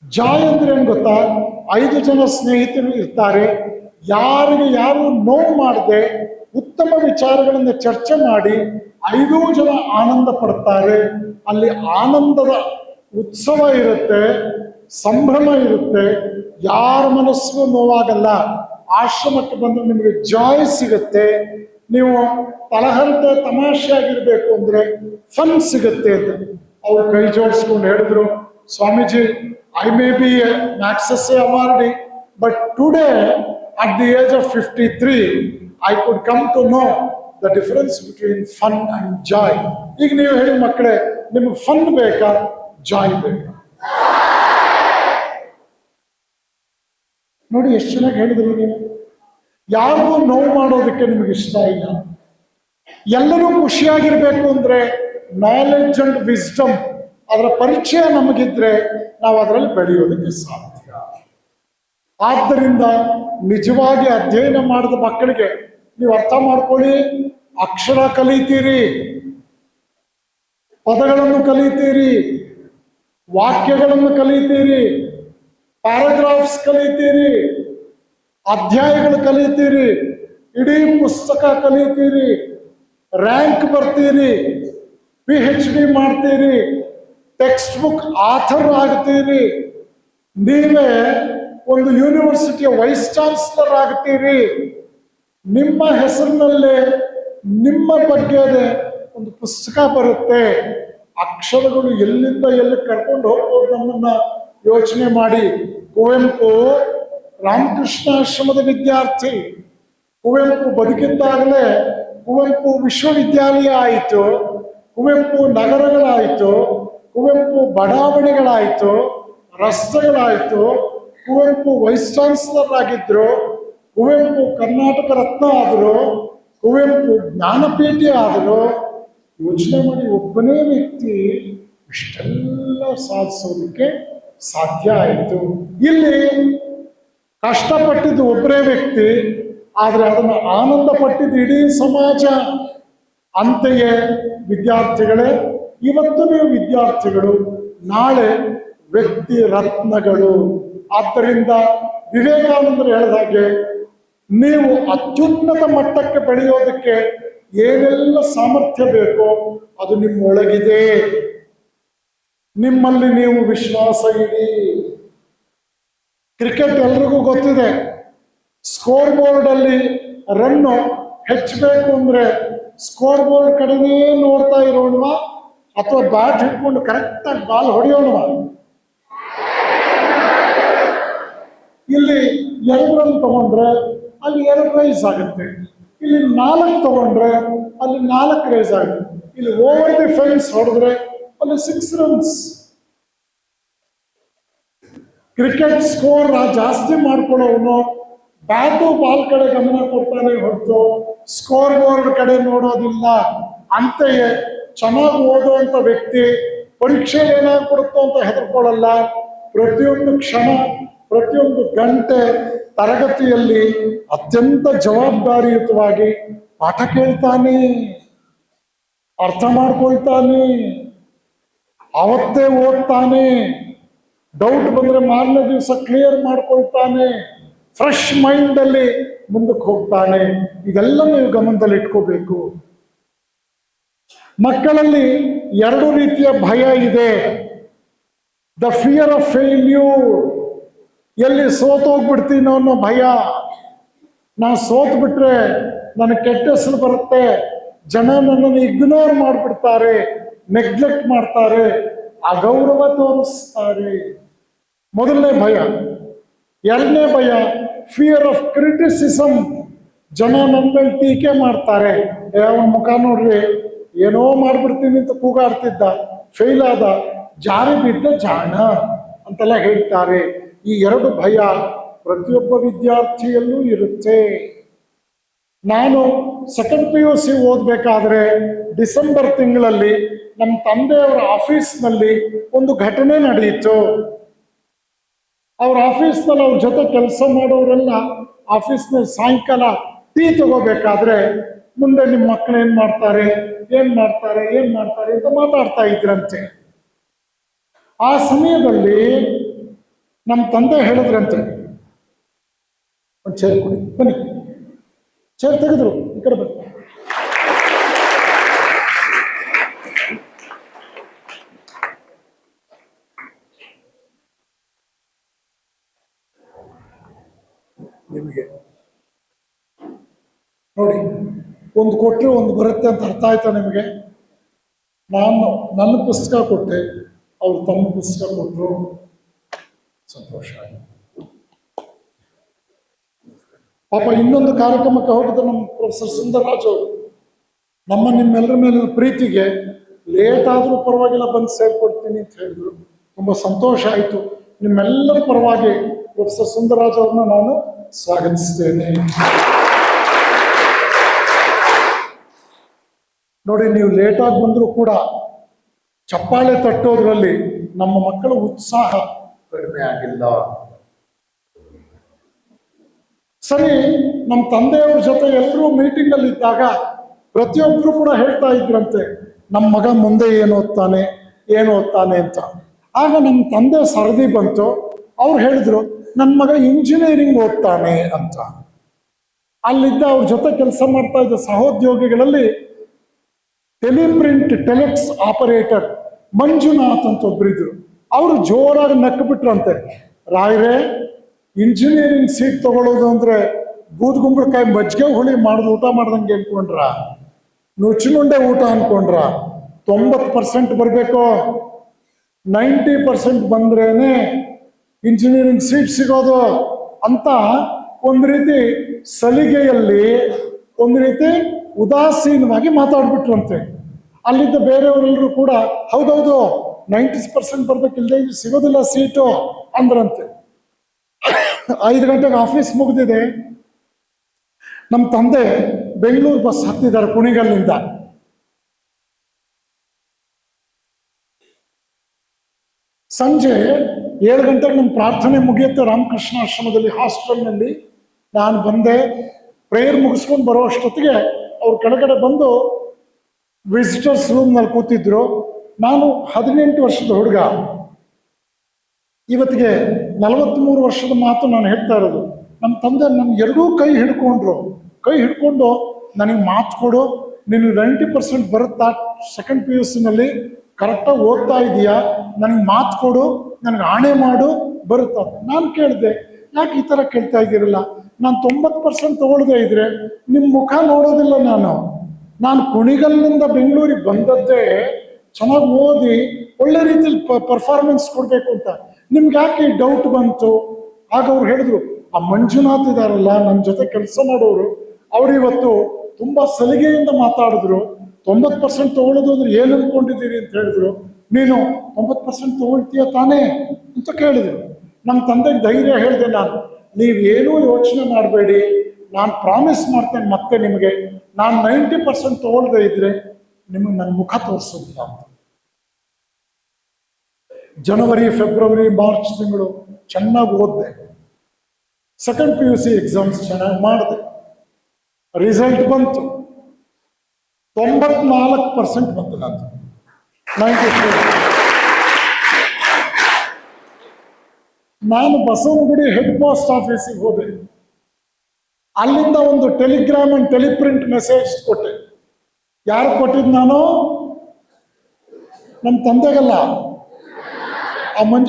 Joy ಅಂದ್ರೆ ಏನ್ ಗೊತ್ತಾ? 5 ಜನ ಸ್ನೇಹಿತರು ಇರ್ತಾರೆ, ಯಾರಿಗೆ ಯಾರು ನೋವು ಮಾಡದೆ ಉತ್ತಮ ವಿಚಾರಗಳನ್ನು ಚರ್ಚೆ ಮಾಡಿ 5 ಜನ ಆನಂದ ಪಡ್ತಾರೆ. ಅಲ್ಲಿ ಆನಂದದ ಉತ್ಸವ ಇರುತ್ತೆ, ಸಂಭ್ರಮ ಇರುತ್ತೆ, ಯಾರ ಮನಸ್ಸಿಗೂ ನೋವಾಗಲ್ಲ. ಆಶ್ರಮಕ್ಕೆ ಬಂದ್ರೆ ನಿಮಗೆ ಜಾಯ್ ಸಿಗುತ್ತೆ. ನೀವು ತಲಹರಟೆ ತಮಾಷೆ ಆಗಿರ್ಬೇಕು ಅಂದ್ರೆ ಫನ್ ಸಿಗುತ್ತೆ ಅಂತ. ಅವ್ರು ಕೈ ಜೋಡಿಸ್ಕೊಂಡು ಹೇಳಿದ್ರು, Swamiji, I may be a Magsaysay awardee, but today at the age of 53 I could come to know the difference between fun and joy. ಈಗ ನೀವು ಹೇಳಿ ಮಕ್ಕಳೇ, ನಿಮ್ಗೆ ಫನ್ ಬೇಕಾ, ಜಾಯ್ ಬೇಕಾ? ನೋಡಿ ಎಷ್ಟು ಚೆನ್ನಾಗಿ ಹೇಳಿದ್ರಿ ನೀವು. ಯಾರಿಗೂ ನೋವು ಮಾಡೋದಕ್ಕೆ ನಿಮ್ಗೆ ಇಷ್ಟ ಇಲ್ಲ. ಎಲ್ಲರೂ ಖುಷಿಯಾಗಿರ್ಬೇಕು ಅಂದ್ರೆ ನಾಲೆಡ್ಜ್ ಅಂಡ್ ವಿಸ್ಡಮ್, ಅದರ ಪರಿಚಯ ನಮಗಿದ್ರೆ ನಾವು ಅದರಲ್ಲಿ ಬೆಳೆಯೋದಕ್ಕೆ ಸಾಧ್ಯ. ಆದ್ದರಿಂದ ನಿಜವಾಗಿ ಅಧ್ಯಯನ ಮಾಡಿದ ಮಕ್ಕಳಿಗೆ ನೀವು ಅರ್ಥ ಮಾಡ್ಕೊಳ್ಳಿ, ಅಕ್ಷರ ಕಲಿತೀರಿ, ಪದಗಳನ್ನು ಕಲಿತೀರಿ, ವಾಕ್ಯಗಳನ್ನು ಕಲಿತೀರಿ, ಪ್ಯಾರಾಗ್ರಾಫ್ಸ್ ಕಲಿತೀರಿ, ಅಧ್ಯಾಯಗಳು ಕಲಿತೀರಿ, ಇಡೀ ಪುಸ್ತಕ ಕಲಿತೀರಿ, ರ್ಯಾಂಕ್ ಬರ್ತೀರಿ, PhD ಮಾಡ್ತೀರಿ, ಟೆಕ್ಸ್ಟ್ ಬುಕ್ ಆಥರ್ ಆಗ್ತೀರಿ, ನೀವೇ ಒಂದು ಯೂನಿವರ್ಸಿಟಿಯ ವೈಸ್ ಚಾನ್ಸಲರ್ ಆಗ್ತೀರಿ. ನಿಮ್ಮ ಹೆಸರಿನಲ್ಲೇ ನಿಮ್ಮ ಬಗ್ಗೆ ಒಂದು ಪುಸ್ತಕ ಬರುತ್ತೆ. ಅಕ್ಷರಗಳು ಎಲ್ಲಿಂದ ಎಲ್ಲಿ ಕರ್ಕೊಂಡು ಹೋಗ್ಬೋದು ನಮ್ಮನ್ನ ಯೋಚನೆ ಮಾಡಿ. ಕುವೆಂಪು ರಾಮಕೃಷ್ಣಾಶ್ರಮದ ವಿದ್ಯಾರ್ಥಿ. ಕುವೆಂಪು ಬದುಕಿದ್ದಾಗಲೇ ಕುವೆಂಪು ವಿಶ್ವವಿದ್ಯಾಲಯ ಆಯಿತು, ಕುವೆಂಪು ನಗರಗಳಾಯಿತು, ಕುವೆಂಪು ಬಡಾವಣೆಗಳಾಯಿತು, ರಸ್ತೆಗಳಾಯಿತು, ಕುವೆಂಪು ವೈಸ್ ಚಾನ್ಸಲರ್ ಆಗಿದ್ರು, ಕುವೆಂಪು ಕರ್ನಾಟಕ ರತ್ನ ಆದರು, ಕುವೆಂಪು ಜ್ಞಾನಪೀಠ ಆದರು. ಯೋಚನೆ ಮಾಡಿ, ಒಬ್ಬನೇ ವ್ಯಕ್ತಿ ಇಷ್ಟೆಲ್ಲ ಸಾಧಿಸೋದಕ್ಕೆ ಸಾಧ್ಯ ಆಯಿತು. ಇಲ್ಲಿ ಕಷ್ಟಪಟ್ಟಿದ್ದು ಒಬ್ಬರೇ ವ್ಯಕ್ತಿ, ಆದರೆ ಅದನ್ನು ಆನಂದ ಪಟ್ಟಿದ್ದು ಇಡೀ ಸಮಾಜ. ಅಂತೆಯೇ ವಿದ್ಯಾರ್ಥಿಗಳೇ, ಇವತ್ತು ನೀವು ವಿದ್ಯಾರ್ಥಿಗಳು, ನಾಳೆ ವ್ಯಕ್ತಿ ರತ್ನಗಳು. ಆದ್ದರಿಂದ ವಿವೇಕಾನಂದರು ಹೇಳಿದ ಹಾಗೆ, ನೀವು ಅತ್ಯುನ್ನತ ಮಟ್ಟಕ್ಕೆ ಬೆಳೆಯೋದಕ್ಕೆ ಏನೆಲ್ಲ ಸಾಮರ್ಥ್ಯ ಬೇಕೋ ಅದು ನಿಮ್ಮೊಳಗಿದೆ. ನಿಮ್ಮಲ್ಲಿ ನೀವು ವಿಶ್ವಾಸ ಇಡಿ. ಕ್ರಿಕೆಟ್ ಎಲ್ರಿಗೂ ಗೊತ್ತಿದೆ, ಸ್ಕೋರ್ ಬೋರ್ಡ್ ಅಲ್ಲಿ ರನ್ನು ಹೆಚ್ಚಬೇಕು ಅಂದ್ರೆ ಸ್ಕೋರ್ ಬೋರ್ಡ್ ಕಡೆನೇ ನೋಡ್ತಾ ಇರೋಣವ ಅಥವಾ ಬ್ಯಾಟ್ ಹಿಡ್ಕೊಂಡು ಕರೆಕ್ಟಾಗಿ ಬಾಲ್ ಹೊಡೆಯೋಣವ? ಇಲ್ಲಿ 2 ರನ್ ತಗೊಂಡ್ರೆ ಅಲ್ಲಿ 2 ರೈಸ್ ಆಗುತ್ತೆ, ಇಲ್ಲಿ 4 ತಗೊಂಡ್ರೆ ಅಲ್ಲಿ 4 ರೈಸ್ ಆಗುತ್ತೆ, ಇಲ್ಲಿ ಓವರ್ ದಿ ಫೆನ್ಸ್ ಹೊಡೆದ್ರೆ ಅಲ್ಲಿ 6 ರನ್ಸ್. ಕ್ರಿಕೆಟ್ ಸ್ಕೋರ್ ಜಾಸ್ತಿ ಮಾಡ್ಕೊಳ್ಳೋನು ಬ್ಯಾಟು ಬಾಲ್ ಕಡೆ ಗಮನ ಕೊಡ್ತಾನೆ ಹೊರತು ಸ್ಕೋರ್ ಬೋರ್ಡ್ ಕಡೆ ನೋಡೋದಿಲ್ಲ. ಅಂತೆಯೇ ಚೆನ್ನಾಗಿ ಓದುವಂತ ವ್ಯಕ್ತಿ ಪರೀಕ್ಷೆಯಲ್ಲಿ ಏನಾಗ್ಬಿಡುತ್ತೋ ಅಂತ ಹೆದರ್ಕೊಳ್ಳಲ್ಲ. ಪ್ರತಿಯೊಂದು ಕ್ಷಣ, ಪ್ರತಿಯೊಂದು ಗಂಟೆ ತರಗತಿಯಲ್ಲಿ ಅತ್ಯಂತ ಜವಾಬ್ದಾರಿಯುತವಾಗಿ ಪಾಠ ಕೇಳ್ತಾನೆ, ಅರ್ಥ ಮಾಡ್ಕೊಳ್ತಾನೆ, ಅವತ್ತೇ ಓದ್ತಾನೆ, ಡೌಟ್ ಬಂದ್ರೆ ಮಾರನೇ ದಿವಸ ಕ್ಲಿಯರ್ ಮಾಡ್ಕೊಳ್ತಾನೆ. ಫ್ರೆಶ್ ಮೈಂಡಲ್ಲಿ ಮುಂದಕ್ಕೆ ಹೋಗ್ತಾನೆ. ಇದೆಲ್ಲ ನೀವು ಗಮನದಲ್ಲಿ ಇಟ್ಕೋಬೇಕು. ಮಕ್ಕಳಲ್ಲಿ ಎರಡು ರೀತಿಯ ಭಯ ಇದೆ. ದ ಫಿಯರ್ ಆಫ್ ಫೇಲ್ಯೂರ್, ಎಲ್ಲಿ ಸೋತೋಗ್ಬಿಡ್ತೀನೋ ಅನ್ನೋ ಭಯ. ನಾನು ಸೋತ್ ಬಿಟ್ರೆ ನನಗೆ ಕೆಟ್ಟ ಹೆಸರು ಬರುತ್ತೆ, ಜನ ನನ್ನನ್ನು ಇಗ್ನೋರ್ ಮಾಡಿಬಿಡ್ತಾರೆ, ನೆಗ್ಲೆಕ್ಟ್ ಮಾಡ್ತಾರೆ, ಅಗೌರವ ತೋರಿಸ್ತಾರೆ. ಮೊದಲನೇ ಭಯ. ಎರಡನೇ ಭಯ ಫಿಯರ್ ಆಫ್ ಕ್ರಿಟಿಸಿಸಮ್, ಜನ ನನ್ನ ಮೇಲೆ ಟೀಕೆ ಮಾಡ್ತಾರೆ. ಅವನ ಮುಖ ನೋಡ್ರಿ, ಏನೋ ಮಾಡ್ಬಿಡ್ತೀನಿ ಅಂತ ಕೂಗಾಡ್ತಿದ್ದ, ಫೇಲ್ ಆದ, ಜಾರಿ ಬಿದ್ದ ಜಾಣ ಅಂತೆಲ್ಲ ಹೇಳ್ತಾರೆ. ಈ ಎರಡು ಭಯ ಪ್ರತಿಯೊಬ್ಬ ವಿದ್ಯಾರ್ಥಿಯಲ್ಲೂ ಇರುತ್ತೆ. ನಾನು ಸೆಕೆಂಡ್ PUC ಓದಬೇಕಾದ್ರೆ ಡಿಸೆಂಬರ್ ತಿಂಗಳಲ್ಲಿ ನಮ್ಮ ತಂದೆಯವರ ಆಫೀಸ್ನಲ್ಲಿ ಒಂದು ಘಟನೆ ನಡೆಯಿತು. ಅವ್ರ ಆಫೀಸ್ನಲ್ಲಿ ಅವ್ರ ಜೊತೆ ಕೆಲಸ ಮಾಡೋರೆಲ್ಲ ಆಫೀಸ್ನಲ್ಲಿ ಸಾಯಂಕಾಲ ಟೀ ತಗೋಬೇಕಾದ್ರೆ ಮುಂದೆ ನಿಮ್ಮ ಮಕ್ಕಳು ಏನ್ ಮಾಡ್ತಾರೆ ಅಂತ ಮಾತಾಡ್ತಾ ಇದ್ರಂತೆ. ಆ ಸಮಯದಲ್ಲಿ ನಮ್ಮ ತಂದೆ ಹೇಳಿದ್ರಂತೆ, ಒಂದು ಚೇರ್ ಕೊಡಿ, ಬನ್ನಿ. ಚೇರ್ ತೆಗೆದ್ರು, ಈ ಕಡೆ ಬನ್ನಿ. ನಿಮಗೆ ನೋಡಿ, ಒಂದು ಕೊಟ್ಟರೆ ಒಂದು ಬರುತ್ತೆ ಅಂತ ಅರ್ಥ ಆಯ್ತಾ ನಿಮಗೆ? ನಾನು ನನ್ನ ಪುಸ್ತಕ ಕೊಟ್ಟೆ, ಅವ್ರು ತಮ್ಮ ಪುಸ್ತಕ ಕೊಟ್ಟರು, ಸಂತೋಷ ಆಯಿತು. ಪಾಪ ಇನ್ನೊಂದು ಕಾರ್ಯಕ್ರಮಕ್ಕೆ ಹೋಗಿದ್ದು ನಮ್ಮ ಪ್ರೊಫೆಸರ್ ಸುಂದರರಾಜ್ ಅವರು ನಿಮ್ಮೆಲ್ಲರ ಮೇಲಿನ ಪ್ರೀತಿಗೆ ಲೇಟ್ ಆದರೂ ಪರವಾಗಿಲ್ಲ ಬಂದು ಸೇರ್ಕೊಡ್ತೀನಿ ಅಂತ ಹೇಳಿದ್ರು. ತುಂಬ ಸಂತೋಷ ಆಯಿತು. ನಿಮ್ಮೆಲ್ಲರ ಪರವಾಗಿ ಪ್ರೊಫೆಸರ್ ಸುಂದರರಾಜ್ ಅವ್ರನ್ನ ನಾನು ಸ್ವಾಗತಿಸ್ತೇನೆ. ನೋಡಿ, ನೀವು ಲೇಟಾಗಿ ಬಂದರೂ ಕೂಡ ಚಪ್ಪಾಳೆ ತಟ್ಟೋದ್ರಲ್ಲಿ ನಮ್ಮ ಮಕ್ಕಳ ಉತ್ಸಾಹ ಕಡಿಮೆ ಆಗಿಲ್ಲ. ಸರಿ, ನಮ್ಮ ತಂದೆಯವ್ರ ಜೊತೆ ಎಲ್ಲರೂ ಮೀಟಿಂಗ್ ಅಲ್ಲಿ ಇದ್ದಾಗ ಪ್ರತಿಯೊಬ್ಬರು ಕೂಡ ಹೇಳ್ತಾ ಇದ್ರಂತೆ, ನಮ್ಮ ಮಗ ಮುಂದೆ ಏನು ಓದ್ತಾನೆ ಅಂತ. ಆಗ ನಮ್ಮ ತಂದೆ ಸರದಿ ಬಂತು, ಅವ್ರು ಹೇಳಿದ್ರು ನನ್ನ ಮಗ ಇಂಜಿನಿಯರಿಂಗ್ ಓದ್ತಾನೆ ಅಂತ. ಅಲ್ಲಿದ್ದ ಅವ್ರ ಜೊತೆ ಕೆಲಸ ಮಾಡ್ತಾ ಇದ್ದ ಸಹೋದ್ಯೋಗಿಗಳಲ್ಲಿ ಟೆಲೆಕ್ಸ್ ಆಪರೇಟರ್ ಮಂಜುನಾಥ್ ಅಂತ ಒಬ್ಬರಿದ್ರು. ಅವರು ಜೋರಾಗಿ ನಕ್ಕು ಬಿಟ್ರಂತೆ, ರಾಯ್ರೆ, ಇಂಜಿನಿಯರಿಂಗ್ ಸೀಟ್ ತಗೊಳ್ಳೋದು ಅಂದ್ರೆ ಬೂದ್ಗುಂಬಳಕಾಯಿ ಮಜ್ಜಿಗೆ ಹುಳಿ ಮಾಡಿದ್ ಊಟ ಮಾಡ್ದಂಗೆ ಅನ್ಕೊಂಡ್ರ, ನುಚ್ಚಿನುಂಡೆ ಊಟ ಅನ್ಕೊಂಡ್ರ? 90% ಬರಬೇಕು, 90% ಬಂದ್ರೇನೆ ಇಂಜಿನಿಯರಿಂಗ್ ಸೀಟ್ ಸಿಗೋದು ಅಂತ ಒಂದು ರೀತಿ ಸಲಿಗೆಯಲ್ಲಿ ಒಂದು ರೀತಿ ಉದಾಸೀನವಾಗಿ ಮಾತಾಡ್ಬಿಟ್ರಂತೆ. ಅಲ್ಲಿದ್ದ ಬೇರೆಯವರೆಲ್ಲರೂ ಕೂಡ ಹೌದೌದು 90% ಬರ್ಬೇಕಿಲ್ಲದೆ ಇದು ಸಿಗೋದಿಲ್ಲ ಸೀಟು ಅಂದ್ರಂತೆ. 5 ಗಂಟೆಗೆ ಆಫೀಸ್ ಮುಗಿದಿದೆ. ನಮ್ಮ ತಂದೆ ಬೆಂಗಳೂರು ಬಸ್ ಹತ್ತಿದ್ದಾರೆ ಕುಣಿಗಲ್ನಿಂದ. ಸಂಜೆ 7 ಗಂಟೆಗೆ ನಮ್ಮ ಪ್ರಾರ್ಥನೆ ಮುಗಿಯುತ್ತೆ ರಾಮಕೃಷ್ಣ ಆಶ್ರಮದಲ್ಲಿ ಹಾಸ್ಟೆಲ್ನಲ್ಲಿ. ನಾನು ಬಂದೆ, ಪ್ರೇಯರ್ ಮುಗಿಸ್ಕೊಂಡು ಬರೋ ಅಷ್ಟೊತ್ತಿಗೆ ಅವ್ರ ಕೆಳಗಡೆ ಬಂದು ವಿಸಿಟರ್ಸ್ ರೂಮ್ನಲ್ಲಿ ಕೂತಿದ್ರು. ನಾನು 18 ವರ್ಷದ ಹುಡುಗ, ಇವತ್ತಿಗೆ 43 ವರ್ಷದ ಮಾತು ನಾನು ಹೇಳ್ತಾ ಇರೋದು. ನಮ್ಮ ತಂದೆ ನನ್ನ ಎರಡೂ ಕೈ ಹಿಡ್ಕೊಂಡು ನನಗೆ ಮಾತು ಕೊಡು, ನೀನು 90% ಬರುತ್ತಾ ಸೆಕೆಂಡ್ PUCನಲ್ಲಿ ಕರೆಕ್ಟಾಗಿ ಓದ್ತಾ ಇದೀಯಾ, ನನಗೆ ಮಾತು ಕೊಡು, ನನಗೆ ಆಣೆ ಮಾಡು, ಬರುತ್ತಾ. ನಾನು ಕೇಳಿದೆ, ಯಾಕೆ ಈ ಥರ ಕೇಳ್ತಾ ಇದ್ದೀರಲ್ಲ, ನಾನು 90% ತಗೊಳ್ಳದೆ ಇದ್ರೆ ನಿಮ್ಮ ಮುಖ ನೋಡೋದಿಲ್ಲ. ನಾನು ಕುಣಿಗಲ್ನಿಂದ ಬೆಂಗಳೂರಿಗೆ ಬಂದದ್ದೇ ಚೆನ್ನಾಗಿ ಓದಿ ಒಳ್ಳೆ ರೀತಿಯಲ್ಲಿ ಪರ್ಫಾರ್ಮೆನ್ಸ್ ಕೊಡಬೇಕು ಅಂತ. ನಿಮ್ಗೆ ಯಾಕೆ ಈ ಡೌಟ್ ಬಂತು? ಆಗ ಅವ್ರು ಹೇಳಿದ್ರು, ಆ ಮಂಜುನಾಥ್ ಇದಾರಲ್ಲ ನನ್ನ ಜೊತೆ ಕೆಲಸ ಮಾಡೋರು, ಅವ್ರು ಇವತ್ತು ತುಂಬಾ ಸಲಿಗೆಯಿಂದ ಮಾತಾಡಿದ್ರು. 90% ತಗೊಳ್ಳೋದು ಅಂದ್ರೆ ಏನು ಅನ್ಕೊಂಡಿದ್ದೀರಿ ಅಂತ ಹೇಳಿದ್ರು. ನೀನು 90% ತಗೊಳ್ತೀಯ ತಾನೇ ಅಂತ ಕೇಳಿದ್ರು. ನಮ್ಮ ತಂದೆಗೆ ಧೈರ್ಯ ಹೇಳಿದೆ ನಾನು, ನೀವೇನೂ ಯೋಚನೆ ಮಾಡಬೇಡಿ, ನಾನು ಪ್ರಾಮಿಸ್ ಮಾಡ್ತೇನೆ ಮತ್ತೆ ನಿಮಗೆ, ನಾನು 90% ತಗೊಳ್ದೆ ಇದ್ರೆ ನಿಮಗೆ ನನ್ನ ಮುಖ ತೋರಿಸೋದಿಲ್ಲ ಅಂತ. ಜನವರಿ, ಫೆಬ್ರವರಿ, ಮಾರ್ಚ್ ತಿಂಗಳು ಚೆನ್ನಾಗಿ ಓದಿದೆ. ಸೆಕೆಂಡ್ PUC ಎಕ್ಸಾಮ್ಸ್ ಚೆನ್ನಾಗಿ ಮಾಡಿದೆ. ರಿಸಲ್ಟ್ ಬಂತು, 94% ಬಂತು ನಂದು, 94. ನಾನು ಬಸವನಗುಡಿ ಹೆಡ್ ಪೋಸ್ಟ್ ಆಫೀಸಿಗೆ ಹೋದೆ. ಅಲ್ಲಿಂದ ಒಂದು ಟೆಲಿಗ್ರಾಮ್ ಅಂಡ್ ಟೆಲಿಪ್ರಿಂಟ್ ಮೆಸೇಜ್ ಕೊಟ್ಟೆ. ಯಾರು ಕೊಟ್ಟಿದ್ದು ನಾನು? ನಮ್ಮ ತಂದೆಗಲ್ಲ.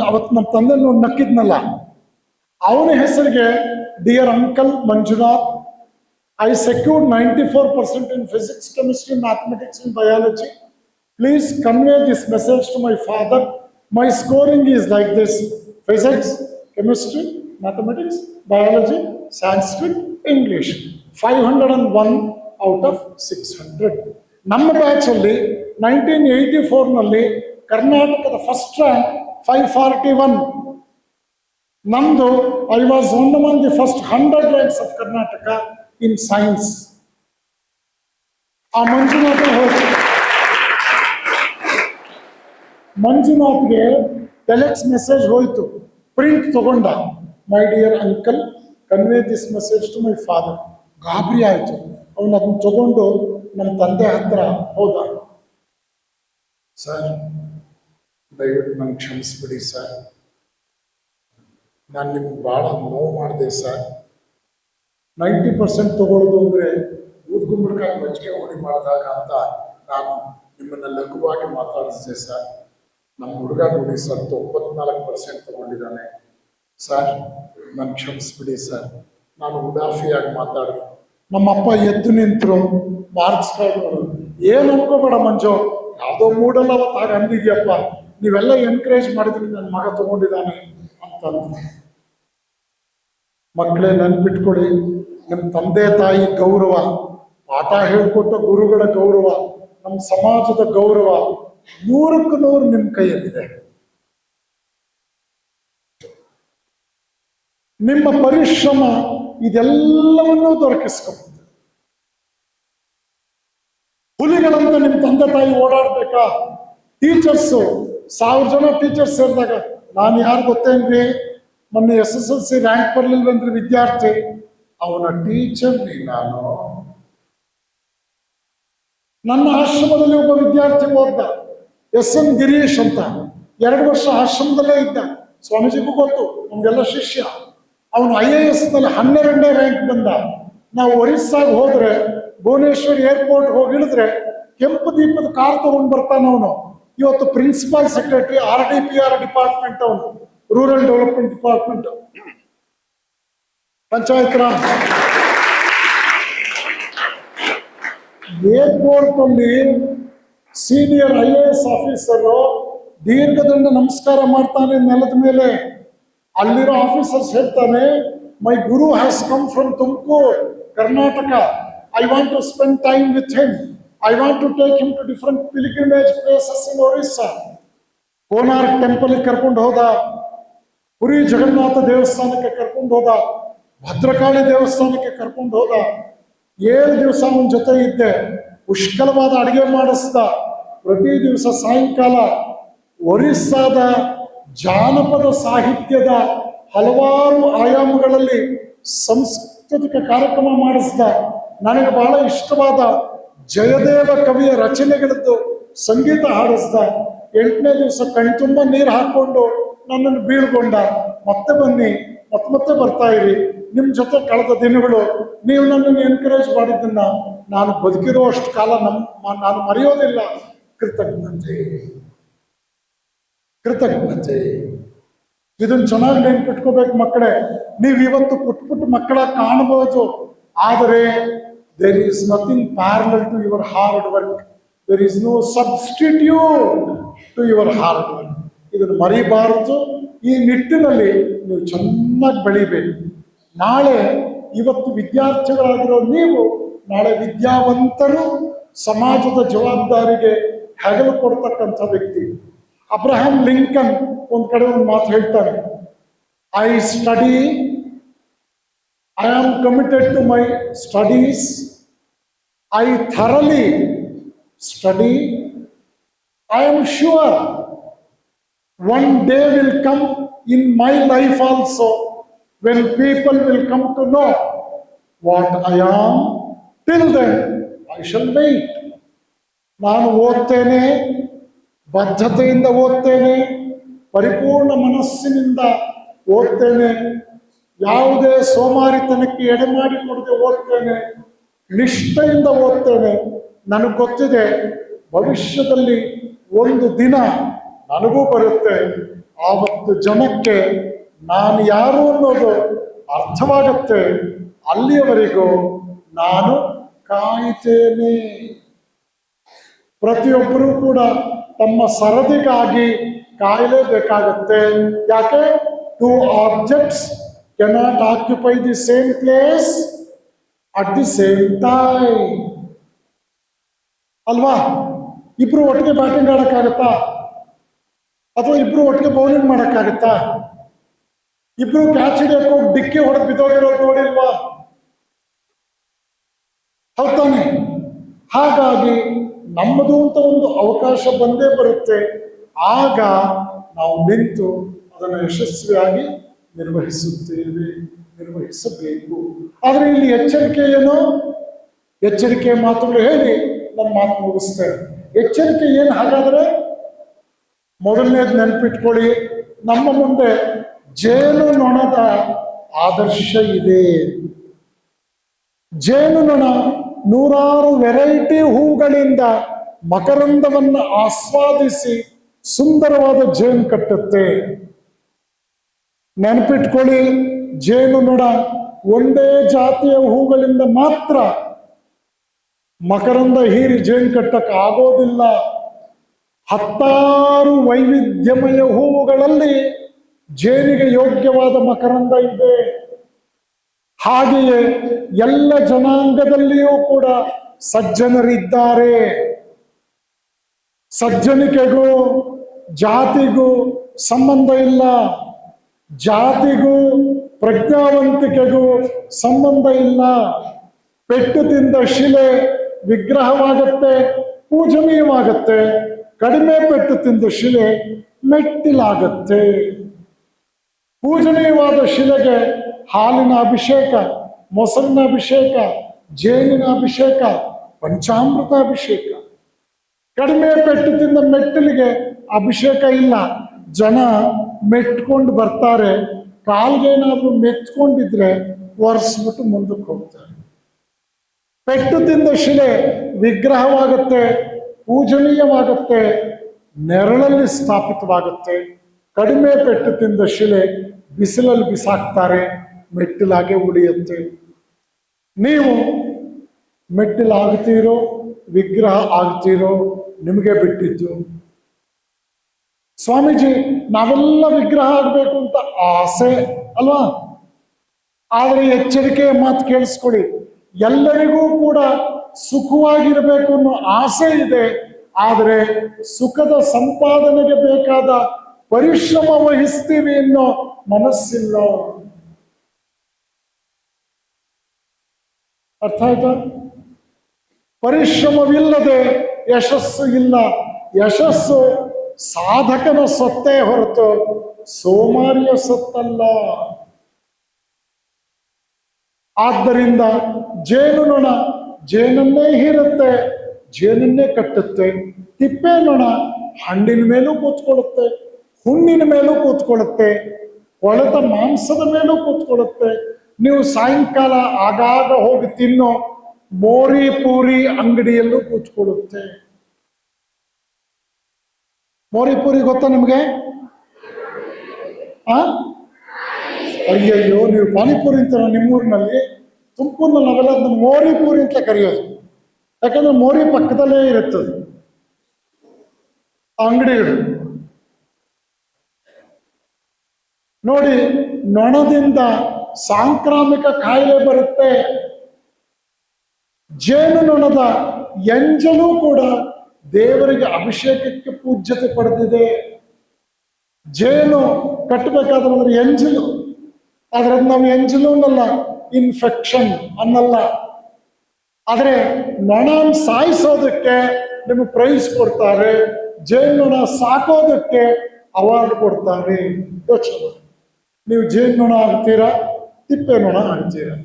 ಅವತ್ತು ನಮ್ಮ ತಂದೆ ನೋಡಿ ನಕ್ಕಿದ್ನಲ್ಲ, ಅವನ ಹೆಸರಿಗೆ, dear uncle Manjunath, I secured 94% in physics, chemistry, mathematics and biology. Please convey this message to my father. My scoring is like this: physics, chemistry, mathematics, biology, Sanskrit, English. 501 out of 600. ನಮ್ಮ ಬ್ಯಾಚ್ ಅಲ್ಲಿ 1984ನಲ್ಲಿ ಕರ್ನಾಟಕದ first rank 541. ನಂದು I was one among the first 100 ranks of Karnataka in science. ಆ ಮಂಜುನಾಥ್ಗೆ telex message ಹೋಯ್ತು, print ತಗೊಂಡ. My dear uncle, convey this message to my father. ಗಾಬರಿ ಆಯಿತು. ಅವನು ಅದನ್ನು ತಗೊಂಡು ನಮ್ಮ ತಂದೆ ಹತ್ರ ಹೋದ. ಸರ್, ದಯವಿಟ್ಟು ನಂಗೆ ಕ್ಷಮಿಸ್ಬಿಡಿ ಸರ್, ನಾನು ನಿಮ್ಗೆ ಭಾಳ ನೋವು ಮಾಡಿದೆ ಸರ್. 90% ತಗೊಳ್ಳೋದು ಅಂದರೆ ಊದ್ಗುಂಬಳಕಾಯಿ ಮಜ್ಜಿಗೆ ಹುಡಿ ಮಾಡಿದಾಗ ಅಂತ ನಾನು ನಿಮ್ಮನ್ನು ಲಘುವಾಗಿ ಮಾತಾಡಿಸಿದೆ ಸರ್. ನಮ್ಮ ಹುಡುಗ ನೋಡಿ ಸರ್ 94% ತಗೊಂಡಿದ್ದಾನೆ ಸರ್, ನಾನು ಕ್ಷಮಿಸ್ಬಿಡಿ ಸರ್, ನಾನು ಉಡಾಫಿಯಾಗಿ ಮಾತಾಡಿದೆ. ನಮ್ಮಪ್ಪ ಎದ್ದು ನಿಂತರು, ಮಾರ್ಕ್ಸ್ ಕಾರ್ಡ್ ಏನು ಅನ್ಕೋಬೇಡ ಮಂಜು, ಯಾವುದೋ ಮೂಡಲ್ಲ ಅವತ್ತು ಹಾಗೆ ಅಂದಿದ್ಯಪ್ಪ, ನೀವೆಲ್ಲ ಎನ್ಕರೇಜ್ ಮಾಡಿದ್ರಿ ನನ್ನ ಮಗ ತಗೊಂಡಿದ್ದಾನೆ ಅಂತಂದ್ರು. ಮಕ್ಕಳೇ ನೆನ್ಪಿಟ್ಕೊಡಿ, ನಿಮ್ಮ ತಂದೆ ತಾಯಿ ಗೌರವ, ಪಾಠ ಹೇಳ್ಕೊಟ್ಟ ಗುರುಗಳ ಗೌರವ, ನಮ್ಮ ಸಮಾಜದ ಗೌರವ 100ಕ್ಕೆ 100 ನಿಮ್ಮ ಕೈಯಲ್ಲಿದೆ. ನಿಮ್ಮ ಪರಿಶ್ರಮ ಇದೆಲ್ಲವನ್ನೂ ದೊರಕಿಸ್ಕೊಂಡು ಹುಲಿಗಳಂತ ನಿಮ್ಮ ತಂದೆ ತಾಯಿ ಓಡಾಡ್ಬೇಕಾ? ಟೀಚರ್ಸು 1000 ಜನ ಟೀಚರ್ಸ್ ಸೇರಿದಾಗ ನಾನು ಯಾರು ಗೊತ್ತೇನ್ರಿ? ಮೊನ್ನೆ SSLC ರ್ಯಾಂಕ್ ಬರ್ಲಿಲ್ವಂದ್ರೆ ವಿದ್ಯಾರ್ಥಿ, ಅವನ ಟೀಚರ್ ರೀ ನಾನು. ನನ್ನ ಆಶ್ರಮದಲ್ಲಿ ಒಬ್ಬ ವಿದ್ಯಾರ್ಥಿ ಓದ್ದ, SN ಗಿರೀಶ್ ಅಂತ, 2 ವರ್ಷ ಆಶ್ರಮದಲ್ಲೇ ಇದ್ದ. ಸ್ವಾಮೀಜಿಗೂ ಗೊತ್ತು, ನಮ್ಗೆಲ್ಲ ಶಿಷ್ಯ. ಅವನು IAS ನಲ್ಲಿ 12ನೇ ರ್ಯಾಂಕ್ ಬಂದ. ನಾವು ಒರಿಸ್ಸಾಗ ಹೋದ್ರೆ, ಭುವನೇಶ್ವರ್ ಏರ್ಪೋರ್ಟ್ ಹೋಗಿ ಇಳಿದ್ರೆ ಕೆಂಪು ದೀಪದ ಕಾರ್ ತಗೊಂಡು ಬರ್ತಾನ ಅವನು. ಇವತ್ತು ಪ್ರಿನ್ಸಿಪಾಲ್ ಸೆಕ್ರೆಟರಿ RDPR ಡಿಪಾರ್ಟ್ಮೆಂಟ್, ಅವನು rural development department, panchayat raj. Airport ಅಲ್ಲಿ ಸೀನಿಯರ್ IAS ಆಫೀಸರು ದೀರ್ಘದಂಡ ನಮಸ್ಕಾರ ಮಾಡ್ತಾನೆ ನೆಲದ ಮೇಲೆ. ಅಲ್ಲಿರೋ ಆಫೀಸರ್ಸ್ ಹೇಳ್ತಾನೆ, my guru has come from Tumkur, Karnataka. I want to spend time with him. I want to take him to different pilgrimage places in Orissa. Konark temple ಕರ್ಕೊಂಡು ಹೋದ, ಪುರಿ ಜಗನ್ನಾಥ ದೇವಸ್ಥಾನಕ್ಕೆ ಕರ್ಕೊಂಡು ಹೋದ, ಭದ್ರಕಾಳಿ ದೇವಸ್ಥಾನಕ್ಕೆ ಕರ್ಕೊಂಡು ಹೋದ. 7 ದಿವಸ ಅವನ ಜೊತೆ ಇದ್ದೆ. ಪುಷ್ಕಲವಾದ ಅಡಿಗೆ ಮಾಡಿಸ್ದ. ಪ್ರತಿ ದಿವಸ ಸಾಯಂಕಾಲ ಒರಿಸ್ಸಾದ ಜಾನಪದ ಸಾಹಿತ್ಯದ ಹಲವಾರು ಆಯಾಮಗಳಲ್ಲಿ ಸಾಂಸ್ಕೃತಿಕ ಕಾರ್ಯಕ್ರಮ ಮಾಡಿಸ್ದ. ನನಗೆ ಬಹಳ ಇಷ್ಟವಾದ ಜಯದೇವ ಕವಿಯ ರಚನೆಗಳದ್ದು ಸಂಗೀತ ಹಾಡಿಸ್ದ. 8ನೇ ದಿವಸ ಕಣ್ತುಂಬ ನೀರು ಹಾಕೊಂಡು ನನ್ನನ್ನು ಬೀಳ್ಕೊಂಡ. ಮತ್ತೆ ಬನ್ನಿ, ಮತ್ತೆ ಬರ್ತಾ ಇರಿ, ನಿಮ್ಮ ಜೊತೆ ಕಳೆದ ದಿನಗಳು, ನೀವು ನನ್ನನ್ನು ಎನ್ಕರೇಜ್ ಮಾಡಿದ್ದನ್ನ ನಾನು ಬದುಕಿರೋ ಅಷ್ಟು ಕಾಲ ನಾನು ಮರೆಯೋದಿಲ್ಲ. ಕೃತಜ್ಞತೆ, ಕೃತಜ್ಞತೆ. ಇದನ್ನು ಚೆನ್ನಾಗಿ ನೆನ್ಪಿಟ್ಕೋಬೇಕು ಮಕ್ಕಳೇ. ನೀವು ಇವತ್ತು ಪುಟ್ಟ ಮಕ್ಕಳ ಕಾಣಬಹುದು, ಆದರೆ there is nothing parallel to your hard work. There is no substitute to your hard work. ಇದನ್ನು ಮರಿಬಾರದು. ಈ ನಿಟ್ಟಿನಲ್ಲಿ ನೀವು ಚೆನ್ನಾಗಿ ಬೆಳಿಬೇಕು. ನಾಳೆ ಇವತ್ತು ವಿದ್ಯಾರ್ಥಿಗಳಾಗಿರೋ ನೀವು ನಾಳೆ ವಿದ್ಯಾವಂತರು, ಸಮಾಜದ ಜವಾಬ್ದಾರಿಗೆ ಹೆಗಲು ಕೊಡ್ತಕ್ಕಂಥ ವ್ಯಕ್ತಿ. ಅಬ್ರಹಾಂ ಲಿಂಕನ್ ಒಂದ್ ಕಡೆ ಒಂದು ಮಾತು ಹೇಳ್ತಾರೆ, I study, I am committed to my studies, I thoroughly study, I am sure one day will come in my life also when people will come to know what I am. Till then I shall wait. ನಾನು ಓದ್ತೇನೆ, ಬದ್ಧತೆಯಿಂದ ಓದ್ತೇನೆ, ಪರಿಪೂರ್ಣ ಮನಸ್ಸಿನಿಂದ ಓದ್ತೇನೆ, ಯಾವುದೇ ಸೋಮಾರಿತನಕ್ಕೆ ಎಡೆ ಮಾಡಿ ಕೊಡದೆ ಓದ್ತೇನೆ, ನಿಷ್ಠೆಯಿಂದ ಓದ್ತೇನೆ. ನನಗೆ ಗೊತ್ತಿದೆ ಭವಿಷ್ಯದಲ್ಲಿ ಒಂದು ದಿನ ನನಗೂ ಬರುತ್ತೆ, ಆವತ್ತು ಜನಕ್ಕೆ ನಾನು ಯಾರು ಅನ್ನೋದು ಅರ್ಥವಾಗತ್ತೆ. ಅಲ್ಲಿಯವರೆಗೂ ನಾನು ಕಾಯ್ತೇನೆ. ಪ್ರತಿಯೊಬ್ಬರೂ ಕೂಡ ತಮ್ಮ ಸರದಿಗಾಗಿ ಕಾಯಲೇಬೇಕಾಗತ್ತೆ. ಯಾಕೆ? Two objects cannot occupy the same place at the same time ಅಲ್ವಾ? ಇಬ್ರು ಒಟ್ಟಿಗೆ ಬ್ಯಾಟಿಂಗ್ ಆಡಕ್ಕಾಗತ್ತಾ? ಅಥವಾ ಇಬ್ರು ಒಟ್ಟಿಗೆ ಬೌಲಿಂಗ್ ಮಾಡಕ್ಕಾಗತ್ತಾ? ಇಬ್ರು ಕ್ಯಾಚ್ ಹಿಡಿಯಕ್ಕೆ ಹೋಗಿ ಡಿಕ್ಕಿ ಹೊಡೆದು ಬಿದ್ದೋಗಿರೋದು ನೋಡಿಲ್ವಾ? ಹೌದಾನೆ? ಹಾಗಾಗಿ ನಮ್ಮದು ಅಂತ ಒಂದು ಅವಕಾಶ ಬಂದೇ ಬರುತ್ತೆ. ಆಗ ನಾವು ನಿಂತು ಅದನ್ನು ಯಶಸ್ವಿಯಾಗಿ ನಿರ್ವಹಿಸಬೇಕು. ಆದರೆ ಇಲ್ಲಿ ಎಚ್ಚರಿಕೆ ಏನು? ಎಚ್ಚರಿಕೆ ಮಾತುಗಳು ಹೇಳಿ ನನ್ನ ಮಾತು ಮುಗಿಸ್ತೇನೆ. ಎಚ್ಚರಿಕೆ ಏನು? ಹಾಗಾದ್ರೆ ಮೊದಲನೇದು ನೆನಪಿಟ್ಕೊಳ್ಳಿ, ನಮ್ಮ ಮುಂದೆ ಜೇನು ನೊಣದ ಆದರ್ಶ ಇದೆ. ಜೇನು ನೊಣ ನೂರಾರು ವೆರೈಟಿ ಹೂಗಳಿಂದ ಮಕರಂದವನ್ನು ಆಸ್ವಾದಿಸಿ ಸುಂದರವಾದ ಜೇನು ಕಟ್ಟುತ್ತೆ. ನೆನಪಿಟ್ಕೊಳ್ಳಿ, ಜೇನು ನೊಣ ಒಂದೇ ಜಾತಿಯ ಹೂಗಳಿಂದ ಮಾತ್ರ ಮಕರಂದ ಹೀರಿ ಜೇನು ಕಟ್ಟಕ್ಕೆ ಆಗೋದಿಲ್ಲ. ಹತ್ತಾರು ವೈವಿಧ್ಯಮಯ ಹೂವುಗಳಲ್ಲಿ ಜೇನಿಗೆ ಯೋಗ್ಯವಾದ ಮಕರಂದ ಇದೆ. ಹಾಗೆಯೇ ಎಲ್ಲ ಜನಾಂಗದಲ್ಲಿಯೂ ಕೂಡ ಸಜ್ಜನರಿದ್ದಾರೆ. ಸಜ್ಜನಿಕೆಗೂ ಜಾತಿಗೂ ಸಂಬಂಧ ಇಲ್ಲ, ಜಾತಿಗೂ ಪ್ರಜ್ಞಾವಂತಿಕೆಗೂ ಸಂಬಂಧ ಇಲ್ಲ. ಪೆಟ್ಟು ತಿಂದ ಶಿಲೆ ವಿಗ್ರಹವಾಗತ್ತೆ, ಪೂಜನೀಯವಾಗತ್ತೆ. ಕಡಿಮೆ ಪೆಟ್ಟು ತಿಂದ ಶಿಲೆ ಮೆಟ್ಟಿಲಾಗತ್ತೆ. ಪೂಜನೀಯವಾದ ಶಿಲೆಗೆ ಹಾಲಿನ ಅಭಿಷೇಕ, ಮೊಸರಿನ ಅಭಿಷೇಕ, ಜೇನಿನ ಅಭಿಷೇಕ, ಪಂಚಾಮೃತ ಅಭಿಷೇಕ. ಕಡಿಮೆ ಪೆಟ್ಟು ತಿಂದ ಮೆಟ್ಟಲಿಗೆ ಅಭಿಷೇಕ ಇಲ್ಲ. ಜನ ಮೆಟ್ಕೊಂಡು ಬರ್ತಾರೆ, ಕಾಲ್ಗೇನಾದ್ರೂ ಮೆತ್ಕೊಂಡಿದ್ರೆ ಒರೆಸ್ಬಿಟ್ಟು ಮುಂದಕ್ಕೆ ಹೋಗ್ತಾರೆ. ಪೆಟ್ಟು ತಿಂದ ಶಿಲೆ ವಿಗ್ರಹವಾಗುತ್ತೆ, ಪೂಜನೀಯವಾಗುತ್ತೆ, ನೆರಳಲ್ಲಿ ಸ್ಥಾಪಿತವಾಗುತ್ತೆ. ಕಡಿಮೆ ಪೆಟ್ಟು ತಿಂದ ಶಿಲೆ ಬಿಸಿಲಲ್ಲಿ ಬಿಸಾಕ್ತಾರೆ, ಮೆಟ್ಟಿಲಾಗೆ ಉಳಿಯುತ್ತೆ. ನೀವು ಮೆಟ್ಟಿಲಾಗ್ತೀರೋ ವಿಗ್ರಹ ಆಗ್ತೀರೋ ನಿಮಗೆ ಬಿಟ್ಟಿದ್ದು. ಸ್ವಾಮೀಜಿ, ನಾವೆಲ್ಲ ವಿಗ್ರಹ ಆಗ್ಬೇಕು ಅಂತ ಆಸೆ ಅಲ್ವಾ? ಆದರೆ ಎಚ್ಚರಿಕೆಯ ಮಾತು ಕೇಳಿಸ್ಕೊಳ್ಳಿ, ಎಲ್ಲರಿಗೂ ಕೂಡ ಸುಖವಾಗಿರಬೇಕು ಅನ್ನೋ ಆಸೆ ಇದೆ. ಆದರೆ ಸುಖದ ಸಂಪಾದನೆಗೆ ಬೇಕಾದ ಪರಿಶ್ರಮ ವಹಿಸ್ತೀವಿ ಅನ್ನೋ ಮನಸ್ಸಿಲ್ಲ. ಅರ್ಥ ಆಯ್ತಾ? ಪರಿಶ್ರಮವಿಲ್ಲದೆ ಯಶಸ್ಸು ಇಲ್ಲ. ಯಶಸ್ಸು ಸಾಧಕನ ಸೊತ್ತೇ ಹೊರತು ಸೋಮಾರಿಯ ಸೊತ್ತಲ್ಲ. ಆದ್ದರಿಂದ ಜೇನು ನೊಣ ಜೇನನ್ನೇ ಹೀರುತ್ತೆ, ಜೇನನ್ನೇ ಕಟ್ಟುತ್ತೆ. ತಿಪ್ಪೆ ನೊಣ ಹಣ್ಣಿನ ಮೇಲೂ ಕೂತ್ಕೊಳ್ಳುತ್ತೆ, ಹುಣ್ಣಿನ ಮೇಲೂ ಕೂತ್ಕೊಳ್ಳುತ್ತೆ, ಕೊಳೆತ ಮಾಂಸದ ಮೇಲೂ ಕೂತ್ಕೊಳ್ಳುತ್ತೆ. ನೀವು ಸಾಯಂಕಾಲ ಆಗಾಗ ಹೋಗಿ ತಿನ್ನೋ ಮೋರಿ ಪೂರಿ ಅಂಗಡಿಯಲ್ಲೂ ಕೂತ್ಕೊಳ್ಳುತ್ತೆ. ಮೋರಿ ಪೂರಿ ಗೊತ್ತಾ ನಿಮಗೆ? ಅಯ್ಯಯ್ಯೋ, ನೀವು ಪಾನಿಪುರಿ ಅಂತ ನಿಮ್ಮೂರಿನಲ್ಲಿ, ತುಮಕೂರಿನಲ್ಲಿ ನಾವೆಲ್ಲ ಅದನ್ನ ಮೋರಿ ಪೂರಿ ಅಂತ ಕರೆಯೋದು. ಯಾಕಂದ್ರೆ ಮೋರಿ ಪಕ್ಕದಲ್ಲೇ ಇರುತ್ತದೆ ಅಂಗಡಿಗಳು. ನೋಡಿ, ನೊಣದಿಂದ ಸಾಂಕ್ರಾಮಿಕ ಕಾಯಿಲೆ ಬರುತ್ತೆ. ಜೇನು ನೊಣದ ಎಂಜಲು ಕೂಡ ದೇವರಿಗೆ ಅಭಿಷೇಕಕ್ಕೆ ಪೂಜ್ಯತೆ ಪಡೆದಿದೆ. ಜೇನು ಕಟ್ಟಬೇಕಾದ್ರೆ ಎಂಜಲು, ಆದ್ರೆ ನಾವು ಎಂಜಲು ಅನ್ನಲ್ಲ, ಇನ್ಫೆಕ್ಷನ್ ಅನ್ನಲ್ಲ. ಆದರೆ ನೊಣನ ಸಾಯಿಸೋದಕ್ಕೆ ನಿಮಗೆ ಪ್ರೈಸ್ ಕೊಡ್ತಾರೆ, ಜೇನು ನೊಣ ಸಾಕೋದಕ್ಕೆ ಅವಾರ್ಡ್ ಕೊಡ್ತಾರೆ. ಯೋಚನೆ ಮಾಡಿ, ನೀವು ಜೇನು ನೊಣ ಆಗ್ತೀರಾ, ತಿಪ್ಪೆ ನೊಣ ಆಗ್ತೀರಾ?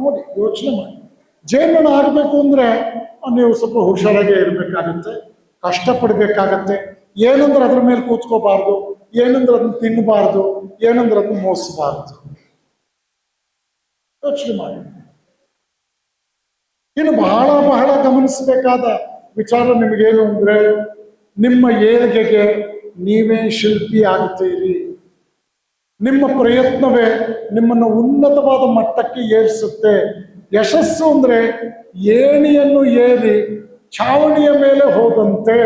ನೋಡಿ, ಯೋಚನೆ ಮಾಡಿ. ಜೇನು ನೊಣ ಆಗಬೇಕು ಅಂದ್ರೆ ನೀವು ಸ್ವಲ್ಪ ಹುಷಾರಾಗೇ ಇರಬೇಕಾಗತ್ತೆ, ಕಷ್ಟಪಡಬೇಕಾಗತ್ತೆ. ಏನಂದ್ರೆ ಅದ್ರ ಮೇಲೆ ಕೂತ್ಕೋಬಾರ್ದು, ಏನಂದ್ರೆ ಅದನ್ನ ತಿನ್ನಬಾರ್ದು, ಏನಂದ್ರೆ ಅದನ್ನ ಮೋಸಬಾರ್ದು. ಯೋಚನೆ ಮಾಡಿ. ಇನ್ನು ಬಹಳ ಬಹಳ ಗಮನಿಸಬೇಕಾದ ವಿಚಾರ ನಿಮಗೇನು ಅಂದ್ರೆ, ನಿಮ್ಮ ಏಳಿಗೆಗೆ ನೀವೇ ಶಿಲ್ಪಿ ಆಗ್ತೀರಿ. ನಿಮ್ಮ ಪ್ರಯತ್ನವೇ ನಿಮ್ಮನ್ನು ಉನ್ನತವಾದ ಮಟ್ಟಕ್ಕೆ ಏರಿಸುತ್ತೆ. ಯಶಸ್ಸು ಅಂದ್ರೆ ಏಣಿಯನ್ನು ಏರಿ ಛಾವಣಿಯ ಮೇಲೆ ಹೋದಂತೆ.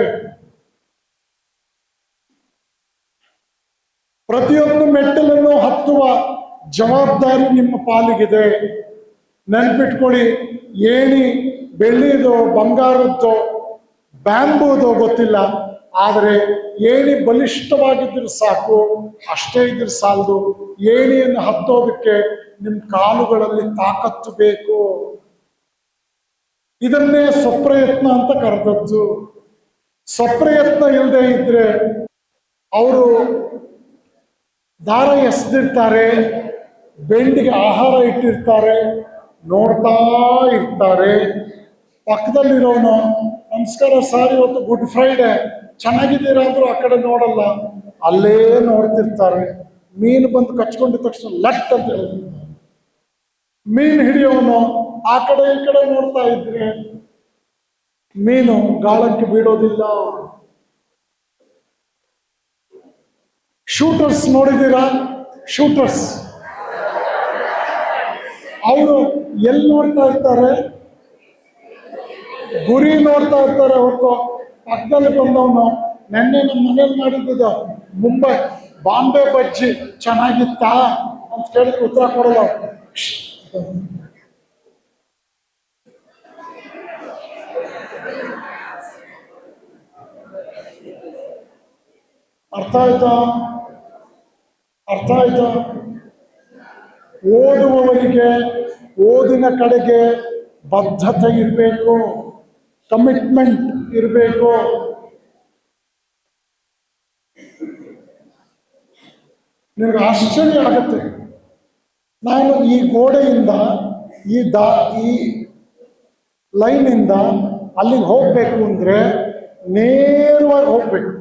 ಪ್ರತಿಯೊಂದು ಮೆಟ್ಟಲನ್ನು ಹತ್ತುವ ಜವಾಬ್ದಾರಿ ನಿಮ್ಮ ಪಾಲಿಗಿದೆ. ನೆನ್ಪಿಟ್ಕೊಳ್ಳಿ, ಏಣಿ ಬೆಳ್ಳಿದೋ ಬಂಗಾರದ್ದೋ ಬ್ಯಾಂಬೂದೋ ಗೊತ್ತಿಲ್ಲ, ಆದರೆ ಏಣಿ ಬಲಿಷ್ಠವಾಗಿದ್ದರೆ ಸಾಕು, ಅಷ್ಟೇ ಇದ್ರೆ ಸಾಲದು. ಏಣಿಯನ್ನು ಹತ್ತೋದಕ್ಕೆ ನಿಮ್ಮ ಕಾಲುಗಳಲ್ಲಿ ತಾಕತ್ತು ಬೇಕು. ಇದನ್ನೇ ಸ್ವಪ್ರಯತ್ನ ಅಂತ ಕರೆದದ್ದು. ಸ್ವಪ್ರಯತ್ನ ಇಲ್ಲದೆ ಇದ್ರೆ ಅವರು ದಾರ ಎಸೆದಿರ್ತಾರೆ, ಬೆಂಡಿಗೆ ಆಹಾರ ಇಟ್ಟಿರ್ತಾರೆ, ನೋಡ್ತಾ ಇರ್ತಾರೆ. ಪಕ್ಕದಲ್ಲಿರೋನು ನಮಸ್ಕಾರ ಸರ್, ಇವತ್ತು ಗುಡ್ ಫ್ರೈಡೆ, ಚೆನ್ನಾಗಿದ್ದೀರಾ ಅಂದ್ರೂ ಆ ಕಡೆ ನೋಡಲ್ಲ, ಅಲ್ಲೇ ನೋಡ್ತಿರ್ತಾರೆ. ಮೀನು ಬಂದು ಕಚ್ಕೊಂಡಿದ ತಕ್ಷಣ ಲಟ್ ಅಂತ ಹೇಳಿದ್ರು. ಮೀನು ಹಿಡಿಯೋನು ಆ ಕಡೆ ಈ ಕಡೆ ನೋಡ್ತಾ ಇದ್ರೆ ಮೀನು ಗಾಳಕ್ಕೆ ಬೀಳೋದಿಲ್ಲ. ಶೂಟರ್ಸ್ ನೋಡಿದ್ದೀರಾ? ಶೂಟರ್ಸ್ ಅವರು ಎಲ್ಲಿ ನೋಡ್ತಾ ಇರ್ತಾರೆ? ಗುರಿ ನೋಡ್ತಾ ಇರ್ತಾರೆ ಹೊರತು ಪಕ್ಕದಲ್ಲಿ ಬಂದವನು ನೆನ್ನೆ ನಮ್ಮ ಮನೇಲಿ ಮಾಡಿದ್ದ ಮುಂಬೈ ಬಾಂಬೆ ಬಜ್ಜಿ ಚೆನ್ನಾಗಿತ್ತಾ ಅಂತ ಕೇಳಿದ್ರೆ ಉತ್ತರ ಕೊಡಲ್ಲ. ಅರ್ಥ ಆಯ್ತಾ? ಅರ್ಥ ಆಯ್ತಾ? ಓದುವವರಿಗೆ ಓದಿನ ಕಡೆಗೆ ಬದ್ಧತೆ ಇರಬೇಕು, ಕಮಿಟ್ಮೆಂಟ್ ಇರಬೇಕು. ನಿಮಗೆ ಆಶ್ಚರ್ಯ ಆಗುತ್ತೆ. ನಾನು ಈ ಗೋಡೆಯಿಂದ ಈ ಲೈನಿಂದ ಅಲ್ಲಿಗೆ ಹೋಗ್ಬೇಕು ಅಂದ್ರೆ ನೇರವಾಗಿ ಹೋಗ್ಬೇಕು.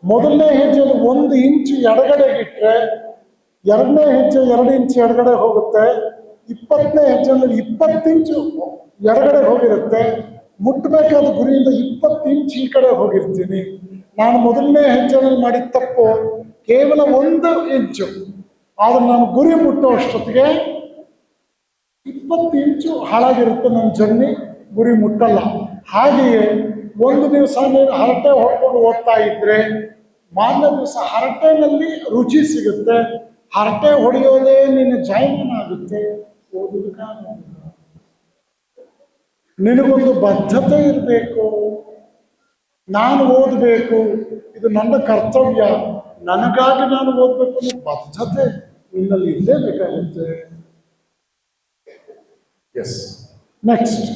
ಮೊದಲನೇ ಹೆಜ್ಜೆಯಲ್ಲಿ 1 ಇಂಚು ಎಡಗಡೆಗಿಟ್ರೆ ಎರಡನೇ ಹೆಜ್ಜೆ 2 ಇಂಚು ಎಡಗಡೆ ಹೋಗುತ್ತೆ. 20ನೇ ಹೆಜ್ಜೆಯಲ್ಲಿ 20 ಇಂಚು ಎಡಗಡೆ ಹೋಗಿರುತ್ತೆ. ಮುಟ್ಟಬೇಕಾದ ಗುರಿಯಿಂದ 20 ಇಂಚು ಈ ಕಡೆ ಹೋಗಿರ್ತೀನಿ. ನಾನು ಮೊದಲನೇ ಹೆಜ್ಜೆಯಲ್ಲಿ ಮಾಡಿದ ತಪ್ಪು ಕೇವಲ 1 ಇಂಚು, ಆದ್ರೆ ನಾನು ಗುರಿ ಮುಟ್ಟೋ ಅಷ್ಟೊತ್ತಿಗೆ 20 ಇಂಚು ಹಾಳಾಗಿರುತ್ತೆ ನನ್ನ ಜರ್ನಿ, ಗುರಿ ಮುಟ್ಟಲ್ಲ. ಹಾಗೆಯೇ ಒಂದು ದಿವಸ ನೀನು ಹರಟೆ ಹೊಡ್ಕೊಂಡು ಓದ್ತಾ ಇದ್ರೆ ಮಾರನೇ ದಿವಸ ಹರಟೆನಲ್ಲಿ ರುಚಿ ಸಿಗುತ್ತೆ. ಹರಟೆ ಹೊಡೆಯೋದೇ ನಿನ್ನ ಜಾಯಮಾನ ಆಗುತ್ತೆ, ಓದುವುದಕ್ಕಾಗಲ್ಲ. ನಿನಗೊಂದು ಬದ್ಧತೆ ಇರಬೇಕು. ನಾನು ಓದಬೇಕು, ಇದು ನನ್ನ ಕರ್ತವ್ಯ, ನನಗಾಗಿ ನಾನು ಓದಬೇಕು ಅನ್ನೋ ಬದ್ಧತೆ ನಿನ್ನಲ್ಲಿ ಇಲ್ಲೇ ಬೇಕಾಗುತ್ತೆ. S, next